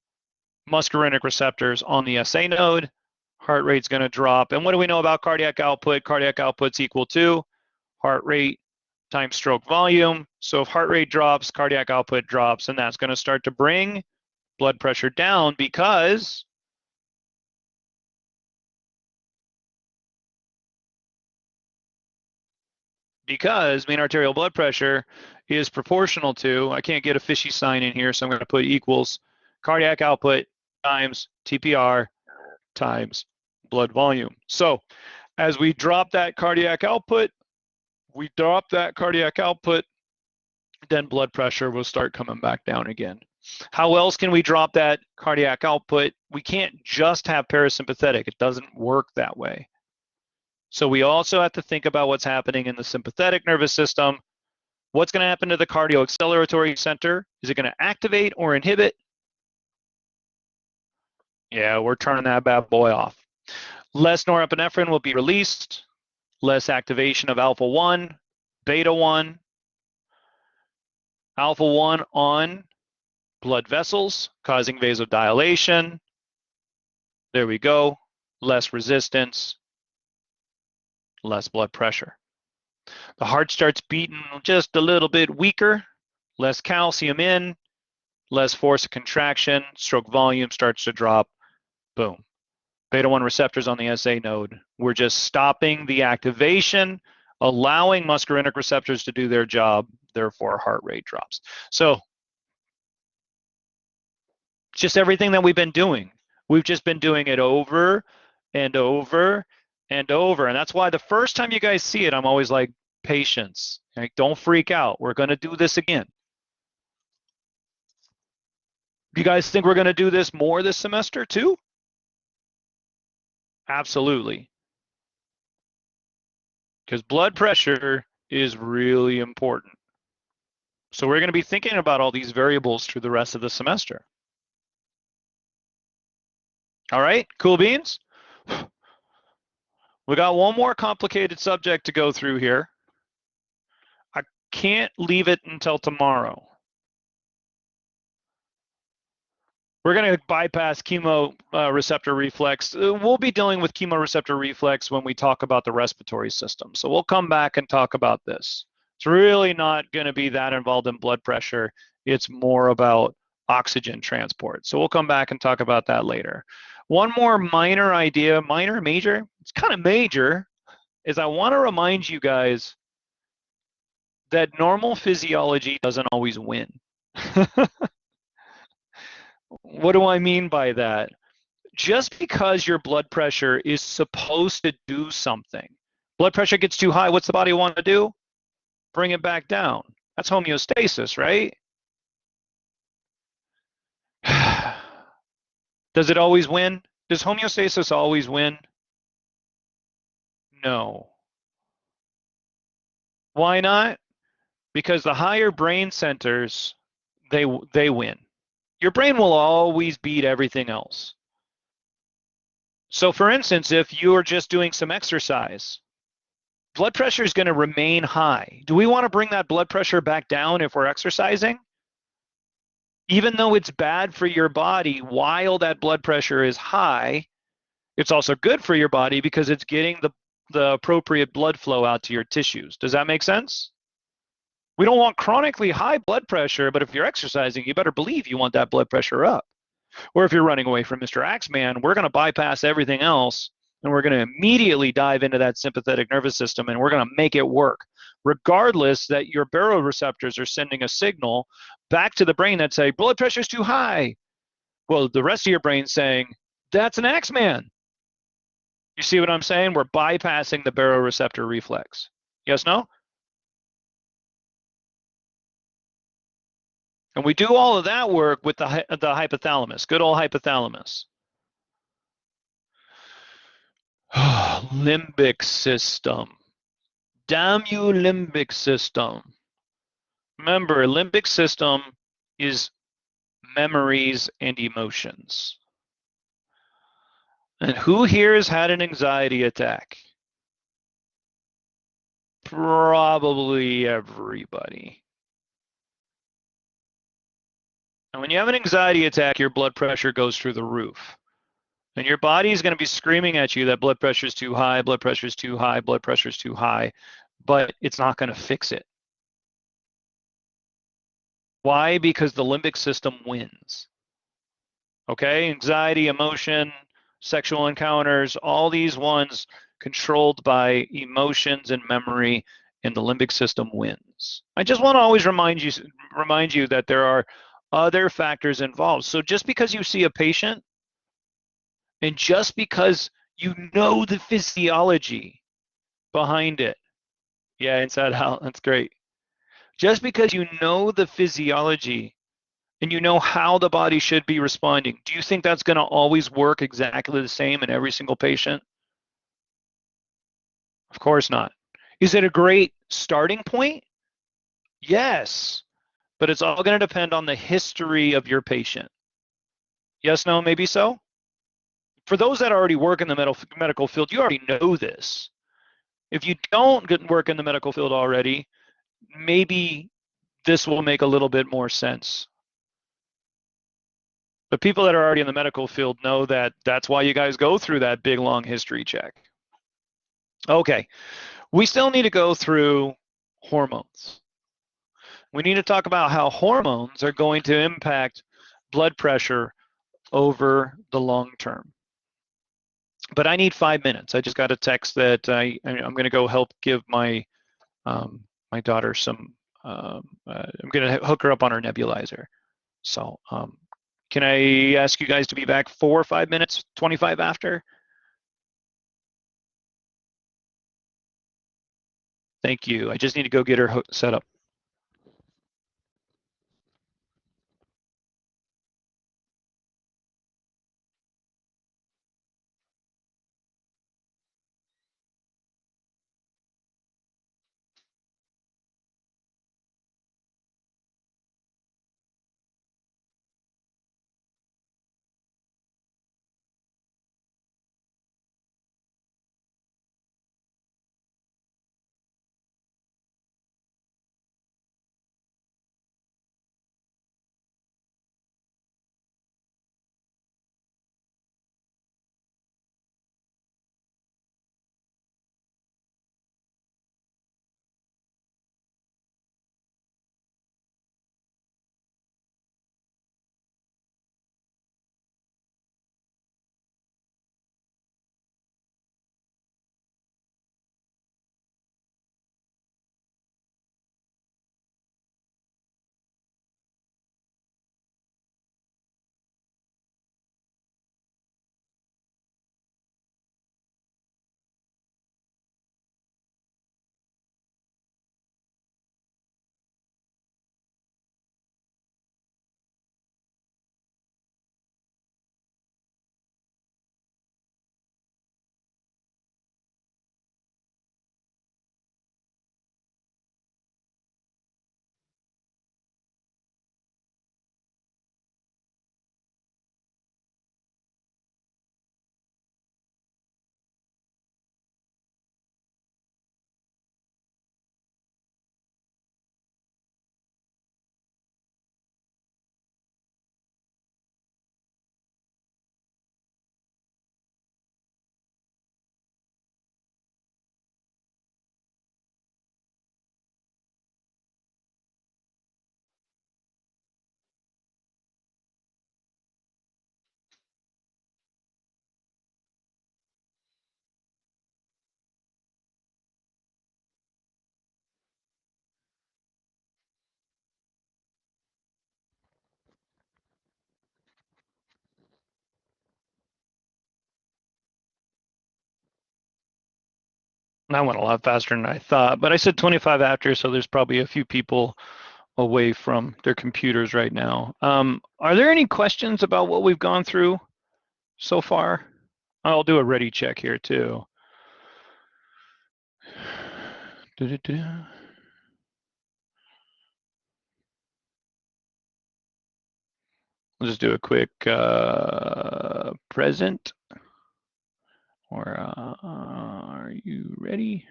muscarinic receptors on the SA node? Heart rate's going to drop. And what do we know about cardiac output? Cardiac output's equal to heart rate times stroke volume. So if heart rate drops, cardiac output drops, and that's going to start to bring blood pressure down because mean arterial blood pressure is proportional to, I can't get a fishy sign in here, so I'm going to put equals cardiac output times TPR times blood volume. So as we drop that cardiac output, then blood pressure will start coming back down again. How else can we drop that cardiac output? We can't just have parasympathetic. It doesn't work that way. So we also have to think about what's happening in the sympathetic nervous system. What's going to happen to the cardioacceleratory center? Is it going to activate or inhibit? Yeah, we're turning that bad boy off. Less norepinephrine will be released, less activation of alpha 1, beta 1. Alpha 1 on blood vessels, causing vasodilation. There we go. Less resistance, less blood pressure. The heart starts beating just a little bit weaker, less calcium in, less force of contraction, stroke volume starts to drop, boom. Beta 1 receptors on the SA node. We're just stopping the activation, allowing muscarinic receptors to do their job, therefore heart rate drops. So just everything that we've been doing. We've just been doing it over and over and over. And that's why the first time you guys see it, I'm always like, patience. Like, don't freak out. We're going to do this again. Do you guys think we're going to do this more this semester too? Absolutely. Because blood pressure is really important. So we're going to be thinking about all these variables through the rest of the semester. All right, cool beans? We got one more complicated subject to go through here. I can't leave it until tomorrow. We're going to bypass chemoreceptor reflex. We'll be dealing with chemoreceptor reflex when we talk about the respiratory system. So we'll come back and talk about this. It's really not going to be that involved in blood pressure. It's more about oxygen transport. So we'll come back and talk about that later. One more minor idea, minor, major, it's kind of major, is I want to remind you guys that normal physiology doesn't always win. What do I mean by that? Just because your blood pressure is supposed to do something, blood pressure gets too high, what's the body want to do? Bring it back down. That's homeostasis, right? Does it always win? Does homeostasis always win? No. Why not? Because the higher brain centers, they win. Your brain will always beat everything else. So for instance, if you're just doing some exercise, blood pressure is going to remain high. Do we want to bring that blood pressure back down if we're exercising? Even though it's bad for your body while that blood pressure is high, it's also good for your body because it's getting the appropriate blood flow out to your tissues. Does that make sense? We don't want chronically high blood pressure, but if you're exercising, you better believe you want that blood pressure up. Or if you're running away from Mr. Axeman, we're going to bypass everything else and we're going to immediately dive into that sympathetic nervous system and we're going to make it work, regardless that your baroreceptors are sending a signal back to the brain that say, blood pressure is too high. Well, the rest of your brain's saying, that's an Axeman. You see what I'm saying? We're bypassing the baroreceptor reflex. Yes, no? And we do all of that work with the hypothalamus, good old hypothalamus. Limbic system. Damn you, limbic system. Remember, limbic system is memories and emotions. And who here has had an anxiety attack? Probably everybody. And when you have an anxiety attack, your blood pressure goes through the roof. And your body is going to be screaming at you that blood pressure is too high, blood pressure is too high, blood pressure is too high, but it's not going to fix it. Why? Because the limbic system wins. Okay, anxiety, emotion, sexual encounters, all these ones controlled by emotions and memory, and the limbic system wins. I just want to always remind you that there are other factors involved. So just because you see a patient and just because you know the physiology behind it, yeah, inside out, that's great. Just because you know the physiology and you know how the body should be responding, do you think that's going to always work exactly the same in every single patient? Of course not. Is it a great starting point? Yes, but it's all going to depend on the history of your patient. Yes, no, maybe so? For those that already work in the medical field, you already know this. If you don't work in the medical field already, maybe this will make a little bit more sense. But people that are already in the medical field know that that's why you guys go through that big, long history check. Okay, we still need to go through hormones. We need to talk about how hormones are going to impact blood pressure over the long term. But I need 5 minutes. I just got a text that I'm going to go help give my my daughter some. I'm going to hook her up on her nebulizer. So can I ask you guys to be back 4 or 5 minutes, 25 after? Thank you. I just need to go get her set up. That went a lot faster than I thought, but I said 25 after, so there's probably a few people away from their computers right now. Are there any questions about what we've gone through so far? I'll do a ready check here too. I'll just do a quick present. Or are you ready?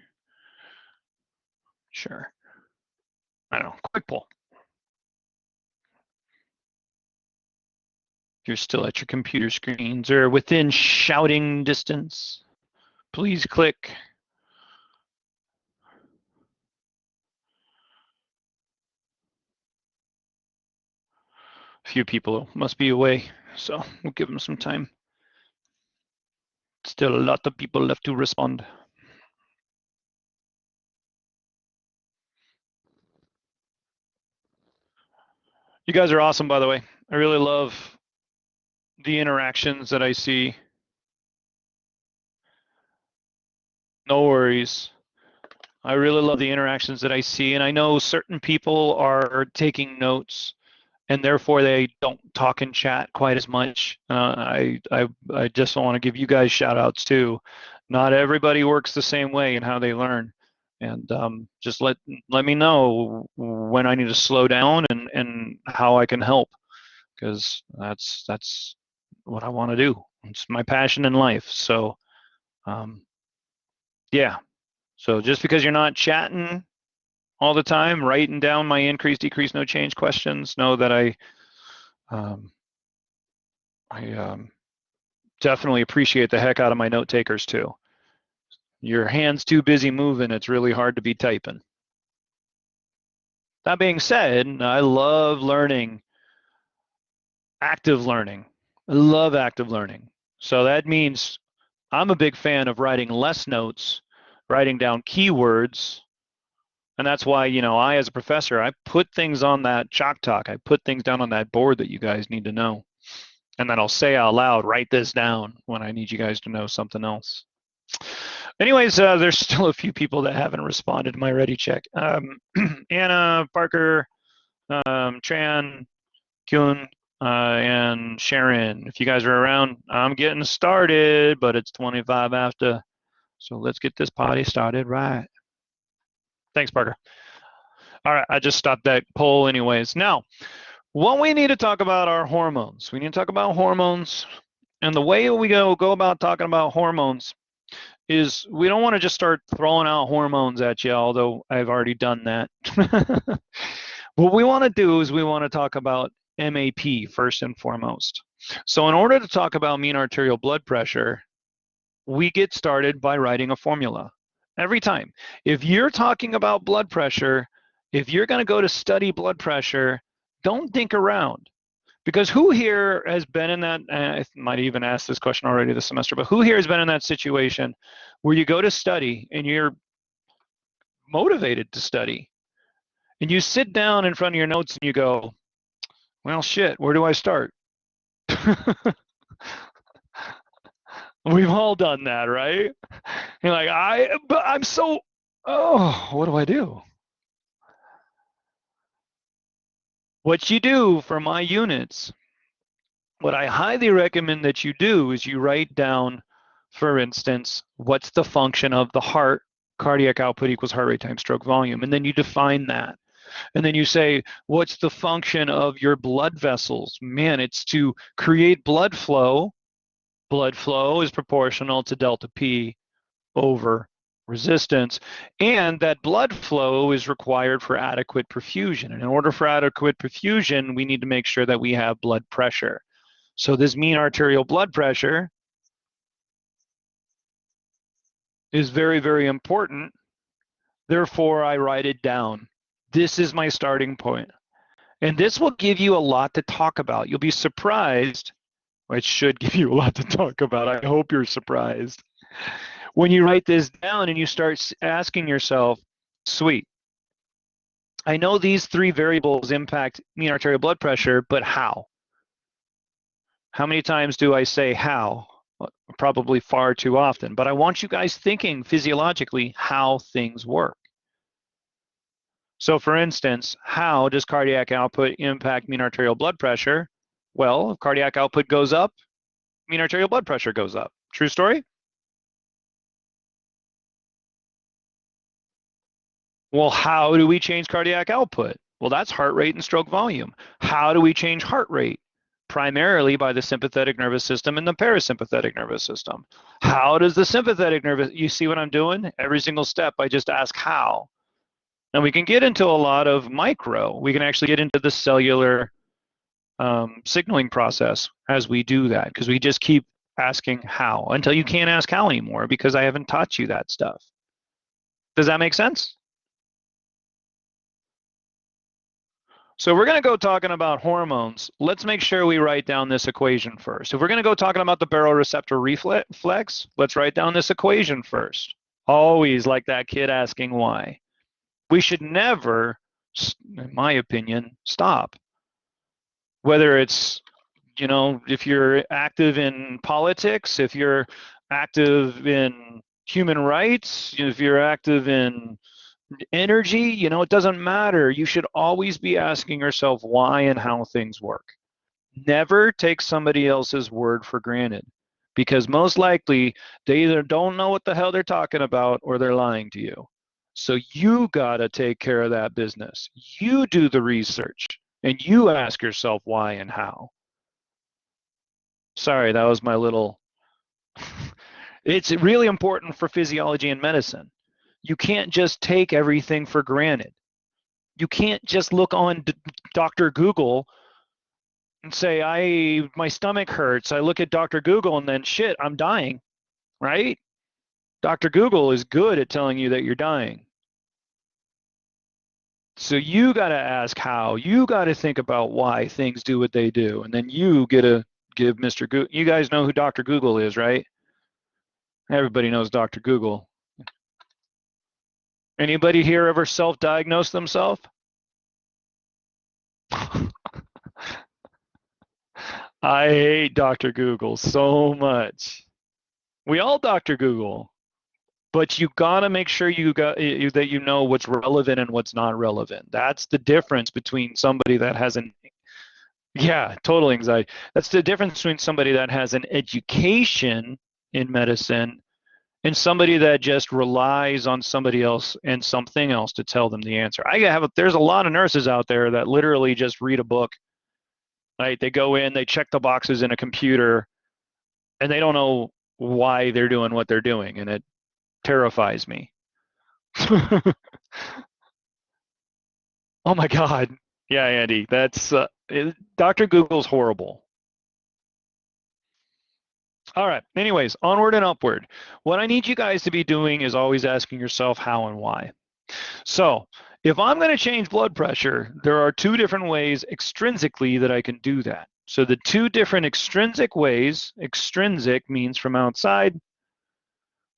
Sure. I don't know, quick poll. If you're still at your computer screens or within shouting distance, please click. A few people must be away, so we'll give them some time. Still a lot of people left to respond. You guys are awesome, by the way. I really love the interactions that I see. No worries. I really love the interactions that I see, and I know certain people are taking notes, and therefore they don't talk in chat quite as much. I just want to give you guys shout outs too. Not everybody works the same way in how they learn, and just let me know when I need to slow down and how I can help, because that's what I want to do. It's my passion in life. So yeah. So just because you're not chatting all the time, writing down my increase, decrease, no change questions, know that I definitely appreciate the heck out of my note takers too. Your hand's too busy moving, it's really hard to be typing. That being said, I love learning, active learning. I love active learning. So that means I'm a big fan of writing less notes, writing down keywords, and that's why, I, as a professor, I put things on that Chalk Talk. I put things down on that board that you guys need to know. And then I'll say out loud, write this down when I need you guys to know something else. Anyways, there's still a few people that haven't responded to my ready check. Anna, Parker, Tran, Kyun, and Sharon. If you guys are around, I'm getting started, but it's 25 after. So let's get this party started right. Thanks, Parker. All right, I just stopped that poll anyways. Now, what we need to talk about are hormones. We need to talk about hormones. And the way we go about talking about hormones is we don't want to just start throwing out hormones at you, although I've already done that. What we want to do is we want to talk about MAP first and foremost. So in order to talk about mean arterial blood pressure, we get started by writing a formula. Every time. If you're talking about blood pressure, if you're going to go to study blood pressure, don't think around. Because who here has been in that, I might even ask this question already this semester, but who here has been in that situation where you go to study and you're motivated to study and you sit down in front of your notes and you go, well, shit, where do I start? We've all done that, right? You're like, I'm so, what do I do? What you do for my units, what I highly recommend that you do is you write down, for instance, what's the function of the heart, cardiac output equals heart rate times stroke volume, and then you define that. And then you say, what's the function of your blood vessels? Man, it's to create blood flow. Blood flow is proportional to delta P over resistance, and that blood flow is required for adequate perfusion. And in order for adequate perfusion, we need to make sure that we have blood pressure. So this mean arterial blood pressure is very, very important. Therefore, I write it down. This is my starting point. And this will give you a lot to talk about. You'll be surprised. It should give you a lot to talk about. I hope you're surprised. When you write this down and you start asking yourself, sweet, I know these three variables impact mean arterial blood pressure, but how? How many times do I say how? Probably far too often. But I want you guys thinking physiologically how things work. So for instance, how does cardiac output impact mean arterial blood pressure? Well, if cardiac output goes up, mean arterial blood pressure goes up. True story? Well, how do we change cardiac output? Well, that's heart rate and stroke volume. How do we change heart rate? Primarily by the sympathetic nervous system and the parasympathetic nervous system. How does the sympathetic nervous, you see what I'm doing? Every single step, I just ask how. And we can get into a lot of micro. We can actually get into the cellular signaling process as we do that, because we just keep asking how until you can't ask how anymore because I haven't taught you that stuff. Does that make sense? So we're going to go talking about hormones. Let's make sure we write down this equation first. If we're going to go talking about the baroreceptor reflex, let's write down this equation first. Always like that kid asking why. We should never, in my opinion, stop. Whether it's, you know, if you're active in politics, if you're active in human rights, if you're active in energy, you know, it doesn't matter. You should always be asking yourself why and how things work. Never take somebody else's word for granted, because most likely they either don't know what the hell they're talking about or they're lying to you. So you gotta take care of that business. You do the research and you ask yourself why and how. Sorry, that was my little it's really important for physiology and medicine. You can't just take everything for granted. You can't just look on Dr. Google and say, my stomach hurts. I look at Dr. Google and then shit, I'm dying, right? Dr. Google is good at telling you that you're dying. So you got to ask how. You got to think about why things do what they do. And then you get to give Mr. Google. You guys know who Dr. Google is, right? Everybody knows Dr. Google. Anybody here ever self-diagnose themselves? I hate Dr. Google so much. We all Dr. Google. But you gotta make sure that you know what's relevant and what's not relevant. That's the difference between somebody that has an total anxiety. That's the difference between somebody that has an education in medicine and somebody that just relies on somebody else and something else to tell them the answer. There's a lot of nurses out there that literally just read a book, right? They go in, they check the boxes in a computer, and they don't know why they're doing what they're doing, and it terrifies me. Oh my God. Yeah, Andy, that's Dr. Google's horrible. All right. Anyways, onward and upward. What I need you guys to be doing is always asking yourself how and why. So if I'm going to change blood pressure, there are two different ways extrinsically that I can do that. So the two different extrinsic ways, extrinsic means from outside,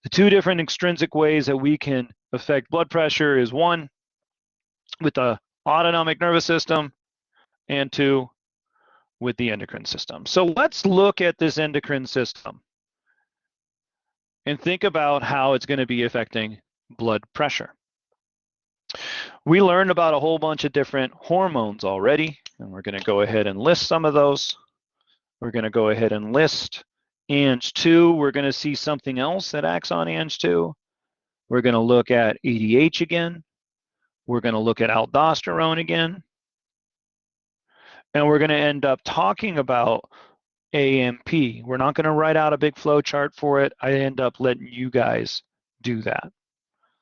the two different extrinsic ways that we can affect blood pressure is one, with the autonomic nervous system, and two, with the endocrine system. So let's look at this endocrine system and think about how it's going to be affecting blood pressure. We learned about a whole bunch of different hormones already, and we're going to go ahead and list some of those. We're going to go ahead and list Ang2. We're going to see something else that acts on Ang2. We're going to look at ADH again. We're going to look at aldosterone again. And we're going to end up talking about AMP. We're not going to write out a big flow chart for it. I end up letting you guys do that.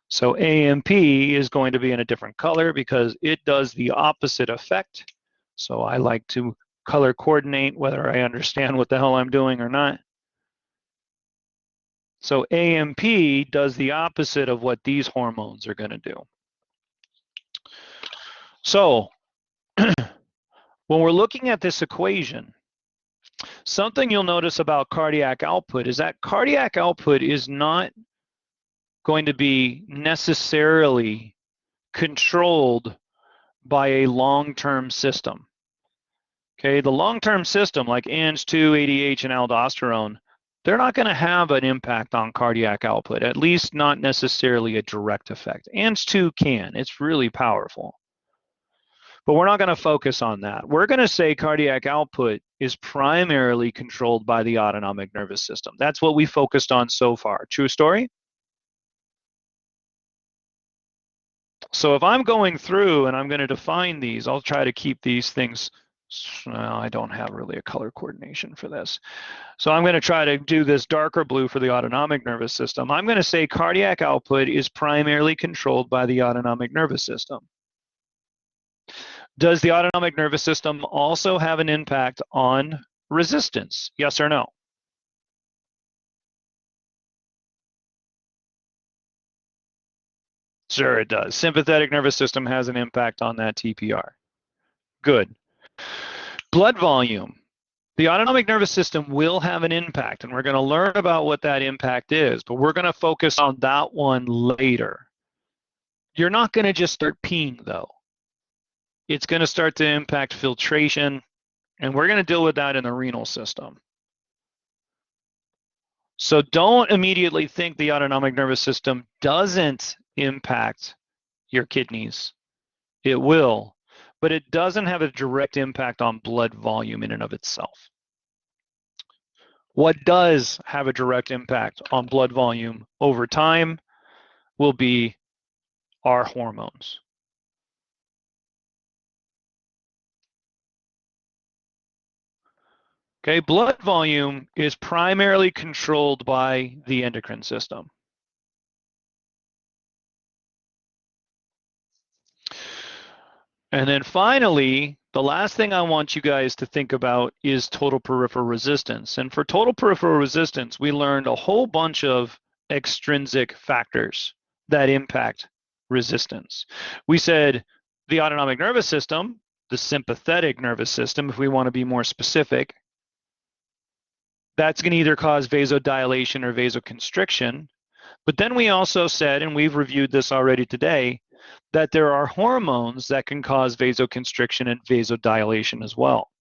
So AMP is going to be in a different color because it does the opposite effect. So I like to color coordinate whether I understand what the hell I'm doing or not. So AMP does the opposite of what these hormones are going to do. So when we're looking at this equation, something you'll notice about cardiac output is that cardiac output is not going to be necessarily controlled by a long-term system. Okay, the long-term system like Ang2, ADH, and aldosterone, they're not going to have an impact on cardiac output, at least not necessarily a direct effect. Ang2 can, it's really powerful. But we're not going to focus on that. We're going to say cardiac output is primarily controlled by the autonomic nervous system. That's what we focused on so far. True story? So if I'm going through and I'm going to define these, I'll try to keep these things. Well, I don't have really a color coordination for this. So I'm going to try to do this darker blue for the autonomic nervous system. I'm going to say cardiac output is primarily controlled by the autonomic nervous system. Does the autonomic nervous system also have an impact on resistance? Yes or no? Sure, it does. Sympathetic nervous system has an impact on that TPR. Good. Blood volume. The autonomic nervous system will have an impact, and we're going to learn about what that impact is, but we're going to focus on that one later. You're not going to just start peeing, though. It's going to start to impact filtration, and we're going to deal with that in the renal system. So don't immediately think the autonomic nervous system doesn't impact your kidneys. It will, but it doesn't have a direct impact on blood volume in and of itself. What does have a direct impact on blood volume over time will be our hormones. Okay, blood volume is primarily controlled by the endocrine system. And then finally, the last thing I want you guys to think about is total peripheral resistance. And for total peripheral resistance, we learned a whole bunch of extrinsic factors that impact resistance. We said the autonomic nervous system, the sympathetic nervous system, if we want to be more specific, that's going to either cause vasodilation or vasoconstriction. But then we also said, and we've reviewed this already today, that there are hormones that can cause vasoconstriction and vasodilation as well.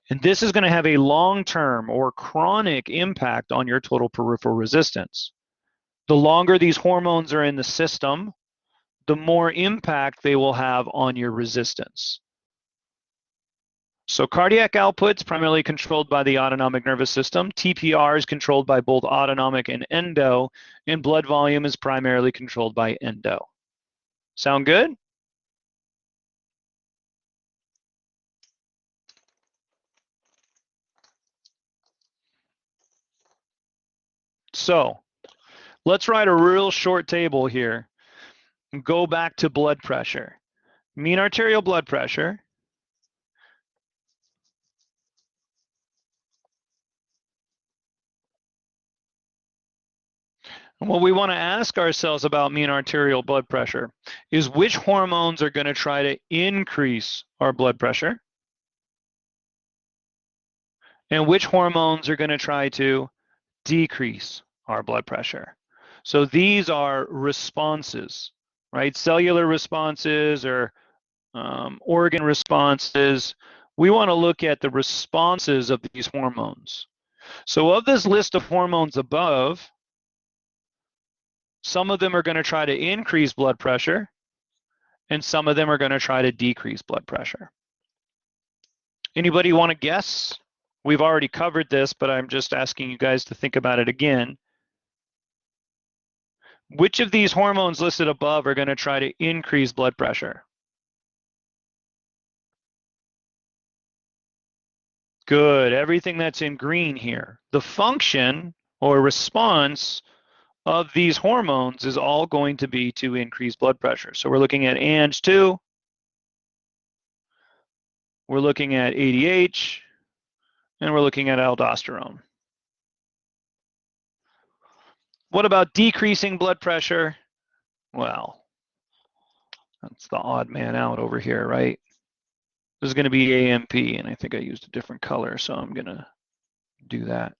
And this is going to have a long-term or chronic impact on your total peripheral resistance. The longer these hormones are in the system, the more impact they will have on your resistance. So cardiac output is primarily controlled by the autonomic nervous system. TPR is controlled by both autonomic and endo, and blood volume is primarily controlled by endo. Sound good? So let's write a real short table here and go back to blood pressure. Mean arterial blood pressure and what we want to ask ourselves about mean arterial blood pressure is which hormones are going to try to increase our blood pressure and which hormones are going to try to decrease our blood pressure. So these are responses, right? Cellular responses or organ responses. We want to look at the responses of these hormones. So of this list of hormones above, some of them are going to try to increase blood pressure, and some of them are going to try to decrease blood pressure. Anybody want to guess? We've already covered this, but I'm just asking you guys to think about it again. Which of these hormones listed above are going to try to increase blood pressure? Good, everything that's in green here. The function or response of these hormones is all going to be to increase blood pressure. So we're looking at Ang2, we're looking at ADH, and we're looking at aldosterone. What about decreasing blood pressure? Well, that's the odd man out over here, right? This is going to be AMP, and I think I used a different color, so I'm going to do that.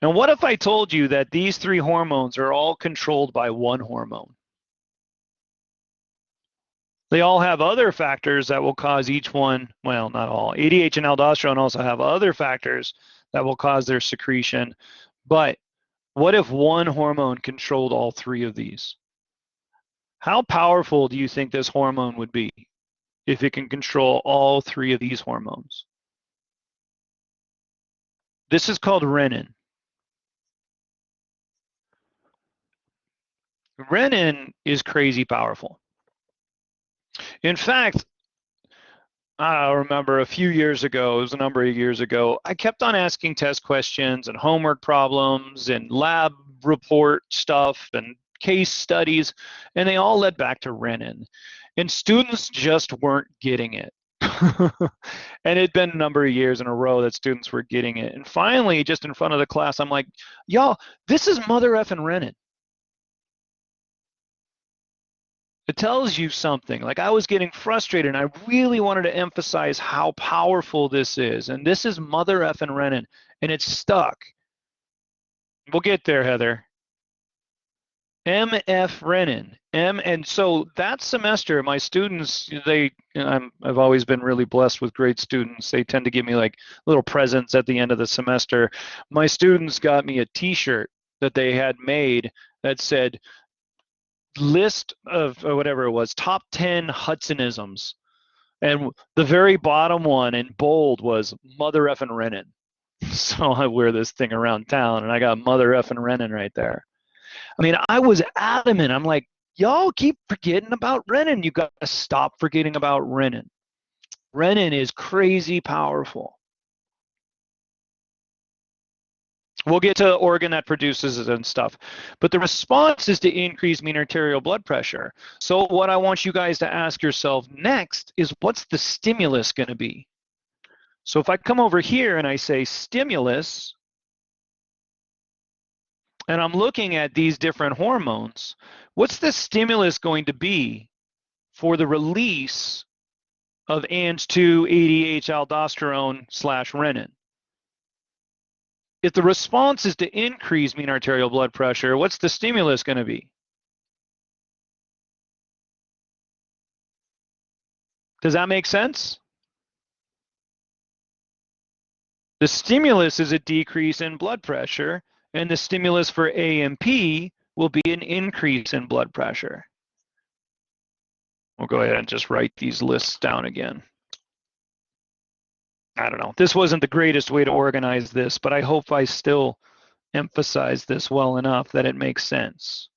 And what if I told you that these three hormones are all controlled by one hormone? They all have other factors that will cause each one, well, not all. ADH and aldosterone also have other factors that will cause their secretion. But what if one hormone controlled all three of these? How powerful do you think this hormone would be if it can control all three of these hormones? This is called renin. Renin is crazy powerful. In fact, I remember a few years ago, it was a number of years ago, I kept on asking test questions and homework problems and lab report stuff and case studies, and they all led back to renin. And students just weren't getting it. And it'd been a number of years in a row that students were getting it. And finally, just in front of the class, I'm like, y'all, this is mother effing renin. It tells you something. Like I was getting frustrated and I really wanted to emphasize how powerful this is. And this is mother effing renin, and it's stuck. We'll get there, Heather. MF renin. And so that semester, my students, I've always been really blessed with great students. They tend to give me like little presents at the end of the semester. My students got me a T-shirt that they had made that said, list of whatever it was, top 10 Hudsonisms, and the very bottom one in bold was mother effing renin. So I wear this thing around town, and I got mother effing renin right there. I mean, I was adamant. I'm like, y'all keep forgetting about renin. You got to stop forgetting about renin. Renin is crazy powerful. We'll get to the organ that produces it and stuff. But the response is to increase mean arterial blood pressure. So what I want you guys to ask yourself next is, what's the stimulus going to be? So if I come over here and I say stimulus, and I'm looking at these different hormones, what's the stimulus going to be for the release of Ang2, ADH, aldosterone / renin? If the response is to increase mean arterial blood pressure, what's the stimulus going to be? Does that make sense? The stimulus is a decrease in blood pressure, and the stimulus for AMP will be an increase in blood pressure. We'll go ahead and just write these lists down again. I don't know. This wasn't the greatest way to organize this, but I hope I still emphasize this well enough that it makes sense.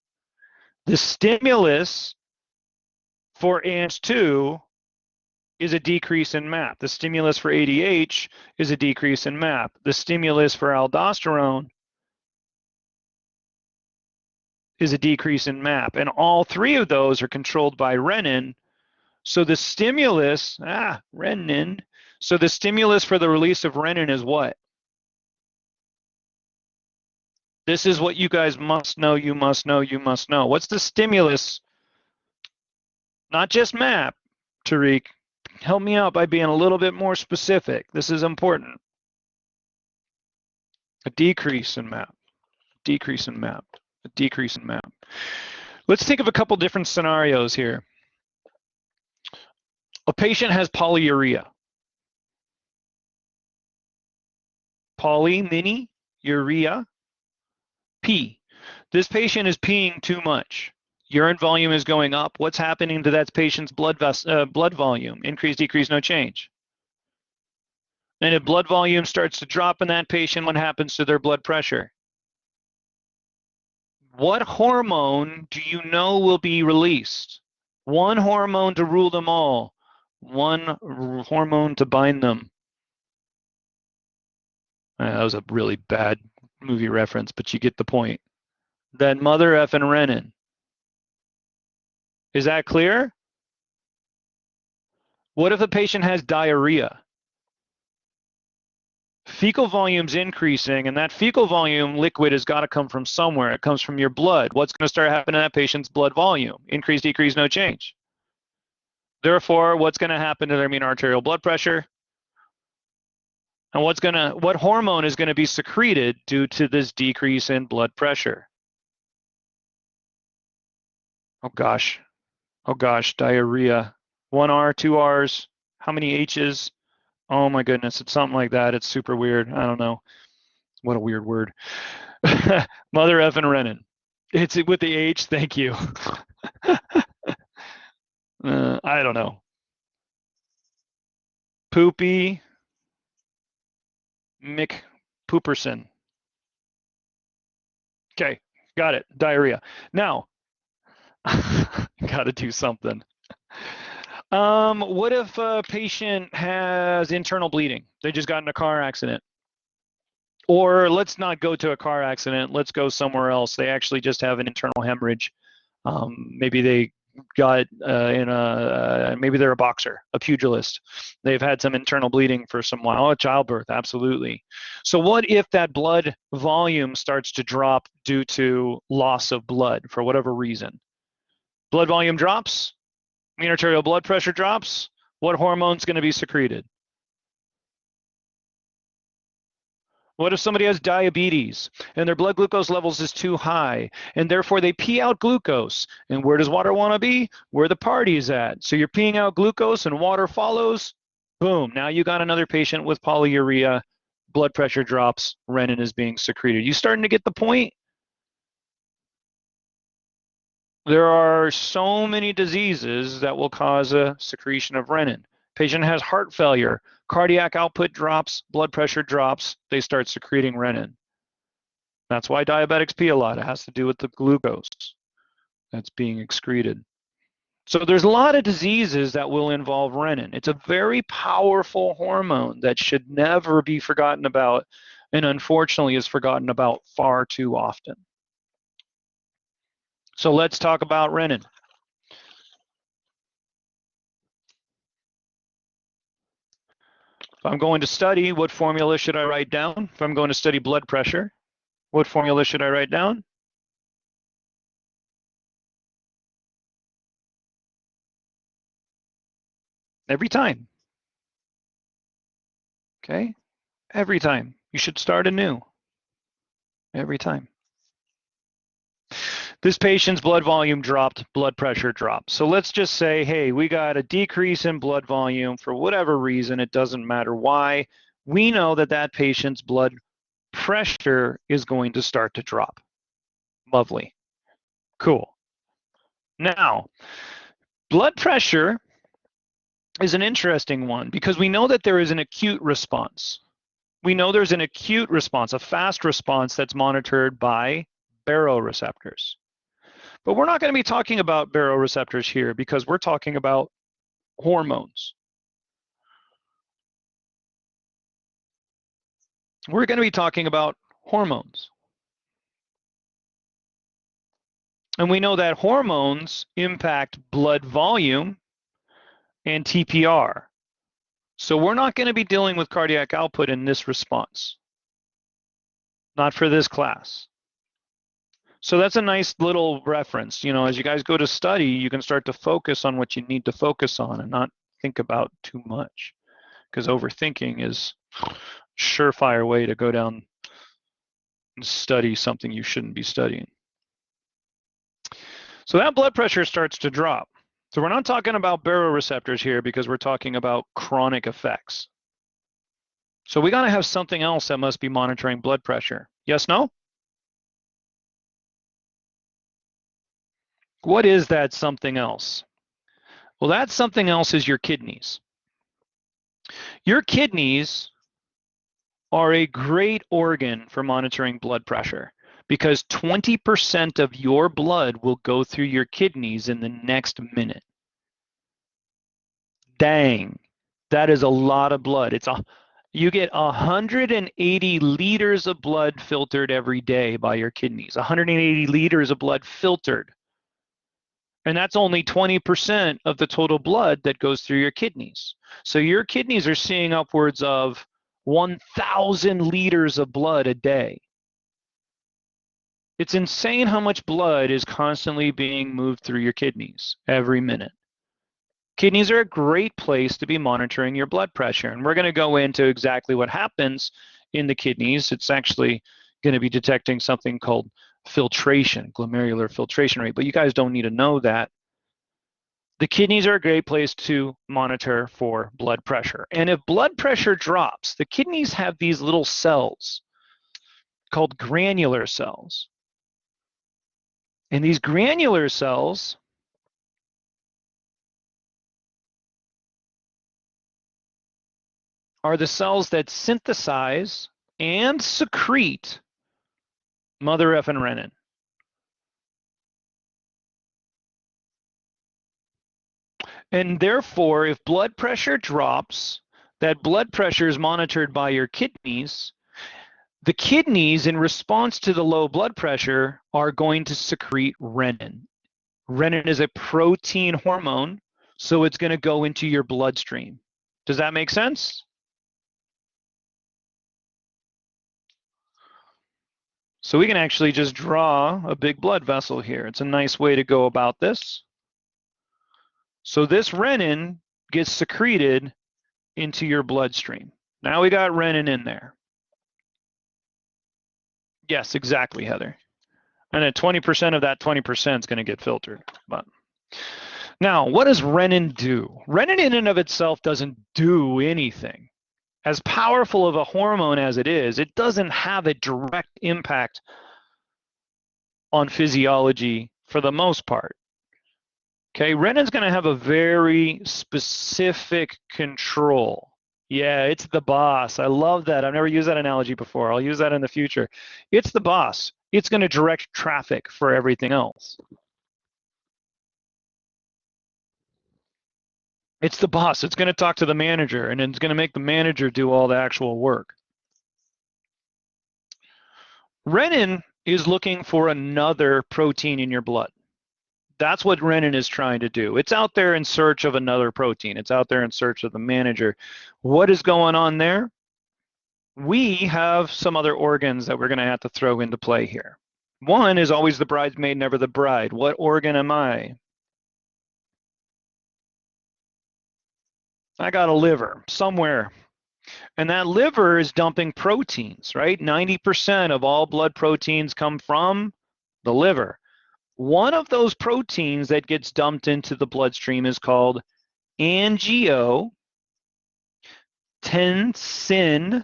The stimulus for ANG2 is a decrease in MAP. The stimulus for ADH is a decrease in MAP. The stimulus for aldosterone is a decrease in MAP. And all three of those are controlled by renin. So the stimulus, renin. So the stimulus for the release of renin is what? This is what you guys must know, you must know, you must know. What's the stimulus? Not just MAP, Tariq. Help me out by being a little bit more specific. This is important. A decrease in MAP, decrease in MAP, a decrease in MAP. Let's think of a couple different scenarios here. A patient has polyuria. Poly, mini, urea, P. This patient is peeing too much. Urine volume is going up. What's happening to that patient's blood volume? Increase, decrease, no change. And if blood volume starts to drop in that patient, what happens to their blood pressure? What hormone do you know will be released? One hormone to rule them all. One hormone to bind them. That was a really bad movie reference, but you get the point. That mother effing renin. Is that clear? What if a patient has diarrhea? Fecal volume's increasing, and that fecal volume liquid has got to come from somewhere. It comes from your blood. What's going to start happening to that patient's blood volume? Increase, decrease, no change. Therefore, what's going to happen to their mean arterial blood pressure? And what hormone is going to be secreted due to this decrease in blood pressure? Oh gosh, diarrhea. 1 R, 2 R's, how many H's? Oh my goodness, it's something like that. It's super weird. I don't know. What a weird word. Mother effing renin. It's with the H, thank you. I don't know. Poopy McPooperson. Okay, got it. Diarrhea. Now, got to do something. What if a patient has internal bleeding? They just got in a car accident. Or let's not go to a car accident. Let's go somewhere else. They actually just have an internal hemorrhage. Maybe they got maybe they're a boxer, a pugilist. They've had some internal bleeding for some while. Childbirth, absolutely. So what if that blood volume starts to drop due to loss of blood for whatever reason? Blood volume drops, mean arterial blood pressure drops. What hormone's going to be secreted? What if somebody has diabetes and their blood glucose levels is too high and therefore they pee out glucose? And where does water want to be? Where the party is at. So you're peeing out glucose and water follows. Boom. Now you got another patient with polyuria. Blood pressure drops. Renin is being secreted. You starting to get the point? There are so many diseases that will cause a secretion of renin. Patient has heart failure, cardiac output drops, blood pressure drops, they start secreting renin. That's why diabetics pee a lot. It has to do with the glucose that's being excreted. So there's a lot of diseases that will involve renin. It's a very powerful hormone that should never be forgotten about, and unfortunately is forgotten about far too often. So let's talk about renin. If I'm going to study, what formula should I write down? If I'm going to study blood pressure, what formula should I write down? Every time. Okay? Every time. You should start anew. Every time. This patient's blood volume dropped, blood pressure dropped. So let's just say, hey, we got a decrease in blood volume for whatever reason. It doesn't matter why. we know that that patient's blood pressure is going to start to drop. Lovely. Cool. Now, blood pressure is an interesting one because we know that there is an acute response. We know there's an acute response, a fast response that's monitored by baroreceptors. But we're not going to be talking about baroreceptors here because we're talking about hormones. We're going to be talking about hormones. And we know that hormones impact blood volume and TPR. So we're not going to be dealing with cardiac output in this response. Not for this class. So that's a nice little reference. You know, as you guys go to study, you can start to focus on what you need to focus on and not think about too much. Because overthinking is a surefire way to go down and study something you shouldn't be studying. So that blood pressure starts to drop. So we're not talking about baroreceptors here because we're talking about chronic effects. So we got to have something else that must be monitoring blood pressure. Yes, no? What is that something else? Well, that something else is your kidneys. Your kidneys are a great organ for monitoring blood pressure because 20% of your blood will go through your kidneys in the next minute. Dang, that is a lot of blood. You get 180 liters of blood filtered every day by your kidneys. 180 liters of blood filtered. And that's only 20% of the total blood that goes through your kidneys. So your kidneys are seeing upwards of 1,000 liters of blood a day. It's insane how much blood is constantly being moved through your kidneys every minute. Kidneys are a great place to be monitoring your blood pressure. And we're going to go into exactly what happens in the kidneys. It's actually going to be detecting something called filtration, glomerular filtration rate. But you guys don't need to know that. The kidneys are a great place to monitor for blood pressure. And if blood pressure drops, the kidneys have these little cells called granular cells. And these granular cells are the cells that synthesize and secrete mother effing renin. And therefore, if blood pressure drops, that blood pressure is monitored by your kidneys. The kidneys, in response to the low blood pressure, are going to secrete renin. Renin is a protein hormone, so it's going to go into your bloodstream. Does that make sense? So we can actually just draw a big blood vessel here. It's a nice way to go about this. So this renin gets secreted into your bloodstream. Now we got renin in there. Yes, exactly, Heather. And at 20% of that 20% is going to get filtered. But now, what does renin do? Renin in and of itself doesn't do anything. As powerful of a hormone as it is, it doesn't have a direct impact on physiology for the most part. Okay, renin's going to have a very specific control. Yeah, it's the boss. I love that. I've never used that analogy before. I'll use that in the future. It's the boss. It's going to direct traffic for everything else. It's the boss. It's going to talk to the manager, and it's going to make the manager do all the actual work. Renin is looking for another protein in your blood. That's what renin is trying to do. It's out there in search of another protein. It's out there in search of the manager. What is going on there? We have some other organs that we're going to have to throw into play here. One is always the bridesmaid, never the bride. What organ am I? I got a liver somewhere. And that liver is dumping proteins, right? 90% of all blood proteins come from the liver. One of those proteins that gets dumped into the bloodstream is called angiotensin angiotensinogen.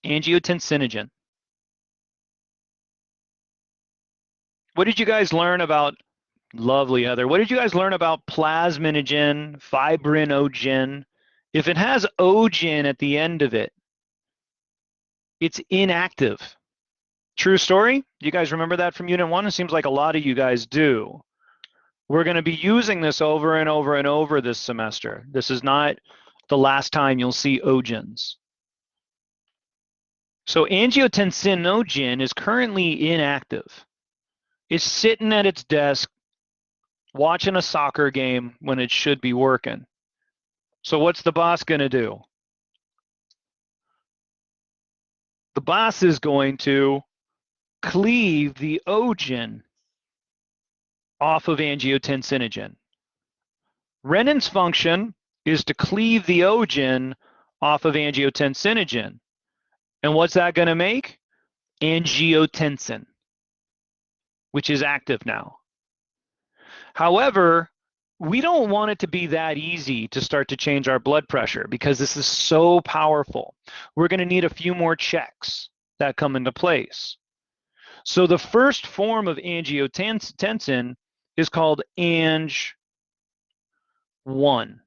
Angiotensinogen. What did you guys learn about, lovely Heather, what did you guys learn about plasminogen, fibrinogen? If it has ogen at the end of it, it's inactive. True story? You guys remember that from Unit 1? It seems like a lot of you guys do. We're going to be using this over and over and over this semester. This is not the last time you'll see ogens. So angiotensinogen is currently inactive. It's sitting at its desk watching a soccer game when it should be working. So what's the boss going to do? The boss is going to cleave the ogen off of angiotensinogen. Renin's function is to cleave the ogen off of angiotensinogen. And what's that going to make? Angiotensin, which is active now. However, we don't want it to be that easy to start to change our blood pressure because this is so powerful. We're going to need a few more checks that come into place. So the first form of angiotensin is called Ang1. And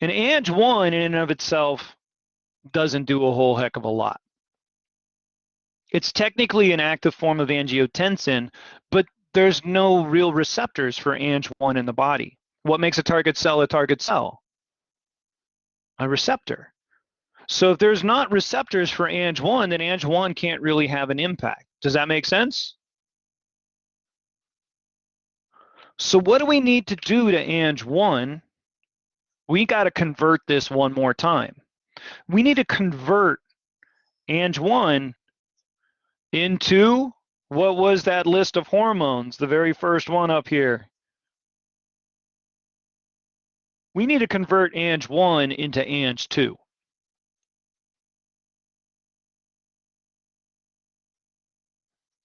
Ang1 in and of itself doesn't do a whole heck of a lot. It's technically an active form of angiotensin, but there's no real receptors for Ang1 in the body. What makes a target cell a target cell? A receptor. So if there's not receptors for Ang1, then Ang1 can't really have an impact. Does that make sense? So what do we need to do to Ang1? We got to convert this one more time. We need to convert Ang1 into, what was that list of hormones? The very first one up here. We need to convert Ang1 into Ang2.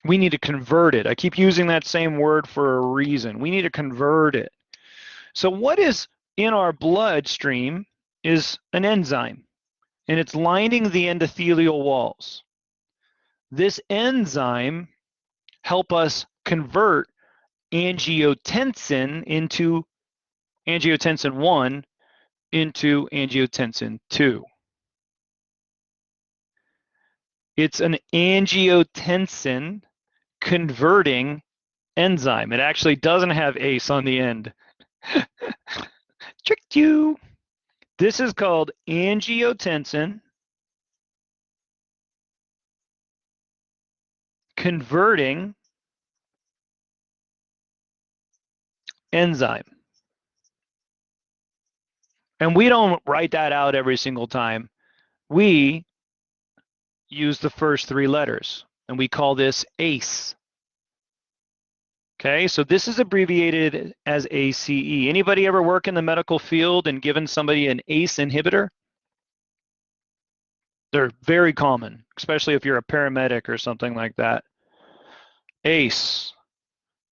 We need to convert it. I keep using that same word for a reason. We need to convert it. So what is in our bloodstream is an enzyme, and it's lining the endothelial walls. This enzyme helps us convert angiotensin into angiotensin 1 into angiotensin 2. It's an angiotensin converting enzyme. It actually doesn't have ACE on the end. Tricked you. This is called angiotensin converting enzyme. And we don't write that out every single time. We use the first three letters, and we call this ACE. Okay, so this is abbreviated as ACE. Anybody ever work in the medical field and given somebody an ACE inhibitor? They're very common, especially if you're a paramedic or something like that. ACE.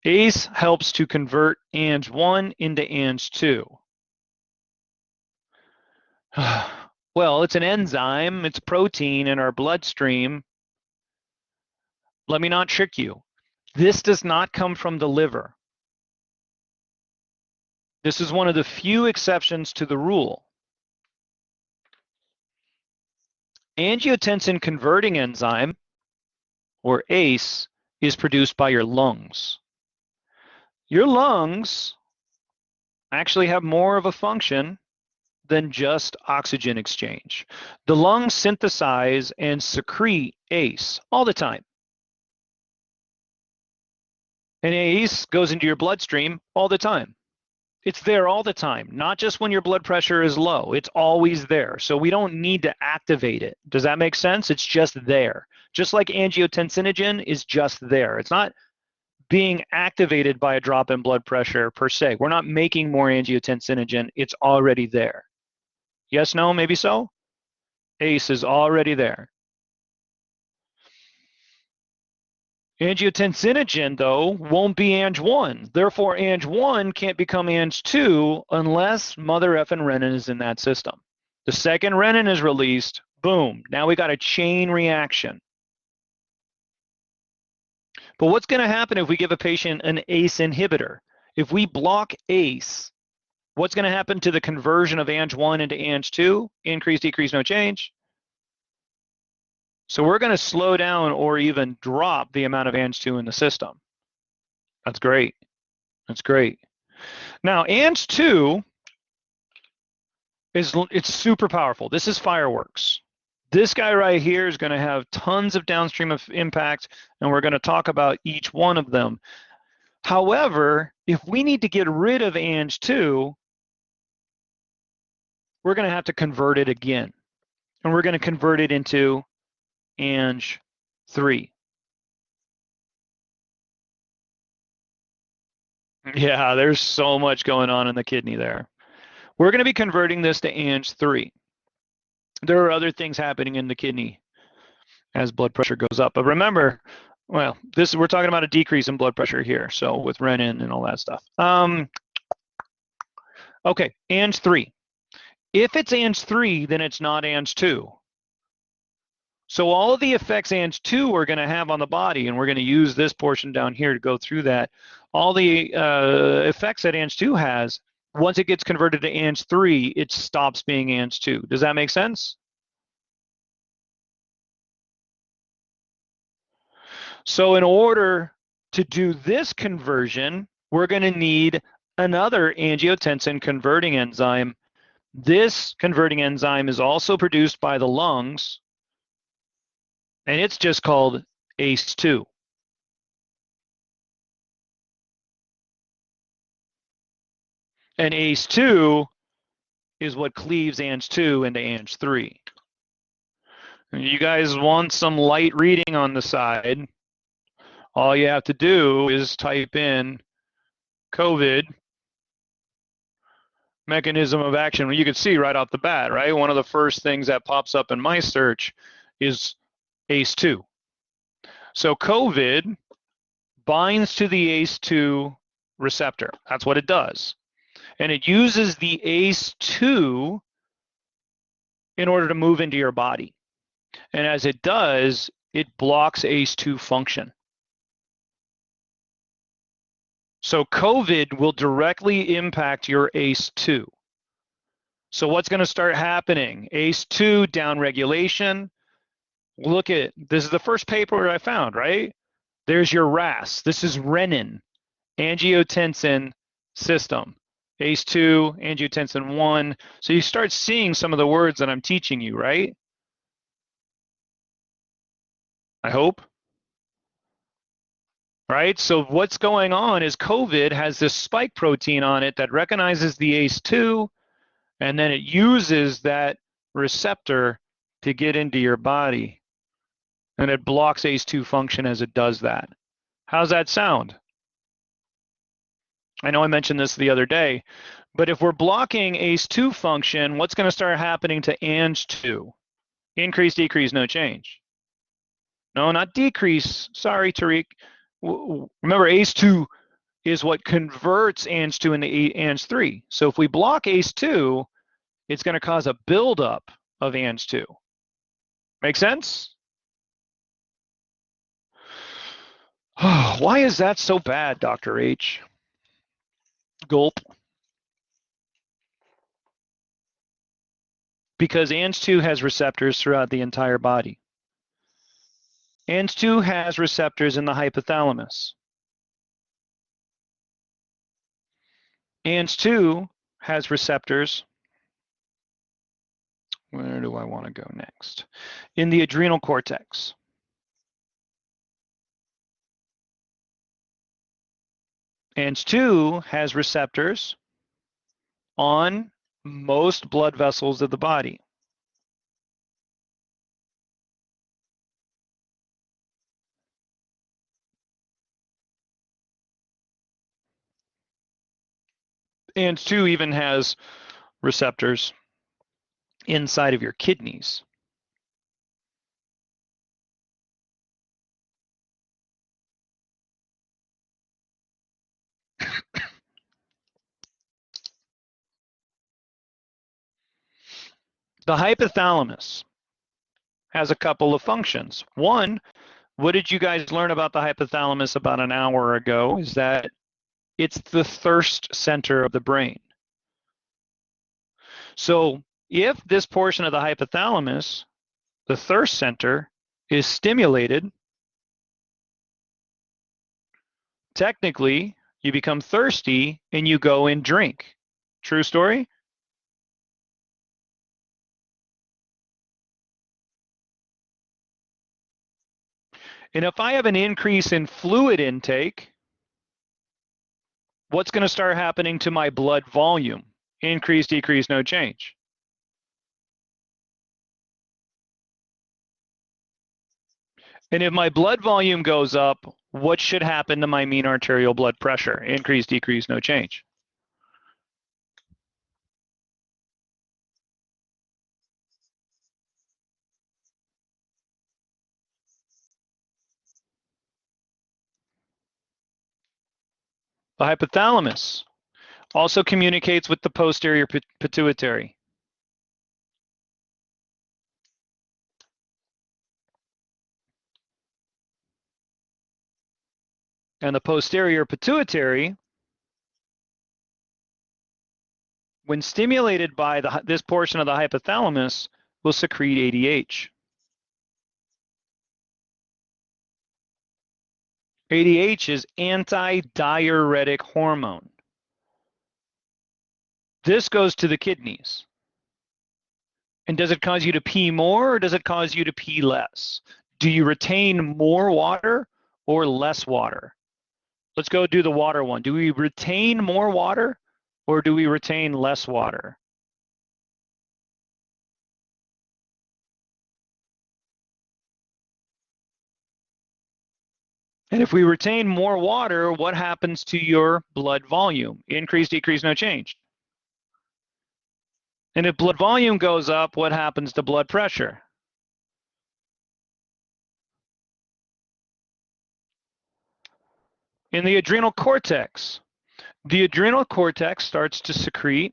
ACE helps to convert Ang1 into Ang2. Well, it's an enzyme, it's protein in our bloodstream. Let me not trick you. This does not come from the liver. This is one of the few exceptions to the rule. Angiotensin converting enzyme, or ACE, is produced by your lungs. Your lungs actually have more of a function than just oxygen exchange. The lungs synthesize and secrete ACE all the time. And ACE goes into your bloodstream all the time. It's there all the time, not just when your blood pressure is low. It's always there. So we don't need to activate it. Does that make sense? It's just there. Just like angiotensinogen is just there. It's not being activated by a drop in blood pressure per se. We're not making more angiotensinogen. It's already there. Yes, no, maybe so? ACE is already there. Angiotensinogen, though, won't be Ang1. Therefore, Ang1 can't become Ang2 unless mother effing renin is in that system. The second renin is released, boom, now we got a chain reaction. But what's going to happen if we give a patient an ACE inhibitor? If we block ACE, what's going to happen to the conversion of Ang1 into Ang2? Increase, decrease, no change. So we're going to slow down or even drop the amount of Ang2 in the system. That's great. That's great. Now, Ang2 it's super powerful. This is fireworks. This guy right here is going to have tons of downstream impact, and we're going to talk about each one of them. However, if we need to get rid of Ang2, we're going to have to convert it again. And we're going to convert it into Ang3. Yeah, there's so much going on in the kidney there. We're going to be converting this to Ang3. There are other things happening in the kidney as blood pressure goes up. But remember, well, we're talking about a decrease in blood pressure here. So with renin and all that stuff. Okay, Ang3. If it's Ang3, then it's not Ang2. So all of the effects Ang2 are going to have on the body, and we're going to use this portion down here to go through that. All the effects that Ang2 has, once it gets converted to Ang3, it stops being Ang2. Does that make sense? So in order to do this conversion, we're going to need another angiotensin converting enzyme. This converting enzyme is also produced by the lungs, and it's just called ACE2. And ACE2 is what cleaves Ang2 into Ang3. You guys want some light reading on the side? All you have to do is type in COVID mechanism of action. Well, you can see right off the bat, right? One of the first things that pops up in my search is ACE2. So COVID binds to the ACE2 receptor. That's what it does. And it uses the ACE2 in order to move into your body. And as it does, it blocks ACE2 function. So COVID will directly impact your ACE2. So what's going to start happening? ACE2 downregulation. Look at, this is the first paper I found, right? There's your RAS. This is renin, angiotensin system. ACE2, angiotensin 1. So you start seeing some of the words that I'm teaching you, right? I hope. Right? So what's going on is COVID has this spike protein on it that recognizes the ACE2, and then it uses that receptor to get into your body. And it blocks ACE2 function as it does that. How's that sound? I know I mentioned this the other day, but if we're blocking ACE2 function, what's going to start happening to Ang2? Increase, decrease, no change. No, not decrease. Sorry, Tariq. Remember, ACE2 is what converts Ang2 into Ang3. So if we block ACE2, it's going to cause a buildup of Ang2. Make sense? Why is that so bad, Dr. H? Gulp. Because Ang2 has receptors throughout the entire body. Ang2 has receptors in the hypothalamus. Ang2 has receptors, where do I want to go next? In the adrenal cortex. Ang2 has receptors on most blood vessels of the body. Ang2 even has receptors inside of your kidneys. The hypothalamus has a couple of functions. One, what did you guys learn about the hypothalamus about an hour ago? Is that it's the thirst center of the brain. So if this portion of the hypothalamus, the thirst center, is stimulated, technically you become thirsty and you go and drink. True story? And if I have an increase in fluid intake, what's going to start happening to my blood volume? Increase, decrease, no change. And if my blood volume goes up, what should happen to my mean arterial blood pressure? Increase, decrease, no change. The hypothalamus also communicates with the posterior pituitary. And the posterior pituitary, when stimulated by this portion of the hypothalamus, will secrete ADH. ADH is anti-diuretic hormone. This goes to the kidneys. And does it cause you to pee more or does it cause you to pee less? Do you retain more water or less water? Let's go do the water one. Do we retain more water or do we retain less water? And if we retain more water, what happens to your blood volume? Increase, decrease, no change. And if blood volume goes up, what happens to blood pressure? In the adrenal cortex starts to secrete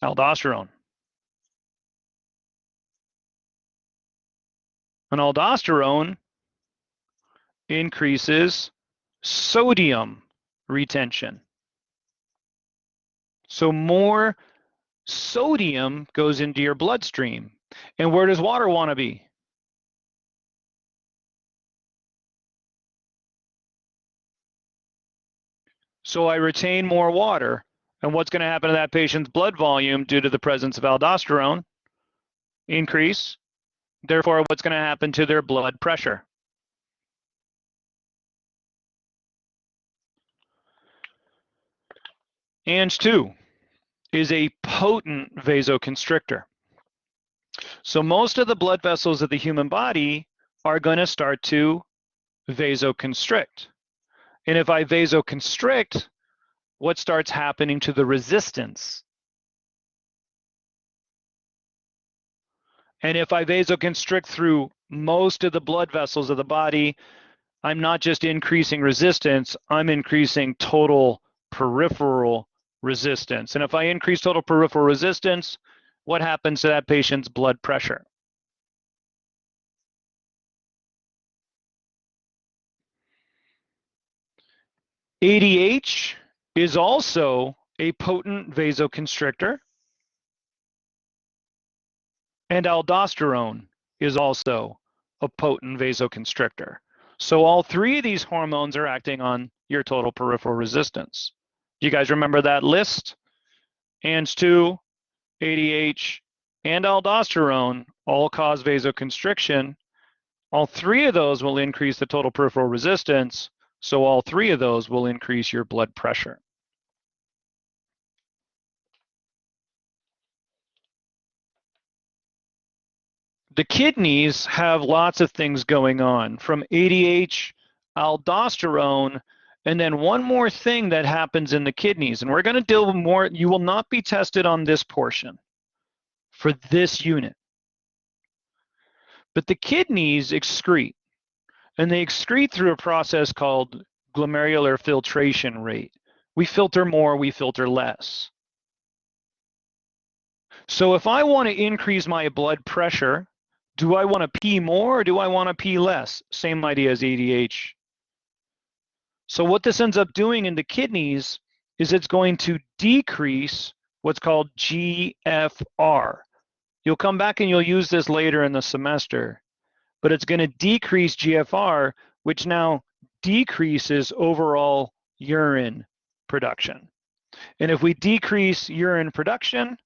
aldosterone. And aldosterone increases sodium retention. So more sodium goes into your bloodstream. And where does water want to be? So I retain more water. And what's going to happen to that patient's blood volume due to the presence of aldosterone? Increase. Therefore, what's going to happen to their blood pressure? Ang2 is a potent vasoconstrictor. So most of the blood vessels of the human body are going to start to vasoconstrict. And if I vasoconstrict, what starts happening to the resistance? And if I vasoconstrict through most of the blood vessels of the body, I'm not just increasing resistance, I'm increasing total peripheral resistance. And if I increase total peripheral resistance, what happens to that patient's blood pressure? ADH is also a potent vasoconstrictor, and aldosterone is also a potent vasoconstrictor. So all three of these hormones are acting on your total peripheral resistance. Do you guys remember that list? Ang2, ADH, and aldosterone all cause vasoconstriction. All three of those will increase the total peripheral resistance, so all three of those will increase your blood pressure. The kidneys have lots of things going on, from ADH, aldosterone, and then one more thing that happens in the kidneys. And we're going to deal with more. You will not be tested on this portion for this unit. But the kidneys excrete, and they excrete through a process called glomerular filtration rate. We filter more, we filter less. So if I want to increase my blood pressure, do I want to pee more or do I want to pee less? Same idea as ADH. So what this ends up doing in the kidneys is it's going to decrease what's called GFR. You'll come back and you'll use this later in the semester, but it's going to decrease GFR, which now decreases overall urine production. And if we decrease urine production,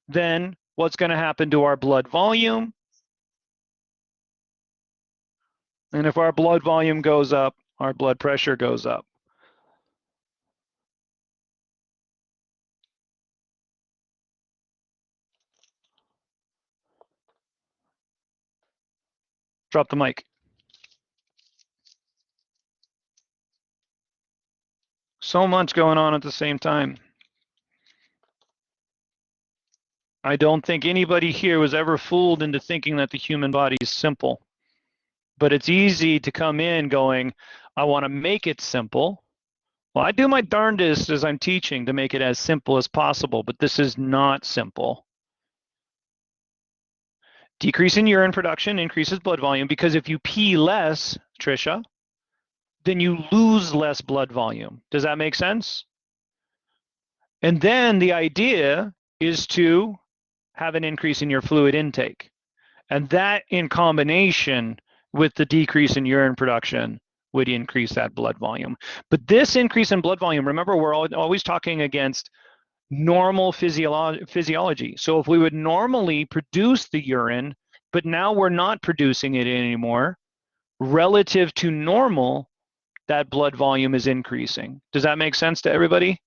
then what's going to happen to our blood volume? And if our blood volume goes up, our blood pressure goes up. Drop the mic. So much going on at the same time. I don't think anybody here was ever fooled into thinking that the human body is simple. But it's easy to come in going, I want to make it simple. Well, I do my darndest as I'm teaching to make it as simple as possible, but this is not simple. Decrease in urine production increases blood volume because if you pee less, Trisha, then you lose less blood volume. Does that make sense? And then the idea is to have an increase in your fluid intake. And that in combination with the decrease in urine production would increase that blood volume. But this increase in blood volume, remember, we're always talking against normal physiology. So if we would normally produce the urine, but now we're not producing it anymore, relative to normal, that blood volume is increasing. Does that make sense to everybody?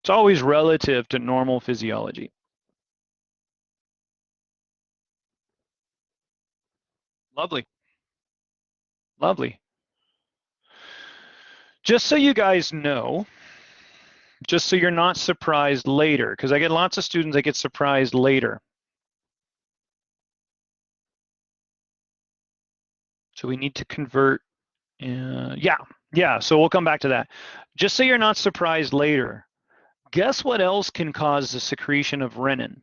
It's always relative to normal physiology. Lovely. Lovely. Just so you guys know, just so you're not surprised later, because I get lots of students that get surprised later. So we need to convert, yeah, so we'll come back to that. Just so you're not surprised later, guess what else can cause the secretion of renin?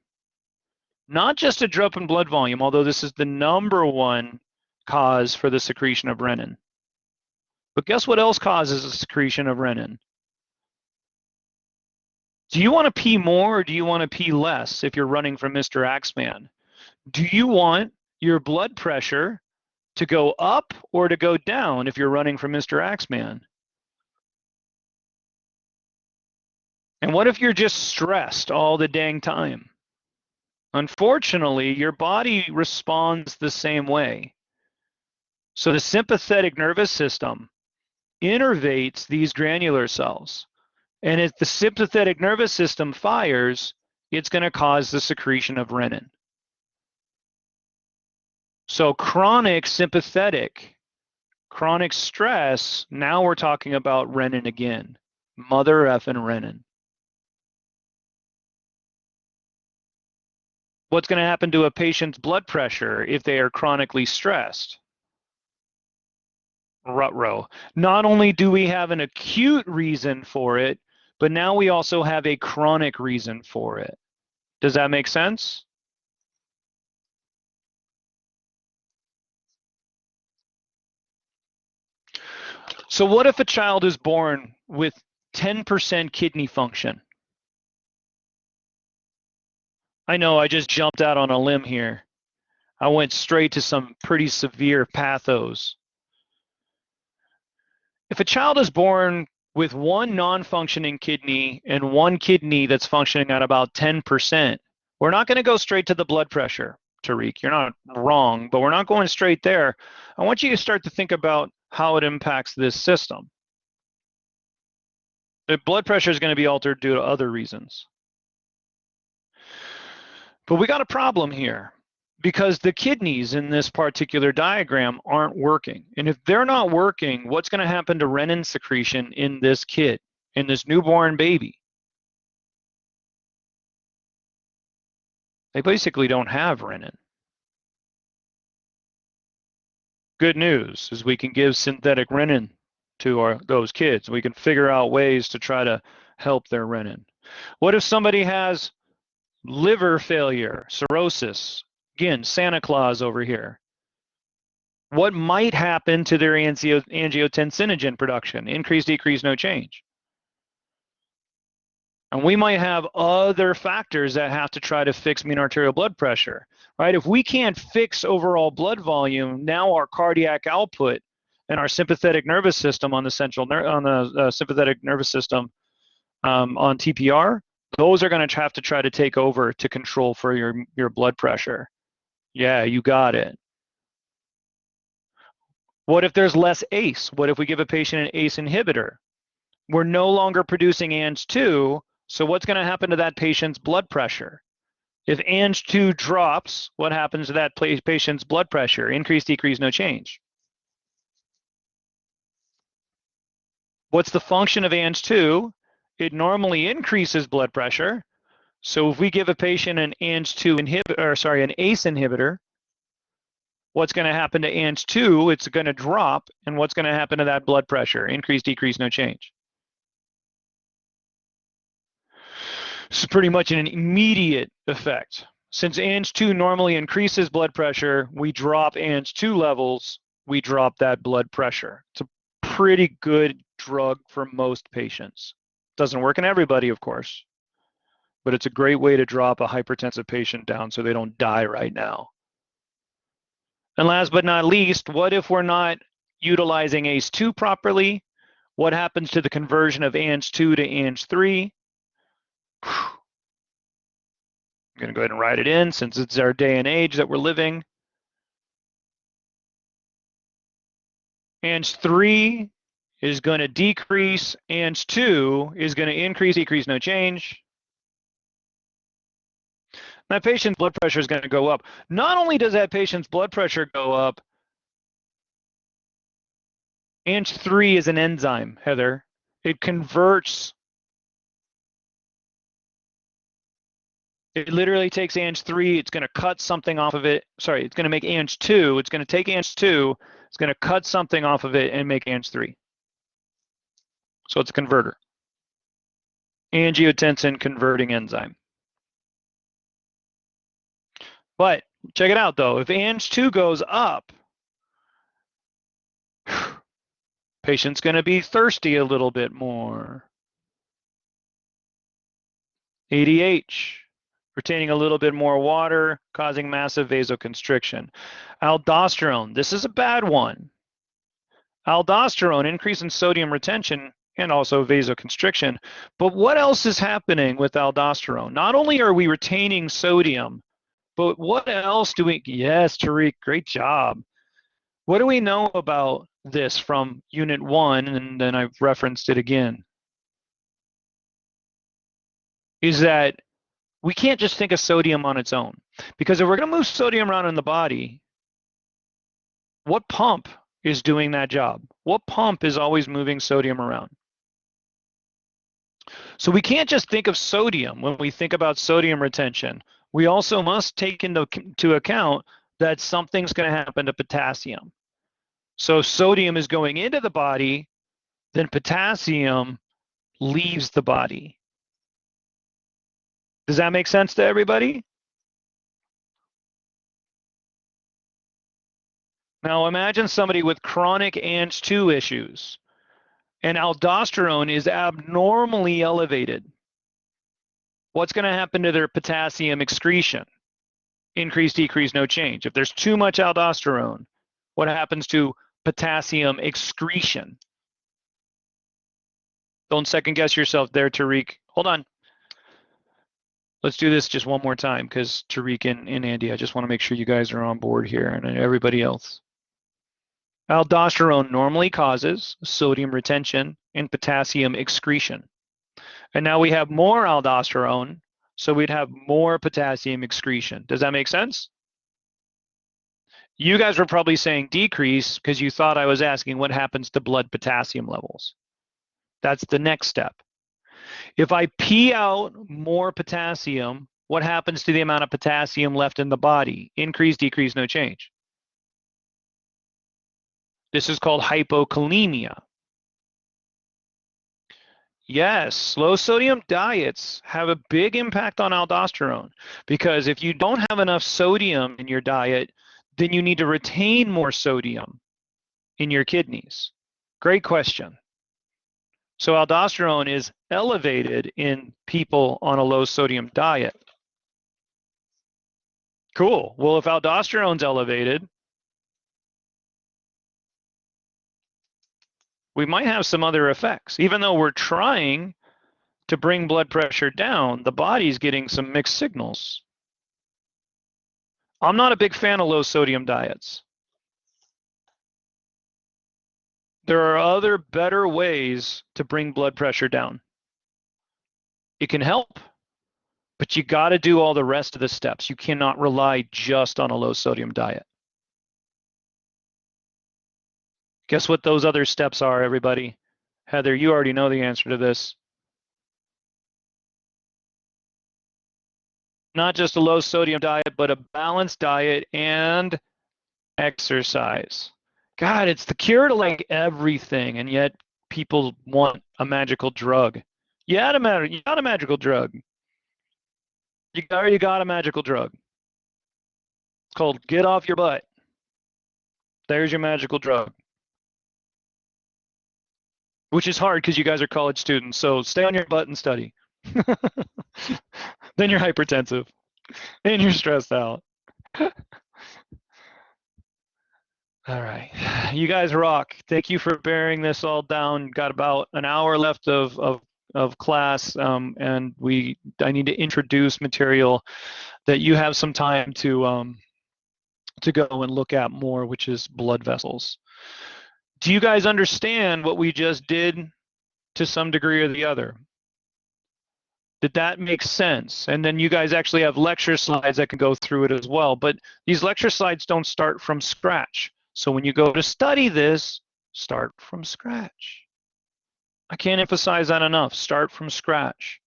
Not just a drop in blood volume, although this is the #1 cause for the secretion of renin. But guess what else causes the secretion of renin? Do you want to pee more or do you want to pee less if you're running from Mr. Axeman? Do you want your blood pressure to go up or to go down if you're running from Mr. Axeman? And what if you're just stressed all the dang time? Unfortunately, your body responds the same way. So the sympathetic nervous system innervates these granular cells. And if the sympathetic nervous system fires, it's going to cause the secretion of renin. So chronic sympathetic, chronic stress, now we're talking about renin again. Mother effing renin. What's going to happen to a patient's blood pressure if they are chronically stressed? Ruh-roh. Not only do we have an acute reason for it, but now we also have a chronic reason for it. Does that make sense? So what if a child is born with 10% kidney function? I know I just jumped out on a limb here. I went straight to some pretty severe pathos. If a child is born with one non-functioning kidney and one kidney that's functioning at about 10%, we're not going to go straight to the blood pressure, Tariq. You're not wrong, but we're not going straight there. I want you to start to think about how it impacts this system. The blood pressure is going to be altered due to other reasons. But we got a problem here because the kidneys in this particular diagram aren't working. And if they're not working, what's going to happen to renin secretion in this kid, in this newborn baby? They basically don't have renin. Good news is we can give synthetic renin to those kids. We can figure out ways to try to help their renin. What if somebody has liver failure, cirrhosis? Again, Santa Claus over here. What might happen to their angiotensinogen production? Increase, decrease, no change. And we might have other factors that have to try to fix mean arterial blood pressure, right? If we can't fix overall blood volume, now our cardiac output and our sympathetic nervous system on the sympathetic nervous system on TPR, those are going to have to try to take over to control for your blood pressure. Yeah, you got it. What if there's less ACE? What if we give a patient an ACE inhibitor? We're no longer producing ANG2, so what's going to happen to that patient's blood pressure? If ANG2 drops, what happens to that patient's blood pressure? Increase, decrease, no change. What's the function of ANG2? It normally increases blood pressure. So if we give a patient an ANG2 inhibitor, or sorry, an ACE inhibitor, what's going to happen to ANG2? It's going to drop, and what's going to happen to that blood pressure? Increase, decrease, no change. This is pretty much an immediate effect. Since ANG2 normally increases blood pressure, we drop ANG2 levels, we drop that blood pressure. It's a pretty good drug for most patients. Doesn't work in everybody, of course, but it's a great way to drop a hypertensive patient down so they don't die right now. And last but not least, what if we're not utilizing ACE2 properly? What happens to the conversion of ANG2 to ANG3? I'm going to go ahead and write it in since it's our day and age that we're living. ANG3 is going to decrease. ANG2 is going to increase, decrease, no change. That patient's blood pressure is going to go up. Not only does that patient's blood pressure go up, ANG3 is an enzyme, Heather. It converts. It literally takes ANG3, it's going to cut something off of it. Sorry, it's going to make ANG2. It's going to take ANG2, it's going to cut something off of it and make ANG3. So it's a converter. Angiotensin converting enzyme. But check it out though, if ANG2 goes up, patient's going to be thirsty a little bit more. ADH. Retaining a little bit more water, causing massive vasoconstriction. Aldosterone, this is a bad one. Aldosterone, increase in sodium retention and also vasoconstriction. But what else is happening with aldosterone? Not only are we retaining sodium, but what else do we, yes, Tariq, great job. What do we know about this from Unit 1, and then I've referenced it again? Is that we can't just think of sodium on its own, because if we're going to move sodium around in the body, what pump is doing that job? What pump is always moving sodium around? So we can't just think of sodium when we think about sodium retention. We also must take into account that something's going to happen to potassium. So sodium is going into the body, then potassium leaves the body. Does that make sense to everybody? Now imagine somebody with chronic ANG2 issues and aldosterone is abnormally elevated. What's going to happen to their potassium excretion? Increase, decrease, no change. If there's too much aldosterone, what happens to potassium excretion? Don't second guess yourself there, Tariq. Hold on. Let's do this just one more time because Tariq and Andy, I just want to make sure you guys are on board here and everybody else. Aldosterone normally causes sodium retention and potassium excretion. And now we have more aldosterone, so we'd have more potassium excretion. Does that make sense? You guys were probably saying decrease because you thought I was asking what happens to blood potassium levels. That's the next step. If I pee out more potassium, what happens to the amount of potassium left in the body? Increase, decrease, no change. This is called hypokalemia. Yes, low sodium diets have a big impact on aldosterone, because if you don't have enough sodium in your diet, then you need to retain more sodium in your kidneys. Great question. So aldosterone is elevated in people on a low sodium diet. Cool. Well, if aldosterone's elevated, we might have some other effects. Even though we're trying to bring blood pressure down, the body's getting some mixed signals. I'm not a big fan of low sodium diets. There are other better ways to bring blood pressure down. It can help, but you got to do all the rest of the steps. You cannot rely just on a low sodium diet. Guess what those other steps are, everybody? Heather, you already know the answer to this. Not just a low sodium diet, but a balanced diet and exercise. God, it's the cure to like everything, and yet people want a magical drug. You got a magical drug. You already got a magical drug. It's called Get Off Your Butt. There's your magical drug. Which is hard because you guys are college students, so stay on your butt and study. Then you're hypertensive and you're stressed out. All right, you guys rock. Thank you for bearing this all down. Got about an hour left of class, and I need to introduce material that you have some time to go and look at more, which is blood vessels. Do you guys understand what we just did to some degree or the other? Did that make sense? And then you guys actually have lecture slides that can go through it as well. But these lecture slides don't start from scratch. So when you go to study this, start from scratch. I can't emphasize that enough. Start from scratch.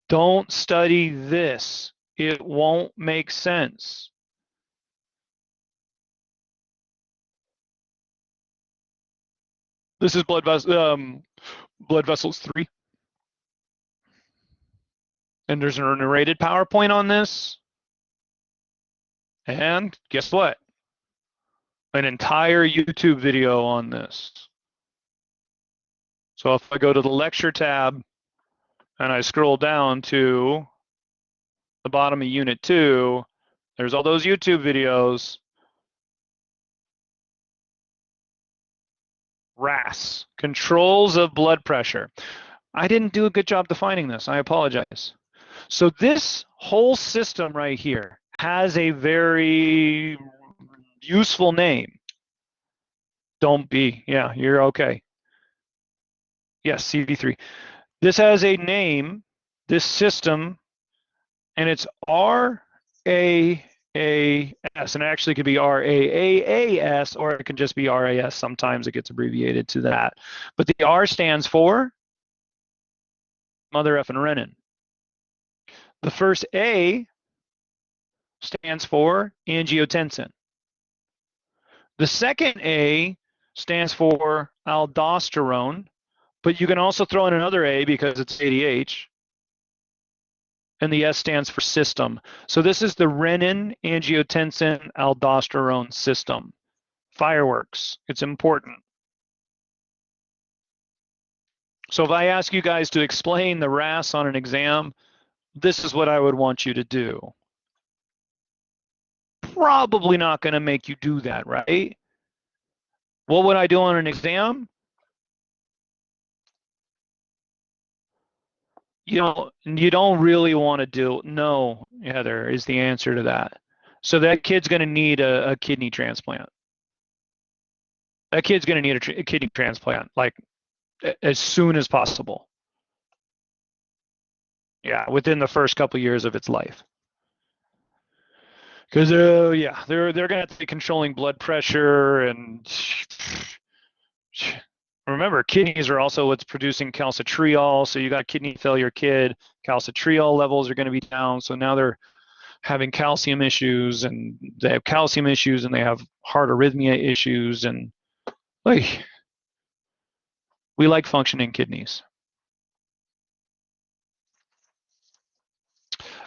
Don't study this. It won't make sense. This is blood vessels 3. And there's a narrated PowerPoint on this. And guess what? An entire YouTube video on this. So if I go to the lecture tab and I scroll down to the bottom of Unit 2, there's all those YouTube videos. RAS, controls of blood pressure. I didn't do a good job defining this. I apologize. So this whole system right here has a very useful name. Don't be, yeah, you're okay. Yes, CV3. This has a name, this system, and it's RAAS, and it actually could be RAAS, or it can just be RAS. Sometimes it gets abbreviated to that. But the R stands for mother effing renin. The first A stands for angiotensin. The second A stands for aldosterone, but you can also throw in another A because it's ADH. And the S stands for system. So this is the renin, angiotensin, aldosterone system. Fireworks. It's important. So if I ask you guys to explain the RAS on an exam, this is what I would want you to do. Probably not going to make you do that, right? What would I do on an exam? You don't really want to do, no, Heather, is the answer to that. So that kid's going to need a kidney transplant. That kid's going to need a kidney transplant, like as soon as possible. Yeah, within the first couple years of its life. Because yeah, they're going to have to be controlling blood pressure, and remember, kidneys are also what's producing calcitriol. So you got a kidney failure kid, calcitriol levels are going to be down. So now they're having calcium issues, and they have calcium issues, and they have heart arrhythmia issues, and Oy. We like functioning kidneys.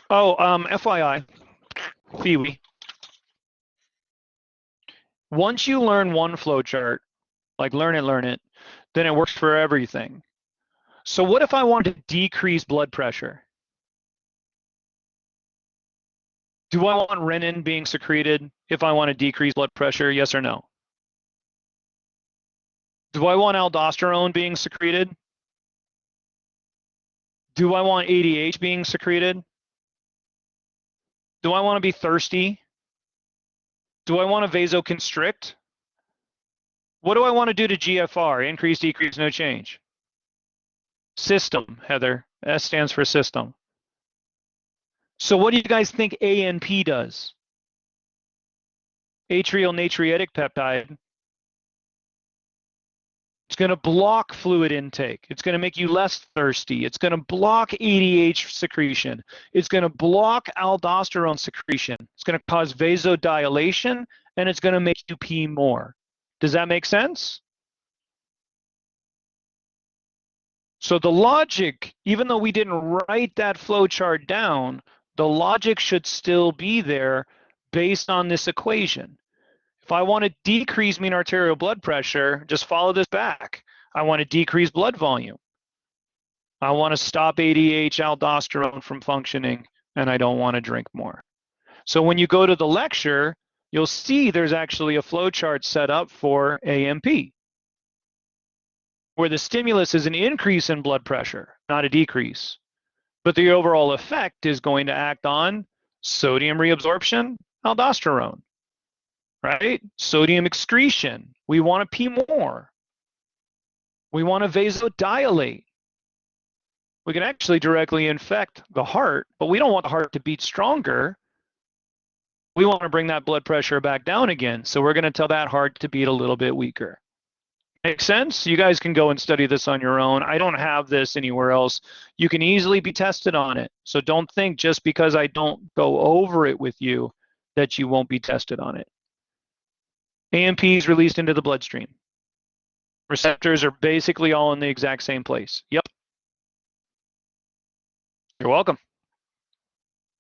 Oh, FYI, Phoebe. Once you learn one flow chart, like learn it, then it works for everything. So what if I want to decrease blood pressure? Do I want renin being secreted if I want to decrease blood pressure? Yes or no? Do I want aldosterone being secreted? Do I want ADH being secreted? Do I want to be thirsty? Do I want to vasoconstrict? What do I want to do to GFR? Increase, decrease, no change. System, Heather. S stands for system. So what do you guys think ANP does? Atrial natriuretic peptide. It's going to block fluid intake. It's going to make you less thirsty. It's going to block ADH secretion. It's going to block aldosterone secretion. It's going to cause vasodilation, and it's going to make you pee more. Does that make sense? So the logic, even though we didn't write that flow chart down, the logic should still be there based on this equation. If I want to decrease mean arterial blood pressure, just follow this back. I want to decrease blood volume. I want to stop ADH, aldosterone from functioning, and I don't want to drink more. So when you go to the lecture, you'll see there's actually a flow chart set up for AMP, where the stimulus is an increase in blood pressure, not a decrease. But the overall effect is going to act on sodium reabsorption, aldosterone. Right? Sodium excretion. We want to pee more. We want to vasodilate. We can actually directly infect the heart, but we don't want the heart to beat stronger. We want to bring that blood pressure back down again. So we're going to tell that heart to beat a little bit weaker. Make sense? You guys can go and study this on your own. I don't have this anywhere else. You can easily be tested on it. So don't think just because I don't go over it with you that you won't be tested on it. AMP is released into the bloodstream. Receptors are basically all in the exact same place. Yep. You're welcome.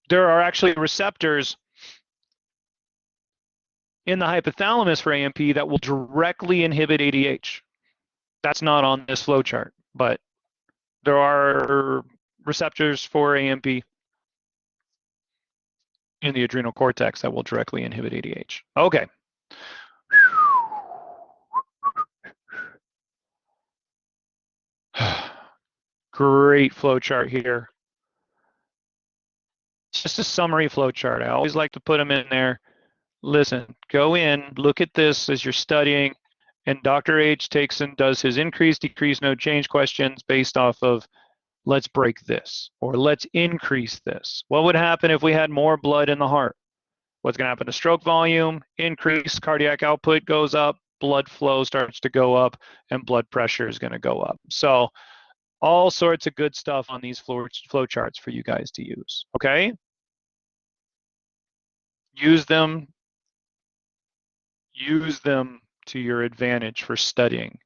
There are actually receptors in the hypothalamus for AMP that will directly inhibit ADH. That's not on this flow chart, but there are receptors for AMP in the adrenal cortex that will directly inhibit ADH. Okay. Great flow chart here. It's just a summary flow chart. I always like to put them in there. Listen, go in, look at this as you're studying, and Dr. H takes and does his increase, decrease, no change questions based off of let's break this or let's increase this. What would happen if we had more blood in the heart? What's going to happen to stroke volume? Increase, cardiac output goes up, blood flow starts to go up, and blood pressure is going to go up. So all sorts of good stuff on these flow charts for you guys to use, okay? Use them to your advantage for studying.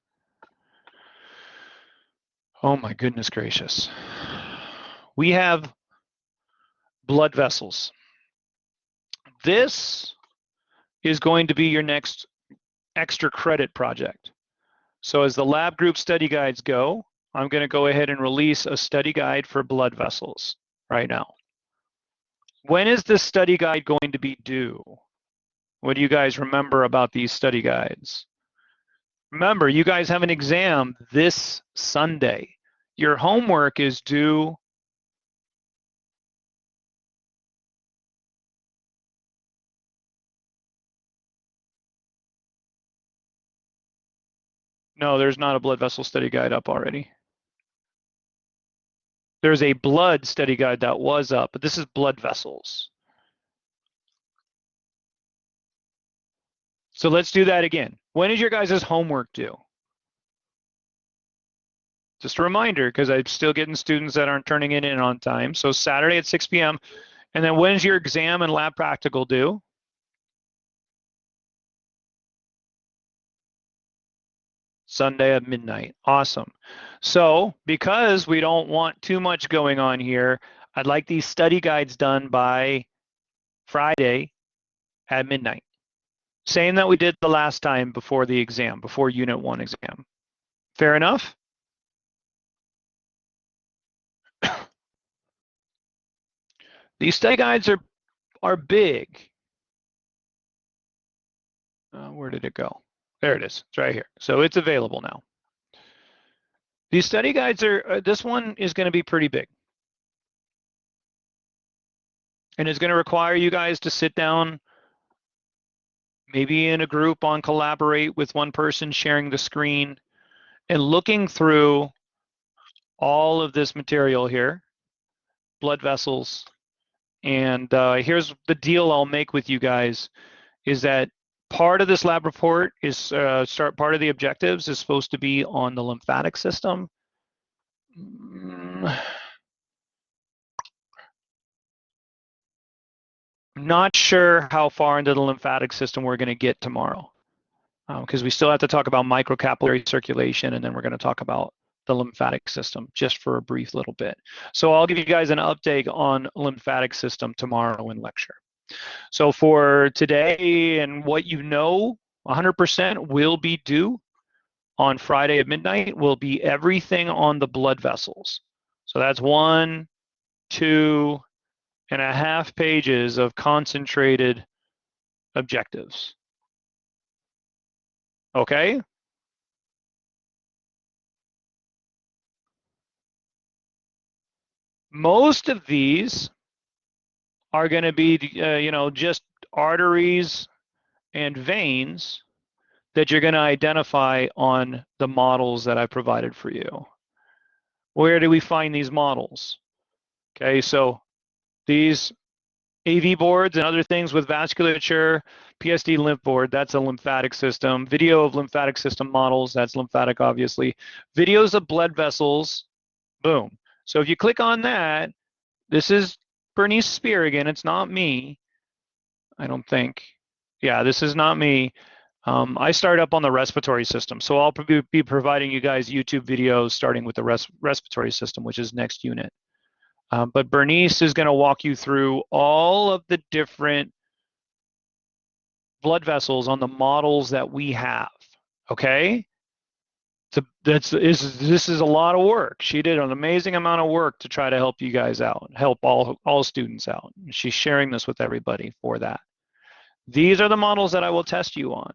Oh my goodness gracious. We have blood vessels. This is going to be your next extra credit project. So as the lab group study guides go, I'm going to go ahead and release a study guide for blood vessels right now. When is this study guide going to be due? What do you guys remember about these study guides? Remember, you guys have an exam this Sunday. Your homework is due No, there's not a blood vessel study guide up already. There's a blood study guide that was up, but this is blood vessels. So let's do that again. When is your guys' homework due? Just a reminder, because I'm still getting students that aren't turning it in on time. So Saturday at 6 p.m. And then when's your exam and lab practical due? Sunday at midnight. Awesome. So because we don't want too much going on here, I'd like these study guides done by Friday at midnight. Same that we did the last time before the exam, before Unit 1 exam. Fair enough? These study guides are big. Where did it go? There it is. It's right here. So it's available now. These study guides are, this one is going to be pretty big. And it's going to require you guys to sit down, maybe in a group on Collaborate with one person sharing the screen and looking through all of this material here, blood vessels. And here's the deal I'll make with you guys is that part of this lab report is part of the objectives is supposed to be on the lymphatic system. Not sure how far into the lymphatic system we're going to get tomorrow, because we still have to talk about microcapillary circulation, and then we're going to talk about the lymphatic system just for a brief little bit. So I'll give you guys an update on lymphatic system tomorrow in lecture. So for today and what you know, 100% will be due on Friday at midnight will be everything on the blood vessels. So that's 1, 2.5 pages of concentrated objectives. Okay? Most of these are going to be, just arteries and veins that you're going to identify on the models that I provided for you. Where do we find these models? Okay, so these AV boards and other things with vasculature, PSD lymph board, that's a lymphatic system. Video of lymphatic system models, that's lymphatic, obviously. Videos of blood vessels, boom. So if you click on that, this is Bernice Spear again. It's not me, I don't think. Yeah, this is not me. I start up on the respiratory system, so I'll be providing you guys YouTube videos starting with the respiratory system, which is next unit. But Bernice is going to walk you through all of the different blood vessels on the models that we have, okay? So this is a lot of work. She did an amazing amount of work to try to help you guys out, help all students out. She's sharing this with everybody for that. These are the models that I will test you on.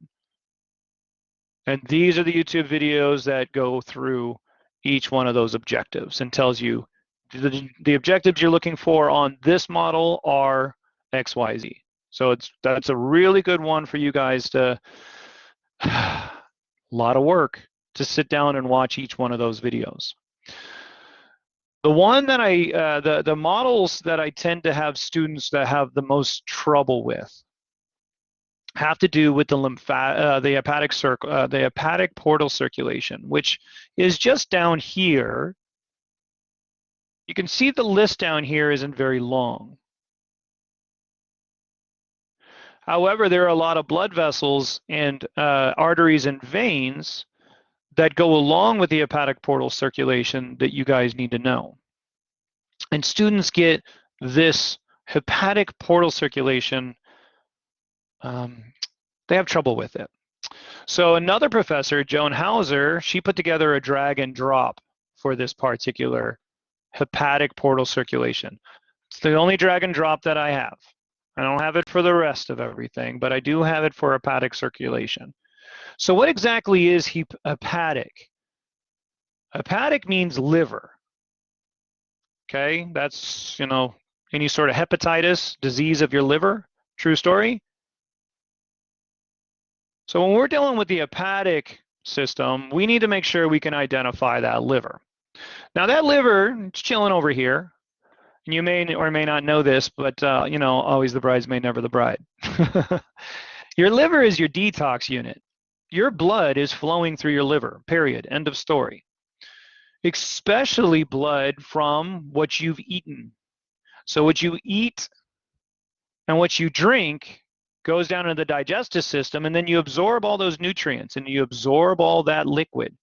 And these are the YouTube videos that go through each one of those objectives and tells you the objectives you're looking for on this model are X, Y, Z. So that's a really good one for you guys to, a lot of work to sit down and watch each one of those videos. The one that the models that I tend to have students that have the most trouble with have to do with the hepatic portal circulation, which is just down here. You can see the list down here isn't very long. However, there are a lot of blood vessels and arteries and veins that go along with the hepatic portal circulation that you guys need to know. And students get this hepatic portal circulation, they have trouble with it. So another professor, Joan Hauser, she put together a drag and drop for this particular hepatic portal circulation. It's the only drag and drop that I have. I don't have it for the rest of everything, but I do have it for hepatic circulation. So what exactly is hepatic? Hepatic means liver. Okay, that's, any sort of hepatitis, disease of your liver, true story. So when we're dealing with the hepatic system, we need to make sure we can identify that liver. Now that liver, it's chilling over here. And you may or may not know this, but always the bridesmaid, never the bride. Your liver is your detox unit. Your blood is flowing through your liver, period, end of story. Especially blood from what you've eaten. So what you eat and what you drink goes down into the digestive system, and then you absorb all those nutrients and you absorb all that liquid.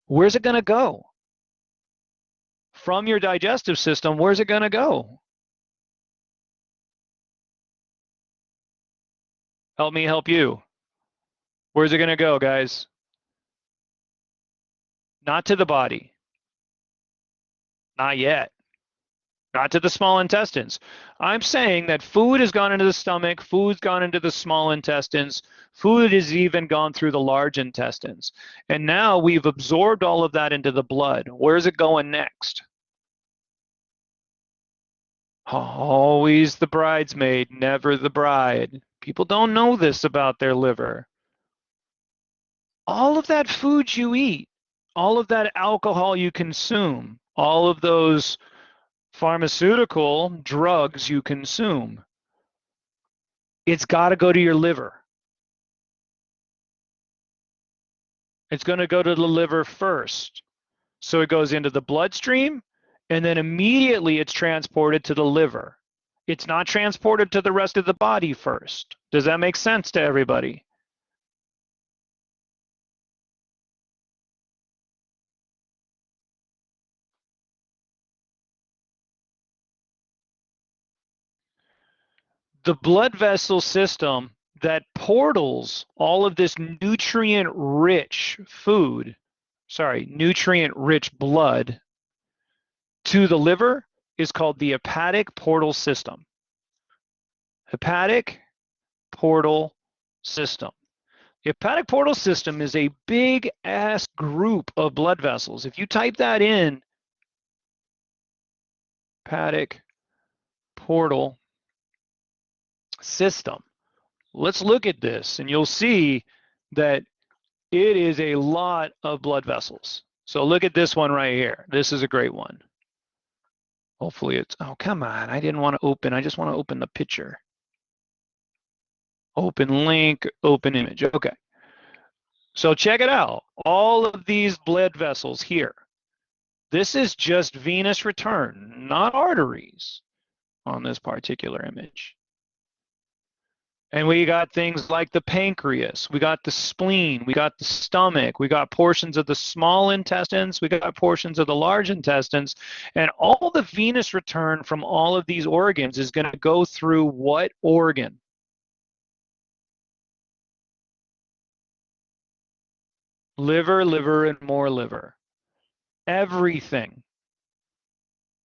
Where's it going to go? From your digestive system, where's it going to go? Help me help you. Where's it going to go, guys? Not to the body. Not yet. Not to the small intestines. I'm saying that food has gone into the stomach, food's gone into the small intestines, food has even gone through the large intestines. And now we've absorbed all of that into the blood. Where's it going next? Always the bridesmaid, never the bride. People don't know this about their liver. All of that food you eat, all of that alcohol you consume, all of those pharmaceutical drugs you consume, it's got to go to your liver. It's going to go to the liver first. So it goes into the bloodstream, and then immediately it's transported to the liver. It's not transported to the rest of the body first. Does that make sense to everybody? The blood vessel system that portals all of this nutrient-rich food, nutrient-rich blood to the liver is called the hepatic portal system. Hepatic portal system. The hepatic portal system is a big ass group of blood vessels. If you type that in, hepatic portal system, let's look at this and you'll see that it is a lot of blood vessels. So look at this one right here. This is a great one. Hopefully it's, oh, come on. I didn't want to open. I just want to open the picture. Open link, open image. Okay. So check it out. All of these blood vessels here. This is just venous return, not arteries on this particular image. And we got things like the pancreas, we got the spleen, we got the stomach, we got portions of the small intestines, we got portions of the large intestines, and all the venous return from all of these organs is going to go through what organ? Liver, liver, and more liver. Everything.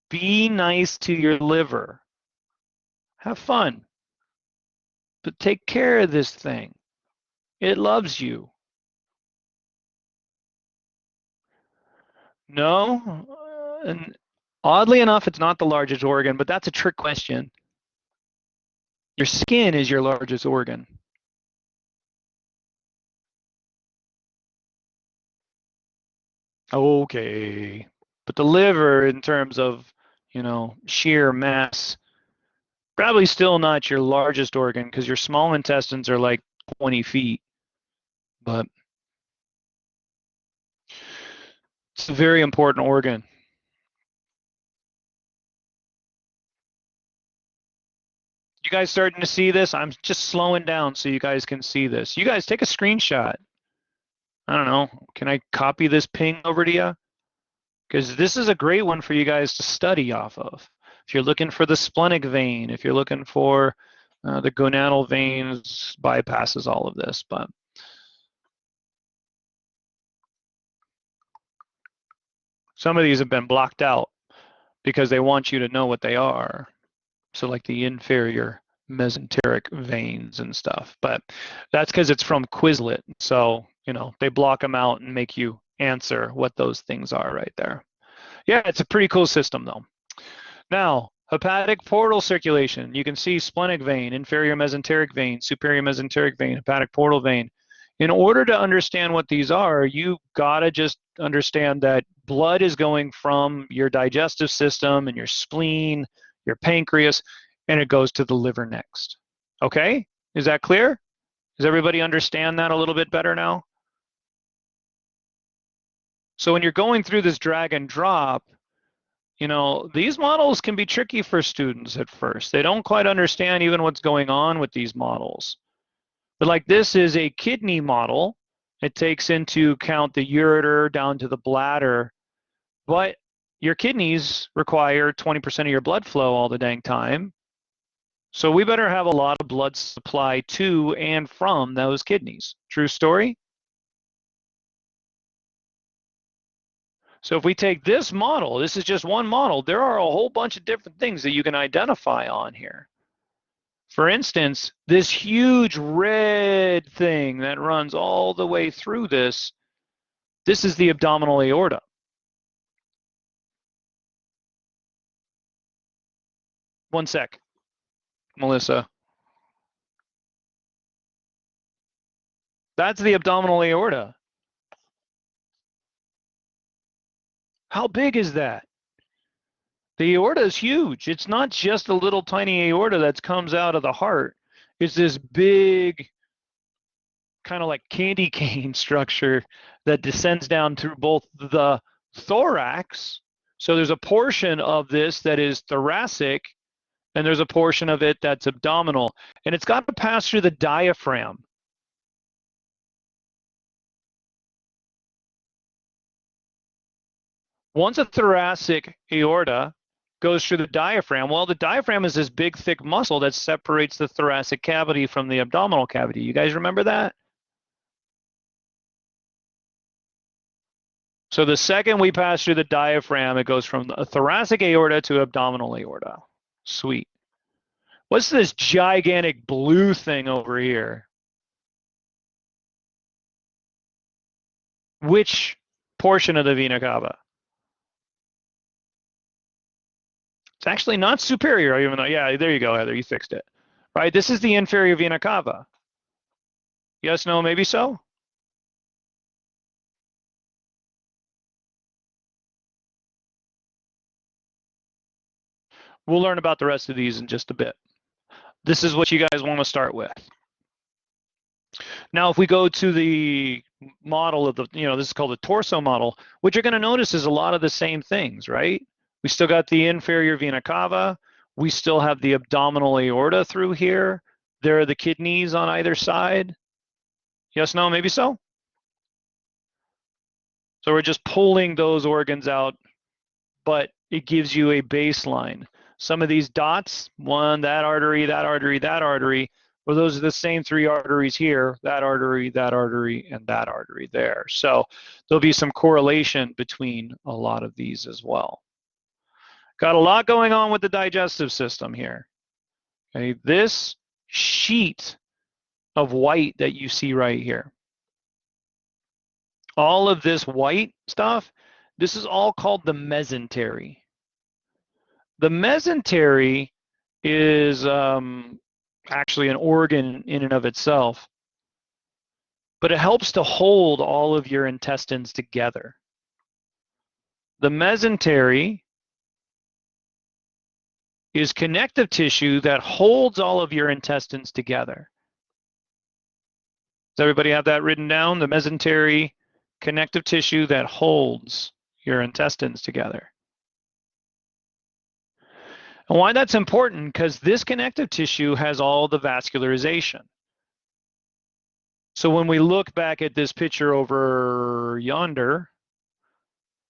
Be nice to your liver. Have fun. But take care of this thing. It loves you. No, and oddly enough, it's not the largest organ, but that's a trick question. Your skin is your largest organ. Okay, but the liver, in terms of, you know, sheer mass, probably still not your largest organ because your small intestines are like 20 feet. But it's a very important organ. You guys starting to see this? I'm just slowing down so you guys can see this. You guys take a screenshot. I don't know. Can I copy this ping over to you? Because this is a great one for you guys to study off of. If you're looking for the splenic vein, if you're looking for the gonadal veins, bypasses all of this. But some of these have been blocked out because they want you to know what they are. So like the inferior mesenteric veins and stuff. But that's because it's from Quizlet. So, you know, they block them out and make you answer what those things are right there. Yeah, it's a pretty cool system though. Now, hepatic portal circulation. You can see splenic vein, inferior mesenteric vein, superior mesenteric vein, hepatic portal vein. In order to understand what these are, you gotta just understand that blood is going from your digestive system and your spleen, your pancreas, and it goes to the liver next. Okay? Is that clear? Does everybody understand that a little bit better now? So when you're going through this drag and drop, You know, these models can be tricky for students at first. They don't quite understand even what's going on with these models. But like this is a kidney model. It takes into account the ureter down to the bladder, but your kidneys require 20% of your blood flow all the dang time. So we better have a lot of blood supply to and from those kidneys. True story? So if we take this model, this is just one model, there are a whole bunch of different things that you can identify on here. For instance, this huge red thing that runs all the way through this is the abdominal aorta. One sec, Melissa. That's the abdominal aorta. How big is that? The aorta is huge. It's not just a little tiny aorta that comes out of the heart. It's this big, kind of like candy cane structure that descends down through both the thorax. So there's a portion of this that is thoracic, and there's a portion of it that's abdominal. And it's got to pass through the diaphragm. Once a thoracic aorta goes through the diaphragm, well, the diaphragm is this big, thick muscle that separates the thoracic cavity from the abdominal cavity. You guys remember that? So the second we pass through the diaphragm, it goes from a thoracic aorta to abdominal aorta. Sweet. What's this gigantic blue thing over here? Which portion of the vena cava? It's actually not superior, even though, yeah, there you go, Heather, you fixed it. Right, this is the inferior vena cava. Yes, no, maybe so? We'll learn about the rest of these in just a bit. This is what you guys want to start with. Now, if we go to the model of the, this is called the torso model, what you're going to notice is a lot of the same things, right? We still got the inferior vena cava. We still have the abdominal aorta through here. There are the kidneys on either side. Yes, no, maybe so? So we're just pulling those organs out, but it gives you a baseline. Some of these dots, one, that artery, that artery, that artery, well, those are the same three arteries here, that artery, and that artery there. So there'll be some correlation between a lot of these as well. Got a lot going on with the digestive system here. Okay, this sheet of white that you see right here, all of this white stuff, this is all called the mesentery. The mesentery is actually an organ in and of itself, but it helps to hold all of your intestines together. The mesentery is connective tissue that holds all of your intestines together. Does everybody have that written down? The mesentery, connective tissue that holds your intestines together. And why that's important, because this connective tissue has all the vascularization. So when we look back at this picture over yonder,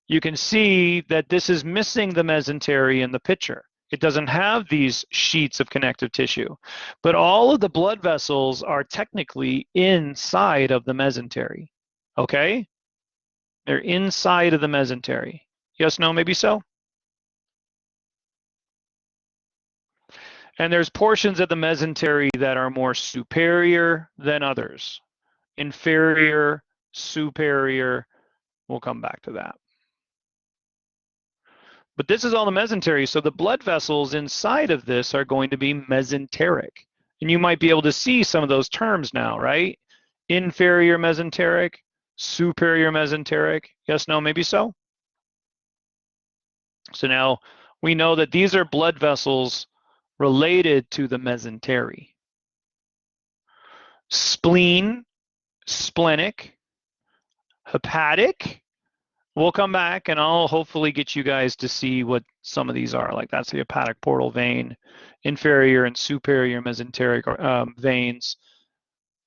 you can see that this is missing the mesentery in the picture. It doesn't have these sheets of connective tissue, but all of the blood vessels are technically inside of the mesentery, okay? They're inside of the mesentery. Yes, no, maybe so? And there's portions of the mesentery that are more superior than others. Inferior, superior, we'll come back to that. But this is all the mesentery, so the blood vessels inside of this are going to be mesenteric. And you might be able to see some of those terms now, right? Inferior mesenteric, superior mesenteric. Yes, no, maybe so? So now we know that these are blood vessels related to the mesentery. Spleen, splenic, hepatic, we'll come back and I'll hopefully get you guys to see what some of these are. Like that's the hepatic portal vein, inferior and superior mesenteric veins.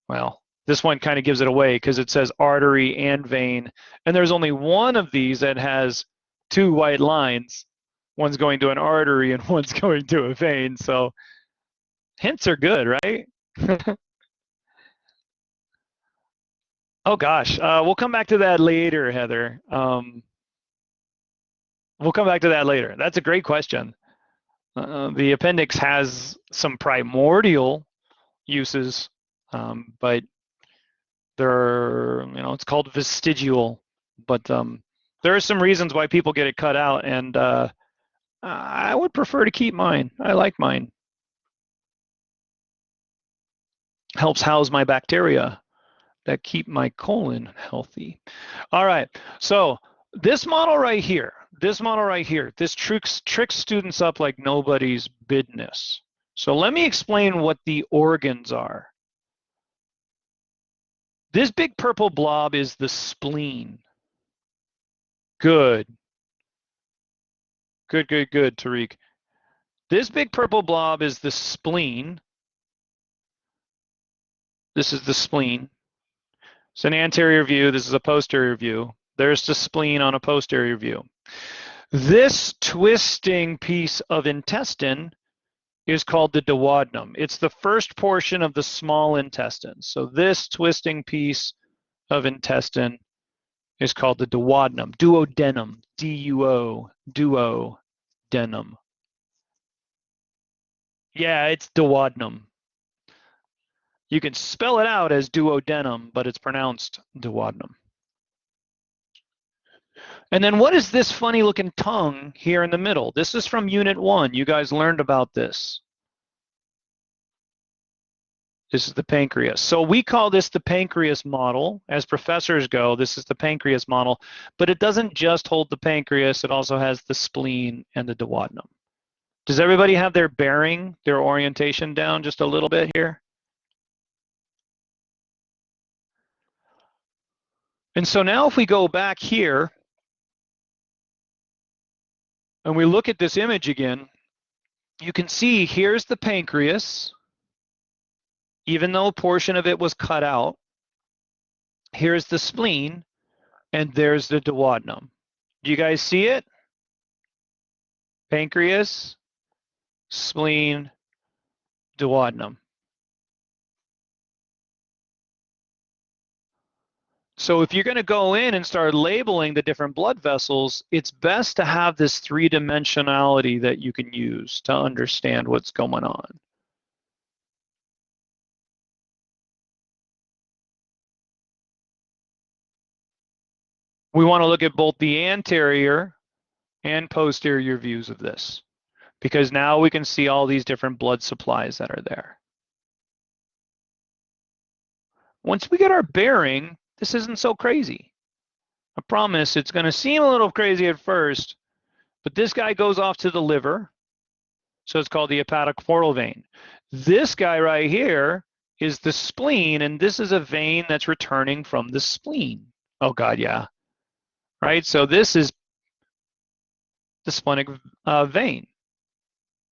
Well, this one kind of gives it away because it says artery and vein, and there's only one of these that has two white lines. One's going to an artery and one's going to a vein. So hints are good, right? Oh gosh, we'll come back to that later, Heather. We'll come back to that later. That's a great question. The appendix has some primordial uses, but they're, it's called vestigial. But there are some reasons why people get it cut out, and I would prefer to keep mine. I like mine. Helps house my bacteria that keep my colon healthy. All right, so this model right here, this tricks students up like nobody's business. So let me explain what the organs are. This big purple blob is the spleen. Good, Tariq. This big purple blob is the spleen. This is the spleen. It's an anterior view. This is a posterior view. There's the spleen on a posterior view. This twisting piece of intestine is called the duodenum. It's the first portion of the small intestine. So this twisting piece of intestine is called the duodenum. Duodenum, D-U-O, duodenum. Yeah, it's duodenum. You can spell it out as duodenum, but it's pronounced duodenum. And then what is this funny looking tongue here in the middle? This is from Unit 1. You guys learned about this. This is the pancreas. So we call this the pancreas model. As professors go, this is the pancreas model. But it doesn't just hold the pancreas. It also has the spleen and the duodenum. Does everybody have their bearing, their orientation down just a little bit here? And so now if we go back here and we look at this image again, you can see here's the pancreas, even though a portion of it was cut out. Here's the spleen, and there's the duodenum. Do you guys see it? Pancreas, spleen, duodenum. So if you're going to go in and start labeling the different blood vessels, it's best to have this three-dimensionality that you can use to understand what's going on. We want to look at both the anterior and posterior views of this, because now we can see all these different blood supplies that are there. Once we get our bearing, this isn't so crazy. I promise it's going to seem a little crazy at first, but this guy goes off to the liver, so it's called the hepatic portal vein. This guy right here is the spleen, and this is a vein that's returning from the spleen. Oh God, yeah. Right, so this is the splenic vein.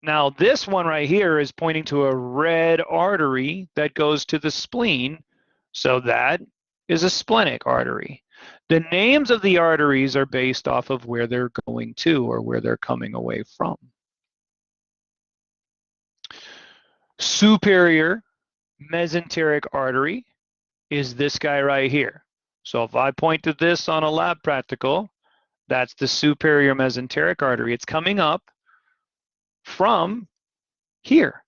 Now this one right here is pointing to a red artery that goes to the spleen, so that is a splenic artery. The names of the arteries are based off of where they're going to or where they're coming away from. Superior mesenteric artery is this guy right here. So if I point to this on a lab practical, that's the superior mesenteric artery. It's coming up from here.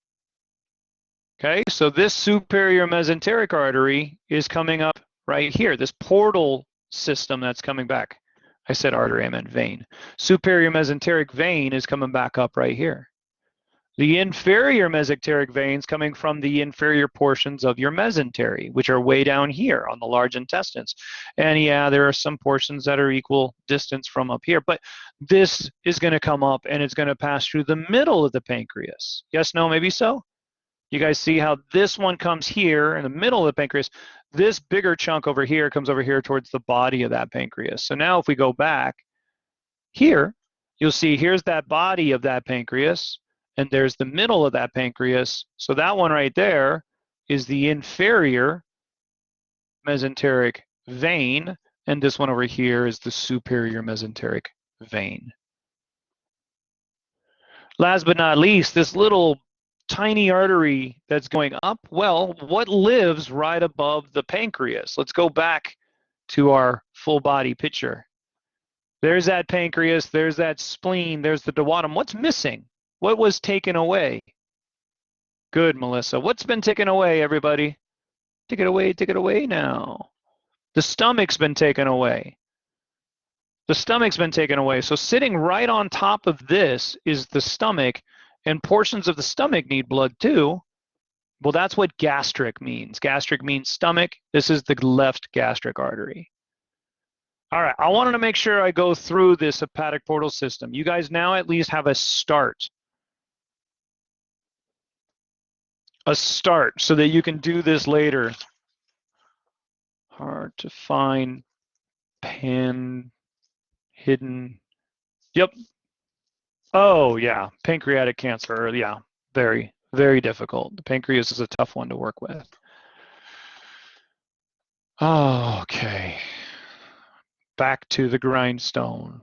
Okay, so this superior mesenteric artery is coming up right here, this portal system that's coming back. I said artery, I meant vein. Superior mesenteric vein is coming back up right here. The inferior mesenteric veins coming from the inferior portions of your mesentery, which are way down here on the large intestines. And yeah, there are some portions that are equal distance from up here, but this is going to come up and it's going to pass through the middle of the pancreas. Yes, no, maybe so? You guys see how this one comes here in the middle of the pancreas? This bigger chunk over here comes over here towards the body of that pancreas. So now if we go back here, you'll see here's that body of that pancreas, and there's the middle of that pancreas. So that one right there is the inferior mesenteric vein, and this one over here is the superior mesenteric vein. Last but not least, this little tiny artery that's going up, well, what lives right above the pancreas? Let's go back to our full body picture. There's that pancreas, there's that spleen, there's the duodenum. What's missing? What was taken away? Good, Melissa. What's been taken away, everybody? Take it away now. The stomach's been taken away. The stomach's been taken away. So sitting right on top of this is the stomach, and portions of the stomach need blood too. Well, that's what gastric means. Gastric means stomach. This is the left gastric artery. All right, I wanted to make sure I go through this hepatic portal system. You guys now at least have a start. A start so that you can do this later. Hard to find, hidden. Yep. Oh, yeah, pancreatic cancer. Yeah, very, very difficult. The pancreas is a tough one to work with. Oh, okay. Back to the grindstone.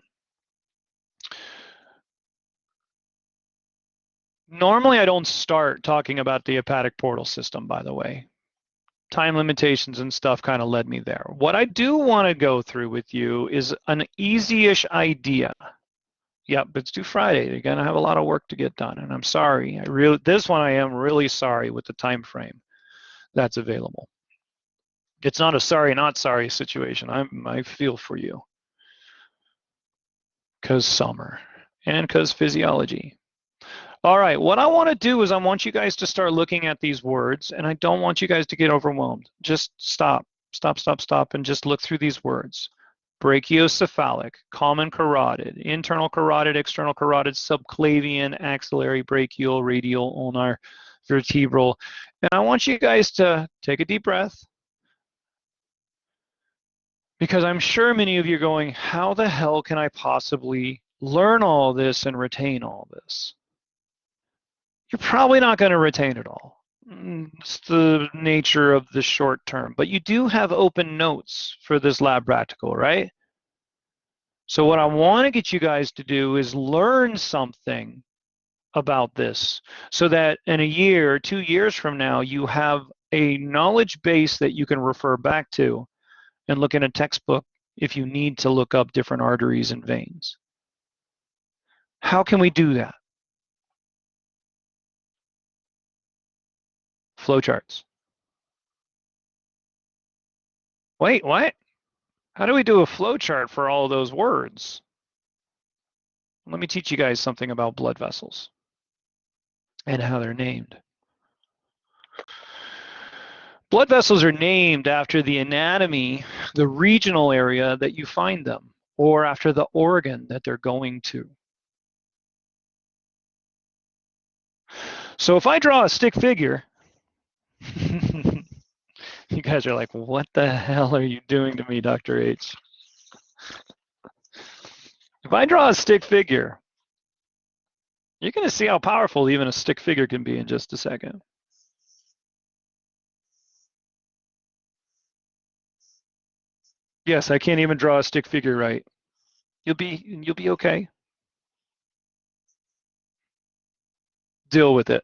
Normally, I don't start talking about the hepatic portal system, by the way. Time limitations and stuff kind of led me there. What I do want to go through with you is an easy-ish idea. Yep, it's due Friday. You're gonna have a lot of work to get done, and I'm sorry. This one I am really sorry with the time frame that's available. It's not a sorry, not sorry situation. I feel for you, cause summer and cause physiology. All right, what I want to do is I want you guys to start looking at these words, and I don't want you guys to get overwhelmed. Just stop, and just look through these words. Brachiocephalic, common carotid, internal carotid, external carotid, subclavian, axillary, brachial, radial, ulnar, vertebral. And I want you guys to take a deep breath, because I'm sure many of you are going, how the hell can I possibly learn all this and retain all this? You're probably not going to retain it all. It's the nature of the short term, but you do have open notes for this lab practical, right? So what I want to get you guys to do is learn something about this so that in a year, 2 years from now, you have a knowledge base that you can refer back to and look in a textbook if you need to look up different arteries and veins. How can we do that? Flowcharts. Wait, what? How do we do a flowchart for all of those words? Let me teach you guys something about blood vessels and how they're named. Blood vessels are named after the anatomy, the regional area that you find them, or after the organ that they're going to. So if I draw a stick figure, you guys are like, what the hell are you doing to me, Dr. H? If I draw a stick figure, you're going to see how powerful even a stick figure can be in just a second. Yes, I can't even draw a stick figure right. You'll be okay. Deal with it.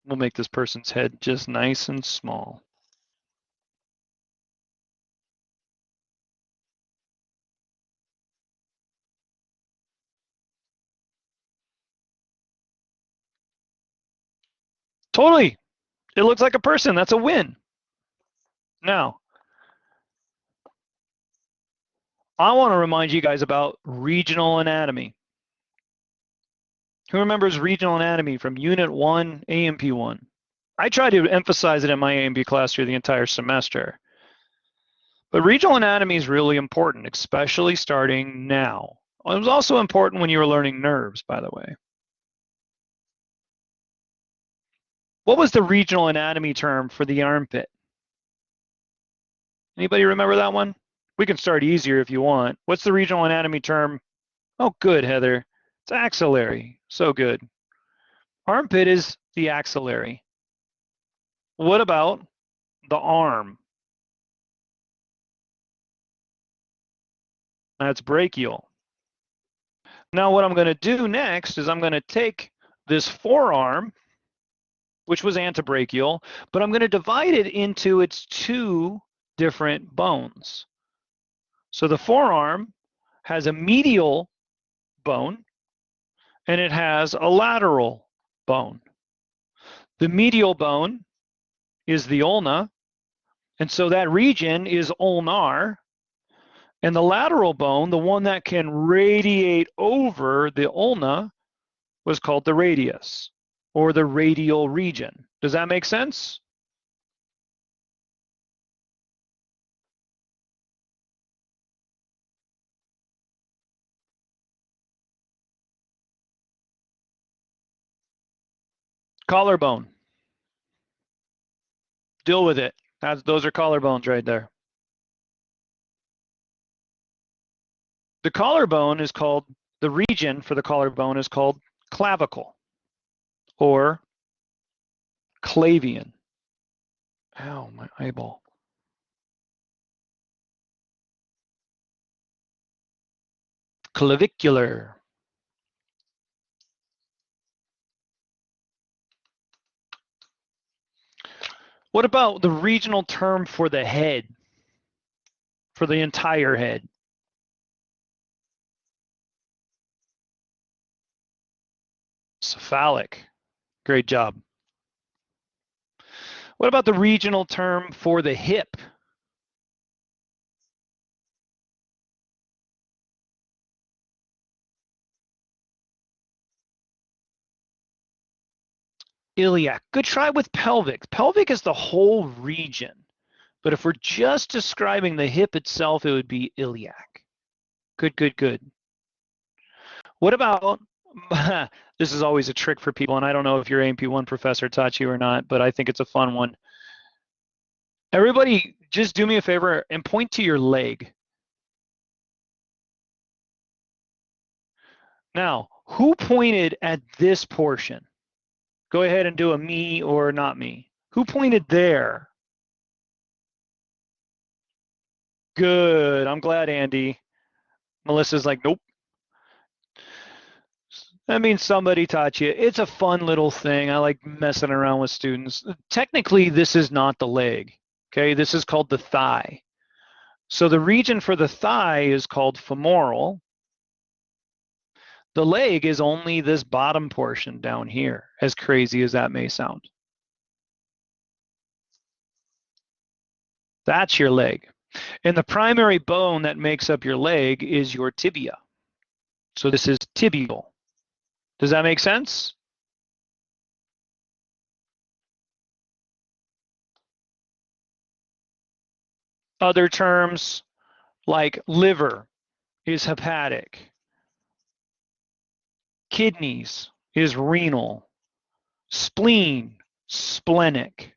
We'll make this person's head just nice and small. Totally. It looks like a person. That's a win. Now, I want to remind you guys about regional anatomy. Who remembers regional anatomy from Unit 1, A&P 1? I try to emphasize it in my A&P class through the entire semester. But regional anatomy is really important, especially starting now. Well, it was also important when you were learning nerves, by the way. What was the regional anatomy term for the armpit? Anybody remember that one? We can start easier if you want. What's the regional anatomy term? Oh, good, Heather. It's axillary. So good. Armpit is the axillary. What about the arm? That's brachial. Now what I'm going to do next is I'm going to take this forearm, which was antebrachial, but I'm going to divide it into its two different bones. So the forearm has a medial bone and it has a lateral bone. The medial bone is the ulna, and so that region is ulnar. And the lateral bone, the one that can radiate over the ulna, was called the radius, or the radial region. Does that make sense? Collarbone. Deal with it. Those are collarbones right there. The collarbone is called, the region for the collarbone is called clavicle or clavian. Ow, my eyeball. Clavicular. What about the regional term for the head, for the entire head? Cephalic. Great job. What about the regional term for the hip? Iliac. Good try with pelvic. Pelvic is the whole region. But if we're just describing the hip itself, it would be iliac. Good, good, good. What about, this is always a trick for people, and I don't know if your A&P1 professor taught you or not, but I think it's a fun one. Everybody, just do me a favor and point to your leg. Now, who pointed at this portion? Go ahead and do a me or not me. Who pointed there? Good. I'm glad, Andy. Melissa's like, nope. That means somebody taught you. It's a fun little thing. I like messing around with students. Technically, this is not the leg. Okay, this is called the thigh. So the region for the thigh is called femoral. The leg is only this bottom portion down here, as crazy as that may sound. That's your leg. And the primary bone that makes up your leg is your tibia. So this is tibial. Does that make sense? Other terms like liver is hepatic. Kidneys is renal. Spleen, splenic.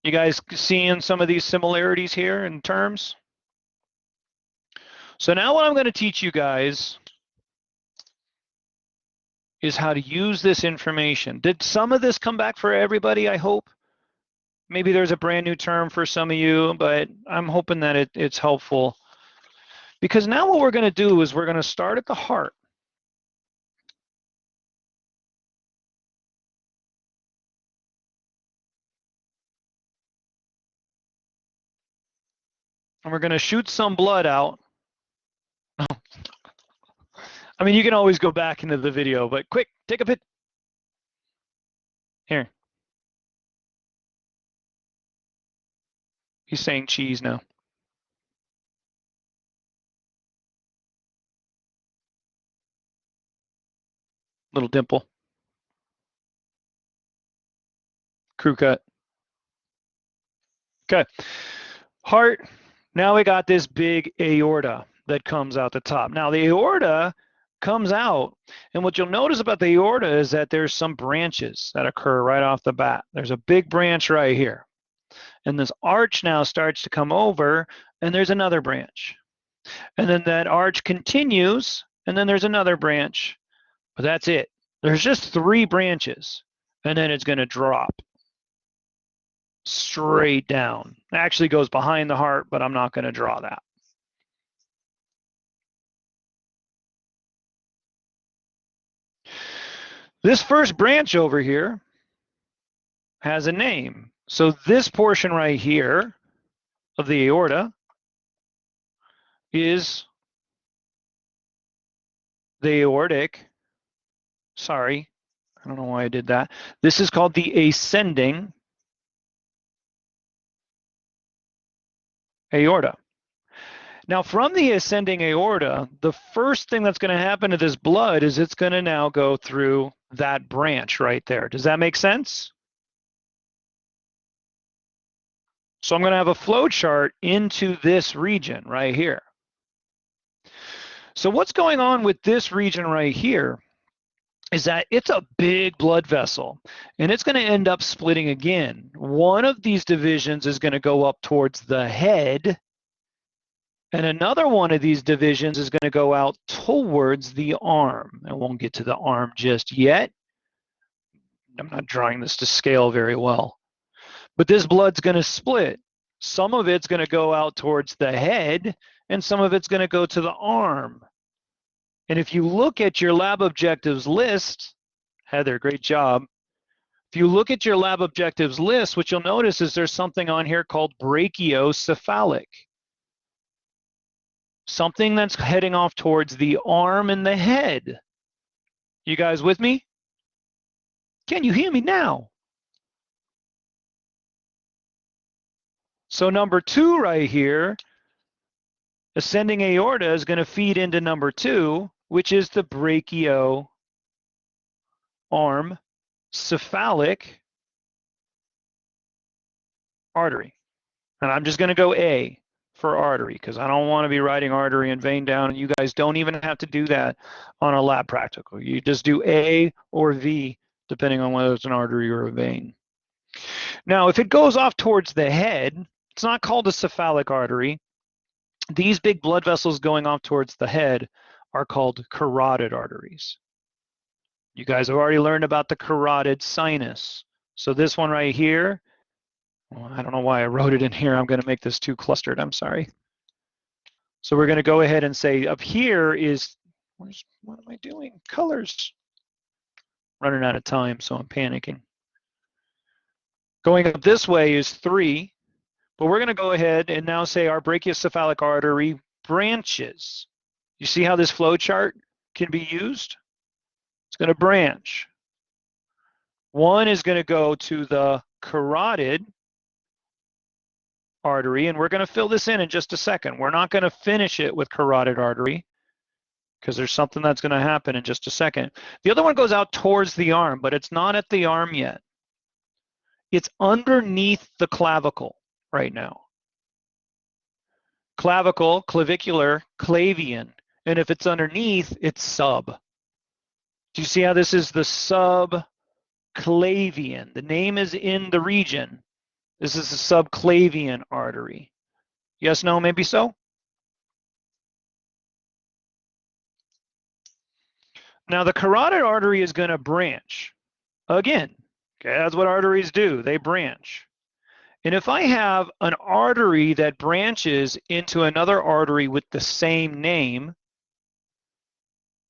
You guys seeing some of these similarities here in terms? So now what I'm going to teach you guys is how to use this information. Did some of this come back for everybody, I hope? Maybe there's a brand new term for some of you, but I'm hoping that it's helpful. Because now what we're going to do is we're going to start at the heart. And we're going to shoot some blood out. I mean, you can always go back into the video, but quick, take a pic. Here. He's saying cheese now. Little dimple. Crew cut. Okay. Heart. Now we got this big aorta. that comes out the top. Now the aorta comes out, and what you'll notice about the aorta is that there's some branches that occur right off the bat. There's a big branch right here, and this arch now starts to come over, and there's another branch, and then that arch continues, and then there's another branch, but that's it. There's just 3 branches, and then it's going to drop straight down. It actually goes behind the heart, but I'm not going to draw that. This first branch over here has a name. So this portion right here of the aorta is the aortic, sorry, I don't know why I did that. This is called the ascending aorta. Now from the ascending aorta, the first thing that's going to happen to this blood is it's going to now go through that branch right there. Does that make sense? So I'm going to have a flow chart into this region right here. So what's going on with this region right here is that it's a big blood vessel, and it's going to end up splitting again. One of these divisions is going to go up towards the head, and another one of these divisions is going to go out towards the arm. I won't get to the arm just yet. I'm not drawing this to scale very well. But this blood's going to split. Some of it's going to go out towards the head, and some of it's going to go to the arm. And if you look at your lab objectives list, Heather, great job. If you look at your lab objectives list, what you'll notice is there's something on here called brachiocephalic. Something that's heading off towards the arm and the head. You guys with me? Can you hear me now? So number 2 right here, ascending aorta is going to feed into number 2, which is the brachio arm cephalic artery. And I'm just going to go A for artery because I don't want to be writing artery and vein down, and you guys don't even have to do that on a lab practical. You just do A or V depending on whether it's an artery or a vein. Now, if it goes off towards the head, it's not called a cephalic artery. These big blood vessels going off towards the head are called carotid arteries. You guys have already learned about the carotid sinus. So this one right here, well, I don't know why I wrote it in here. I'm going to make this too clustered. I'm sorry. So we're going to go ahead and say up here is, what am I doing? Colors. Running out of time, so I'm panicking. Going up this way is 3, but we're going to go ahead and now say our brachiocephalic artery branches. You see how this flow chart can be used? It's going to branch. One is going to go to the carotid artery, and we're going to fill this in just a second. We're not going to finish it with carotid artery because there's something that's going to happen in just a second. The other one goes out towards the arm, but it's not at the arm yet. It's underneath the clavicle right now. Clavicle, clavicular, clavian. And if it's underneath, it's sub. Do you see how this is the subclavian? The name is in the region. This is the subclavian artery. Yes, no, maybe so? Now the carotid artery is going to branch. Again, okay, that's what arteries do. They branch. And if I have an artery that branches into another artery with the same name,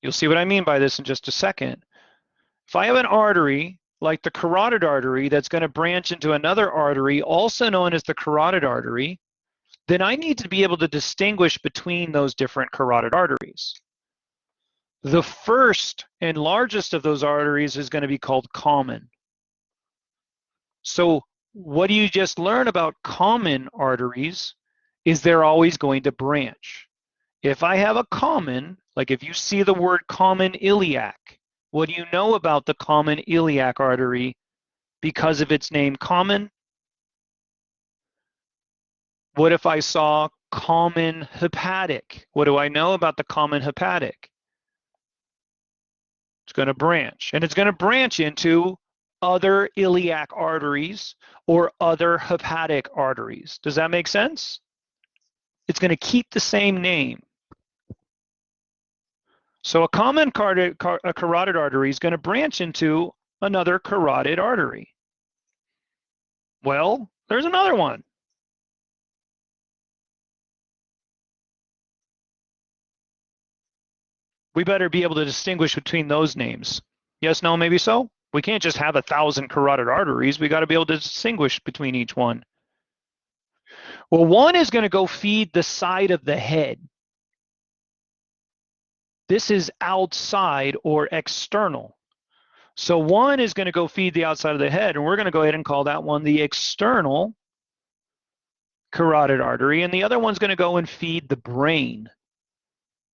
you'll see what I mean by this in just a second. If I have an artery like the carotid artery that's going to branch into another artery, also known as the carotid artery, then I need to be able to distinguish between those different carotid arteries. The first and largest of those arteries is going to be called common. So what do you just learn about common arteries is they're always going to branch. If I have a common, like if you see the word common iliac, what do you know about the common iliac artery because of its name common? What if I saw common hepatic. What do I know about the common hepatic? It's going to branch, and it's going to branch into other iliac arteries or other hepatic arteries. Does that make sense? It's going to keep the same name. So a common carotid artery is going to branch into another carotid artery. Well, there's another one. We better be able to distinguish between those names. Yes, no, maybe so? We can't just have 1,000 carotid arteries. We got to be able to distinguish between each one. Well, one is going to go feed the side of the head. This is outside or external. So one is going to go feed the outside of the head, and we're going to go ahead and call that one the external carotid artery, and the other one's going to go and feed the brain.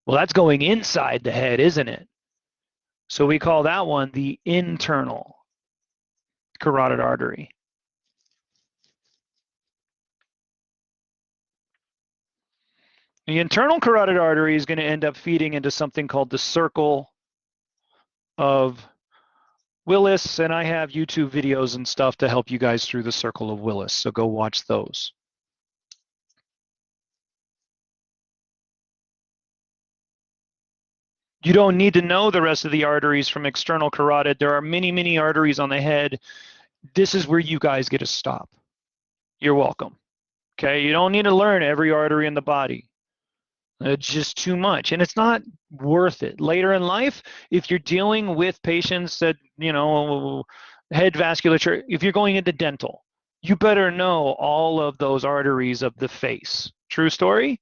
Well, that's going inside the head, isn't it? So we call that one the internal carotid artery. The internal carotid artery is going to end up feeding into something called the circle of Willis, and I have YouTube videos and stuff to help you guys through the circle of Willis, so go watch those. You don't need to know the rest of the arteries from external carotid. There are many, many arteries on the head. This is where you guys get to stop. You're welcome. Okay, you don't need to learn every artery in the body. It's just too much, and it's not worth it. Later in life, if you're dealing with patients that, you know, head vasculature, if you're going into dental, you better know all of those arteries of the face. True story?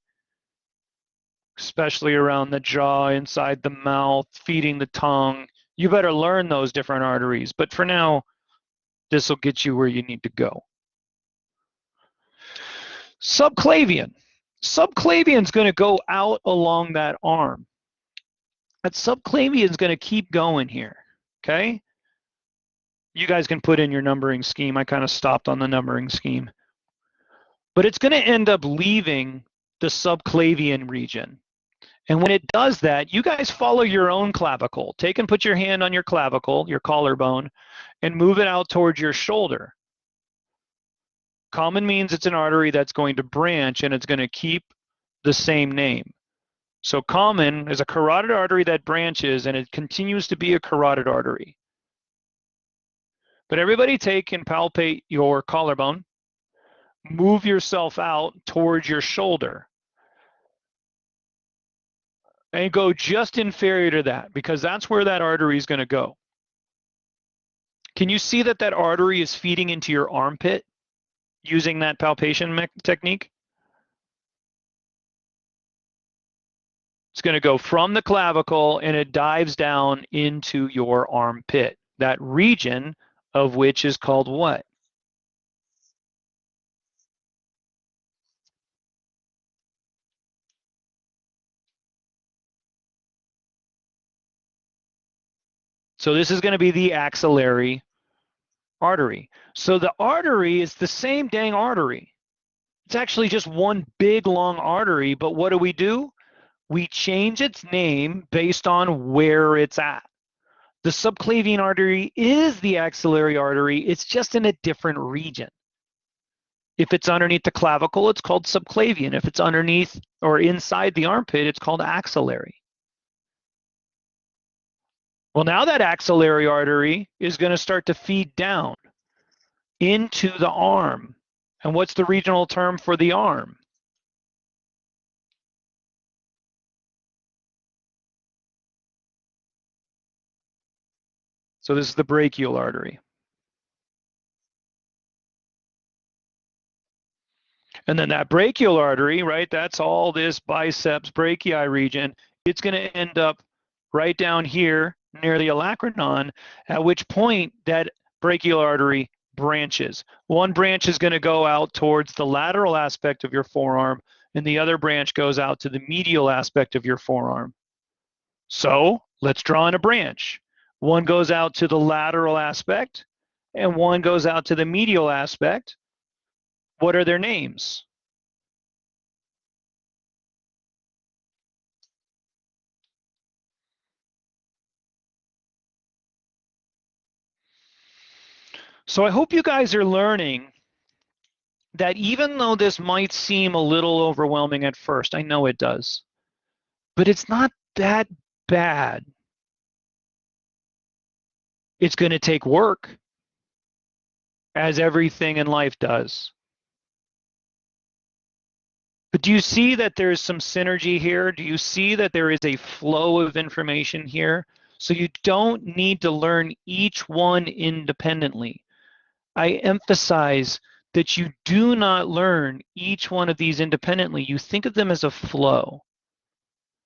Especially around the jaw, inside the mouth, feeding the tongue. You better learn those different arteries. But for now, this will get you where you need to go. Subclavian. Subclavian is going to go out along that arm. That subclavian is going to keep going here, okay? You guys can put in your numbering scheme. I kind of stopped on the numbering scheme. But it's going to end up leaving the subclavian region. And when it does that, you guys follow your own clavicle. Take and put your hand on your clavicle, your collarbone, and move it out towards your shoulder. Common means it's an artery that's going to branch and it's going to keep the same name. So common is a carotid artery that branches and it continues to be a carotid artery. But everybody take and palpate your collarbone. Move yourself out towards your shoulder. And go just inferior to that, because that's where that artery is going to go. Can you see that that artery is feeding into your armpit using that palpation technique? It's going to go from the clavicle and it dives down into your armpit. That region of which is called what? So this is going to be the axillary artery. So the artery is the same dang artery. It's actually just one big long artery, but what do? We change its name based on where it's at. The subclavian artery is the axillary artery. It's just in a different region. If it's underneath the clavicle, it's called subclavian. If it's underneath or inside the armpit, it's called axillary. Well, now that axillary artery is going to start to feed down into the arm. And what's the regional term for the arm? So this is the brachial artery. And then that brachial artery, right, that's all this biceps brachii region. It's going to end up right down here near the olecranon, at which point that brachial artery branches. One branch is going to go out towards the lateral aspect of your forearm, and the other branch goes out to the medial aspect of your forearm. So let's draw in a branch. One goes out to the lateral aspect, and one goes out to the medial aspect. What are their names? So I hope you guys are learning that even though this might seem a little overwhelming at first, I know it does, but it's not that bad. It's going to take work, as everything in life does. But do you see that there's some synergy here? Do you see that there is a flow of information here? So you don't need to learn each one independently. I emphasize that you do not learn each one of these independently. You think of them as a flow.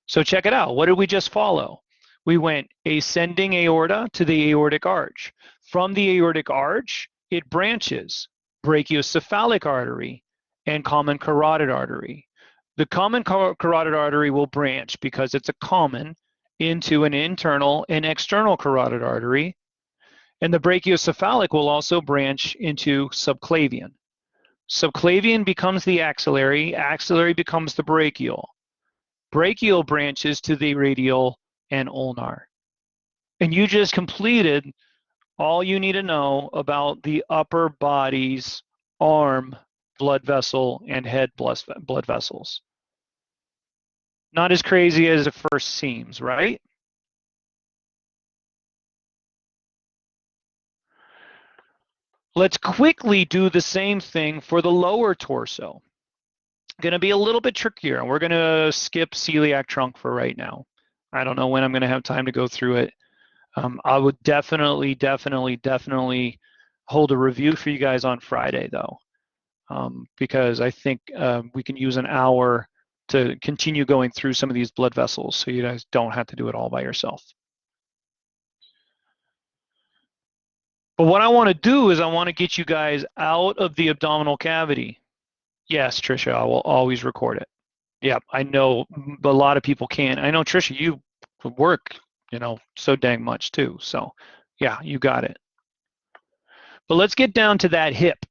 So check it out. What did we just follow? We went ascending aorta to the aortic arch. From the aortic arch, it branches brachiocephalic artery and common carotid artery. The common carotid artery will branch because it's a common into an internal and external carotid artery. And the brachiocephalic will also branch into subclavian. Subclavian becomes the axillary, axillary becomes the brachial. Brachial branches to the radial and ulnar. And you just completed all you need to know about the upper body's arm blood vessel and head blood vessels. Not as crazy as it first seems, right? Let's quickly do the same thing for the lower torso. Going to be a little bit trickier, and we're going to skip celiac trunk for right now. I don't know when I'm going to have time to go through it. I would definitely hold a review for you guys on Friday, though, because I think we can use an hour to continue going through some of these blood vessels so you guys don't have to do it all by yourself. But what I want to do is I want to get you guys out of the abdominal cavity. Yes, Trisha, I will always record it. Yeah, I know a lot of people can't. I know, Trisha, you work, so dang much too. So yeah, you got it. But let's get down to that hip.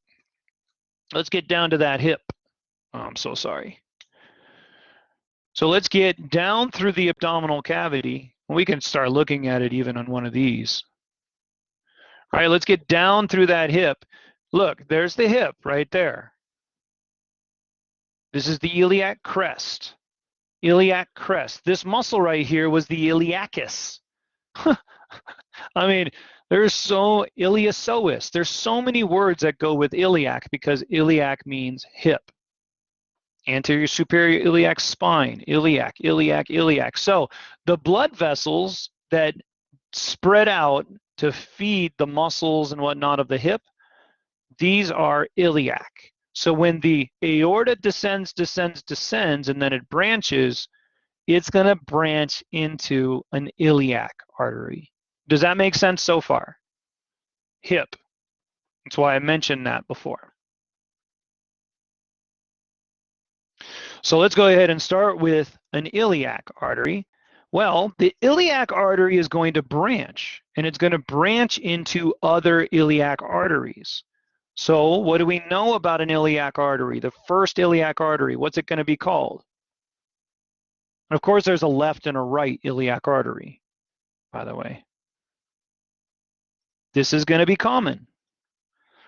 Let's get down to that hip. Oh, I'm so sorry. So let's get down through the abdominal cavity. We can start looking at it even on one of these. All right, let's get down through that hip. Look, there's the hip right there. This is the iliac crest. Iliac crest. This muscle right here was the iliacus. I mean, there's so iliopsoas. There's so many words that go with iliac because iliac means hip. Anterior superior iliac spine, iliac, iliac, iliac. So the blood vessels that spread out to feed the muscles and whatnot of the hip, these are iliac. So when the aorta descends, and then it branches, it's going to branch into an iliac artery. Does that make sense so far? Hip. That's why I mentioned that before. So let's go ahead and start with an iliac artery. Well, the iliac artery is going to branch, and it's going to branch into other iliac arteries. So what do we know about an iliac artery? The first iliac artery, what's it going to be called? And of course, there's a left and a right iliac artery, by the way. This is going to be common.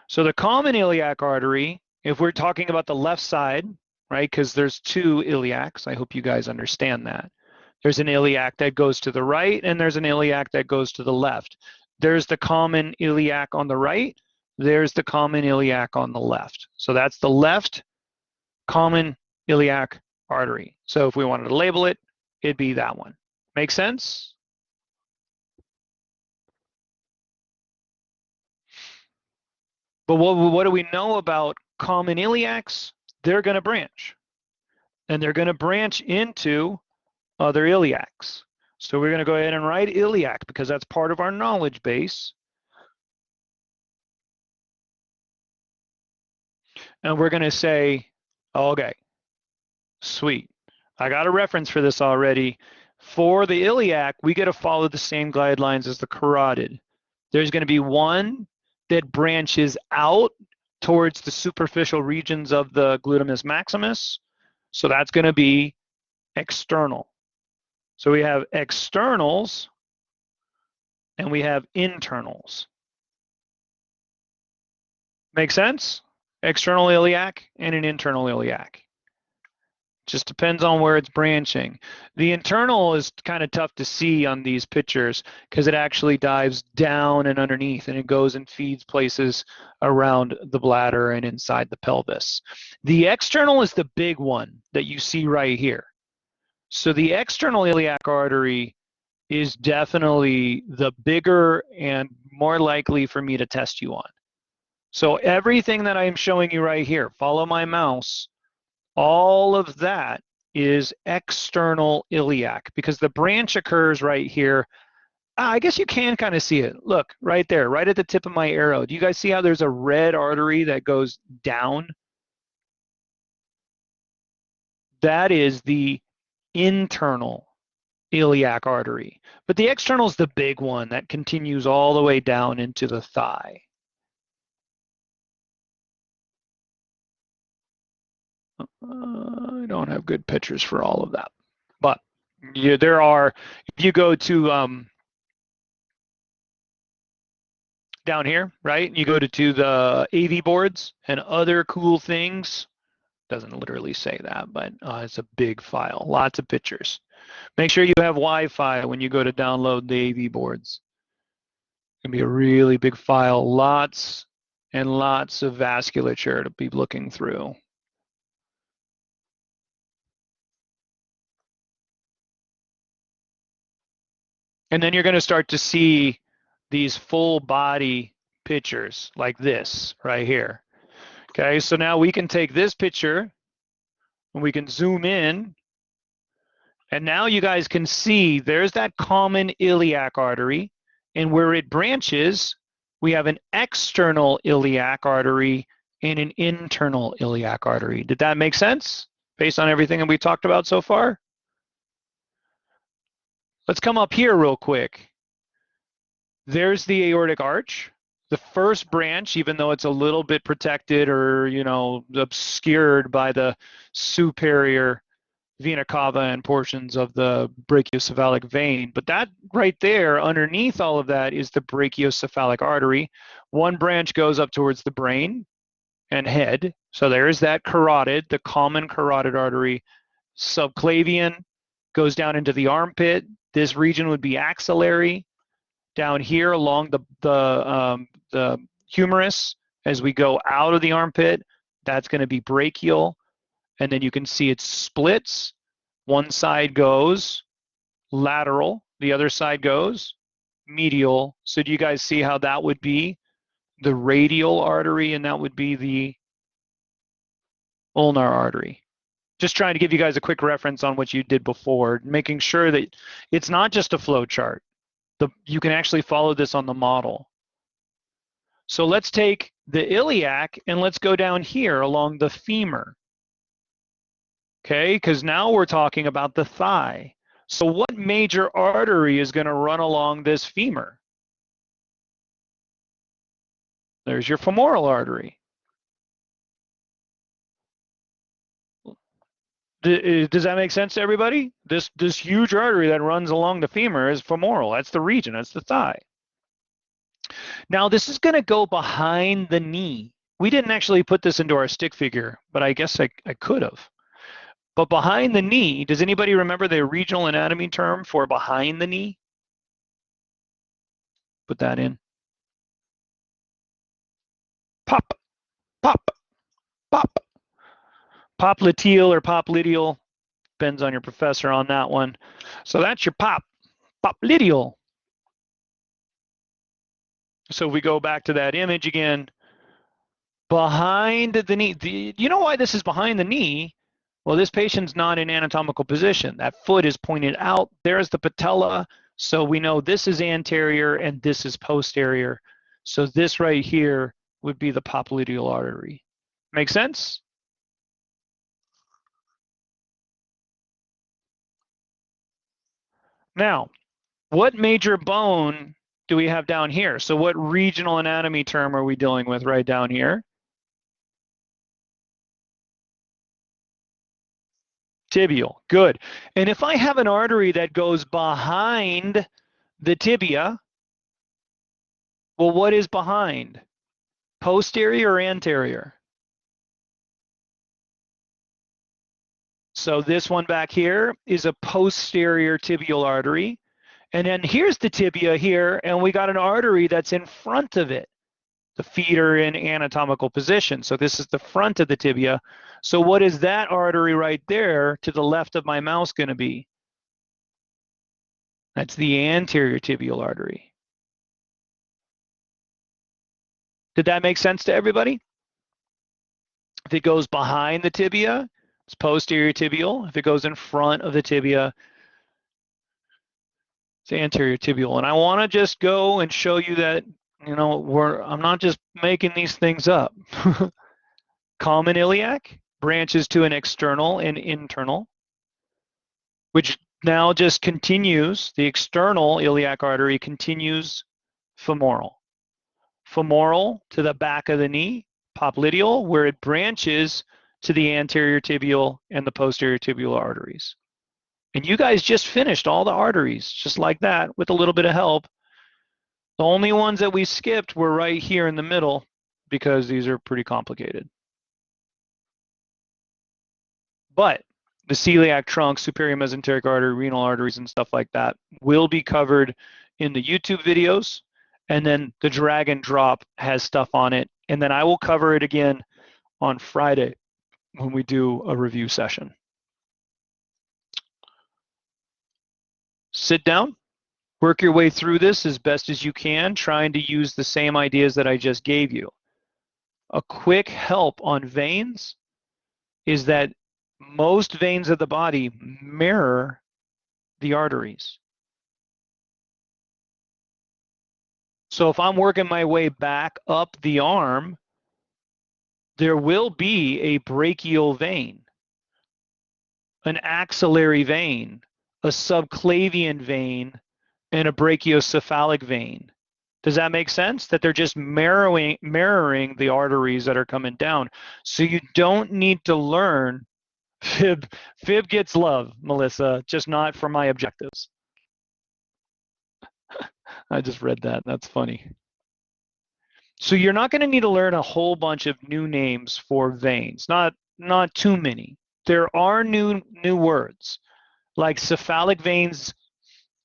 So the common iliac artery, if we're talking about the left side, right, because there's two iliacs, I hope you guys understand that. There's an iliac that goes to the right, and there's an iliac that goes to the left. There's the common iliac on the right. There's the common iliac on the left. So that's the left common iliac artery. So if we wanted to label it, it'd be that one. Make sense? But what do we know about common iliacs? They're going to branch. And they're going to branch into other iliacs. So we're going to go ahead and write iliac because that's part of our knowledge base. And we're going to say, okay, sweet. I got a reference for this already. For the iliac, we got to follow the same guidelines as the carotid. There's going to be one that branches out towards the superficial regions of the glutamus maximus. So that's going to be external. So we have externals and we have internals. Make sense? External iliac and an internal iliac. Just depends on where it's branching. The internal is kind of tough to see on these pictures because it actually dives down and underneath, and it goes and feeds places around the bladder and inside the pelvis. The external is the big one that you see right here. So the external iliac artery is definitely the bigger and more likely for me to test you on. So everything that I'm showing you right here, follow my mouse, all of that is external iliac because the branch occurs right here. I guess you can kind of see it. Look, right there, right at the tip of my arrow. Do you guys see how there's a red artery that goes down? That is the internal iliac artery. But the external is the big one that continues all the way down into the thigh. I don't have good pictures for all of that. But yeah, there are, if you go to down here, right? You go to the AV boards and other cool things. Doesn't literally say that, but it's a big file, lots of pictures. Make sure you have Wi-Fi when you go to download the AV boards. It's gonna be a really big file, lots and lots of vasculature to be looking through. And then you're going to start to see these full body pictures like this right here. Okay, so now we can take this picture and we can zoom in, and now you guys can see there's that common iliac artery, and where it branches, we have an external iliac artery and an internal iliac artery. Did that make sense based on everything that we talked about so far? Let's come up here real quick. There's the aortic arch. The first branch, even though it's a little bit protected or, you know, obscured by the superior vena cava and portions of the brachiocephalic vein, but that right there, underneath all of that, is the brachiocephalic artery. One branch goes up towards the brain and head. So there's that carotid, the common carotid artery. Subclavian goes down into the armpit. This region would be axillary. Down here along the humerus, as we go out of the armpit, that's going to be brachial. And then you can see it splits. One side goes lateral, the other side goes medial. So do you guys see how that would be the radial artery and that would be the ulnar artery? Just trying to give you guys a quick reference on what you did before, making sure that it's not just a flow chart. You can actually follow this on the model. So let's take the iliac and let's go down here along the femur. Okay, because now we're talking about the thigh. So what major artery is going to run along this femur? There's your femoral artery. Does that make sense to everybody? This huge artery that runs along the femur is femoral. That's the region. That's the thigh. Now this is going to go behind the knee. We didn't actually put this into our stick figure, but I guess I could have. But behind the knee, does anybody remember the regional anatomy term for behind the knee? Put that in. Pop, pop, pop. Popliteal or popliteal, depends on your professor on that one. So that's your popliteal. So if we go back to that image again, behind the knee. You know why this is behind the knee? Well, this patient's not in anatomical position. That foot is pointed out. There's the patella. So we know this is anterior and this is posterior. So this right here would be the popliteal artery. Make sense? Now, what major bone do we have down here? So what regional anatomy term are we dealing with right down here? Tibial, good. And if I have an artery that goes behind the tibia, well, what is behind? Posterior or anterior? So this one back here is a posterior tibial artery. And then here's the tibia here, and we got an artery that's in front of it. The feet are in anatomical position. So this is the front of the tibia. So what is that artery right there to the left of my mouse going to be? That's the anterior tibial artery. Did that make sense to everybody? If it goes behind the tibia, it's posterior tibial. If it goes in front of the tibia, it's anterior tibial. And I want to just go and show you that, you know, I'm not just making these things up. Common iliac branches to an external and internal, which now just continues, the external iliac artery continues femoral. Femoral to the back of the knee, popliteal, where it branches to the anterior tibial and the posterior tibial arteries. And you guys just finished all the arteries, just like that, with a little bit of help. The only ones that we skipped were right here in the middle because these are pretty complicated. But the celiac trunk, superior mesenteric artery, renal arteries, and stuff like that will be covered in the YouTube videos. And then the drag and drop has stuff on it. And then I will cover it again on Friday when we do a review session. Sit down, work your way through this as best as you can, trying to use the same ideas that I just gave you. A quick help on veins is that most veins of the body mirror the arteries. So if I'm working my way back up the arm, there will be a brachial vein, an axillary vein, a subclavian vein, and a brachiocephalic vein. Does that make sense? That they're just mirroring the arteries that are coming down. So you don't need to learn fib. Fib gets love, Melissa, just not for my objectives. I just read that. That's funny. So you're not going to need to learn a whole bunch of new names for veins. Not too many. There are new words like cephalic veins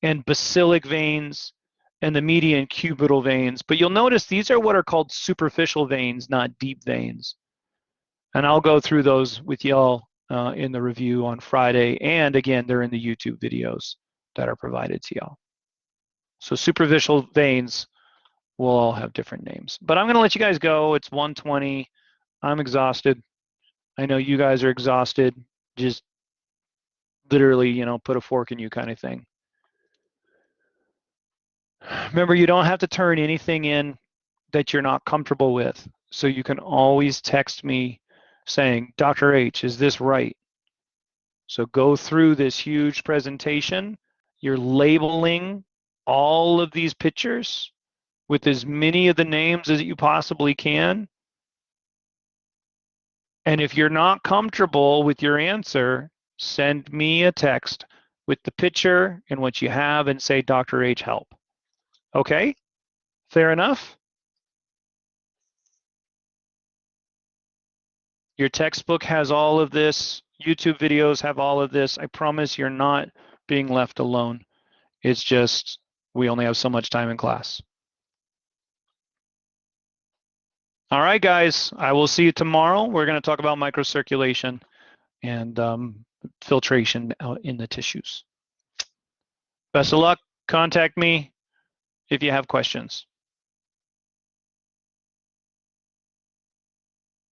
and basilic veins and the median cubital veins. But you'll notice these are what are called superficial veins, not deep veins. And I'll go through those with y'all in the review on Friday. And again, they're in the YouTube videos that are provided to y'all. So superficial veins will all have different names. But I'm going to let you guys go. It's 1:20. I'm exhausted. I know you guys are exhausted. Just literally, you know, put a fork in you kind of thing. Remember, you don't have to turn anything in that you're not comfortable with. So you can always text me saying, Dr. H, is this right? So go through this huge presentation. You're labeling all of these pictures with as many of the names as you possibly can. And if you're not comfortable with your answer, send me a text with the picture and what you have and say, Dr. H, help. Okay? Fair enough? Your textbook has all of this. YouTube videos have all of this. I promise you're not being left alone. It's just we only have so much time in class. All right, guys. I will see you tomorrow. We're going to talk about microcirculation and filtration out in the tissues. Best of luck. Contact me if you have questions.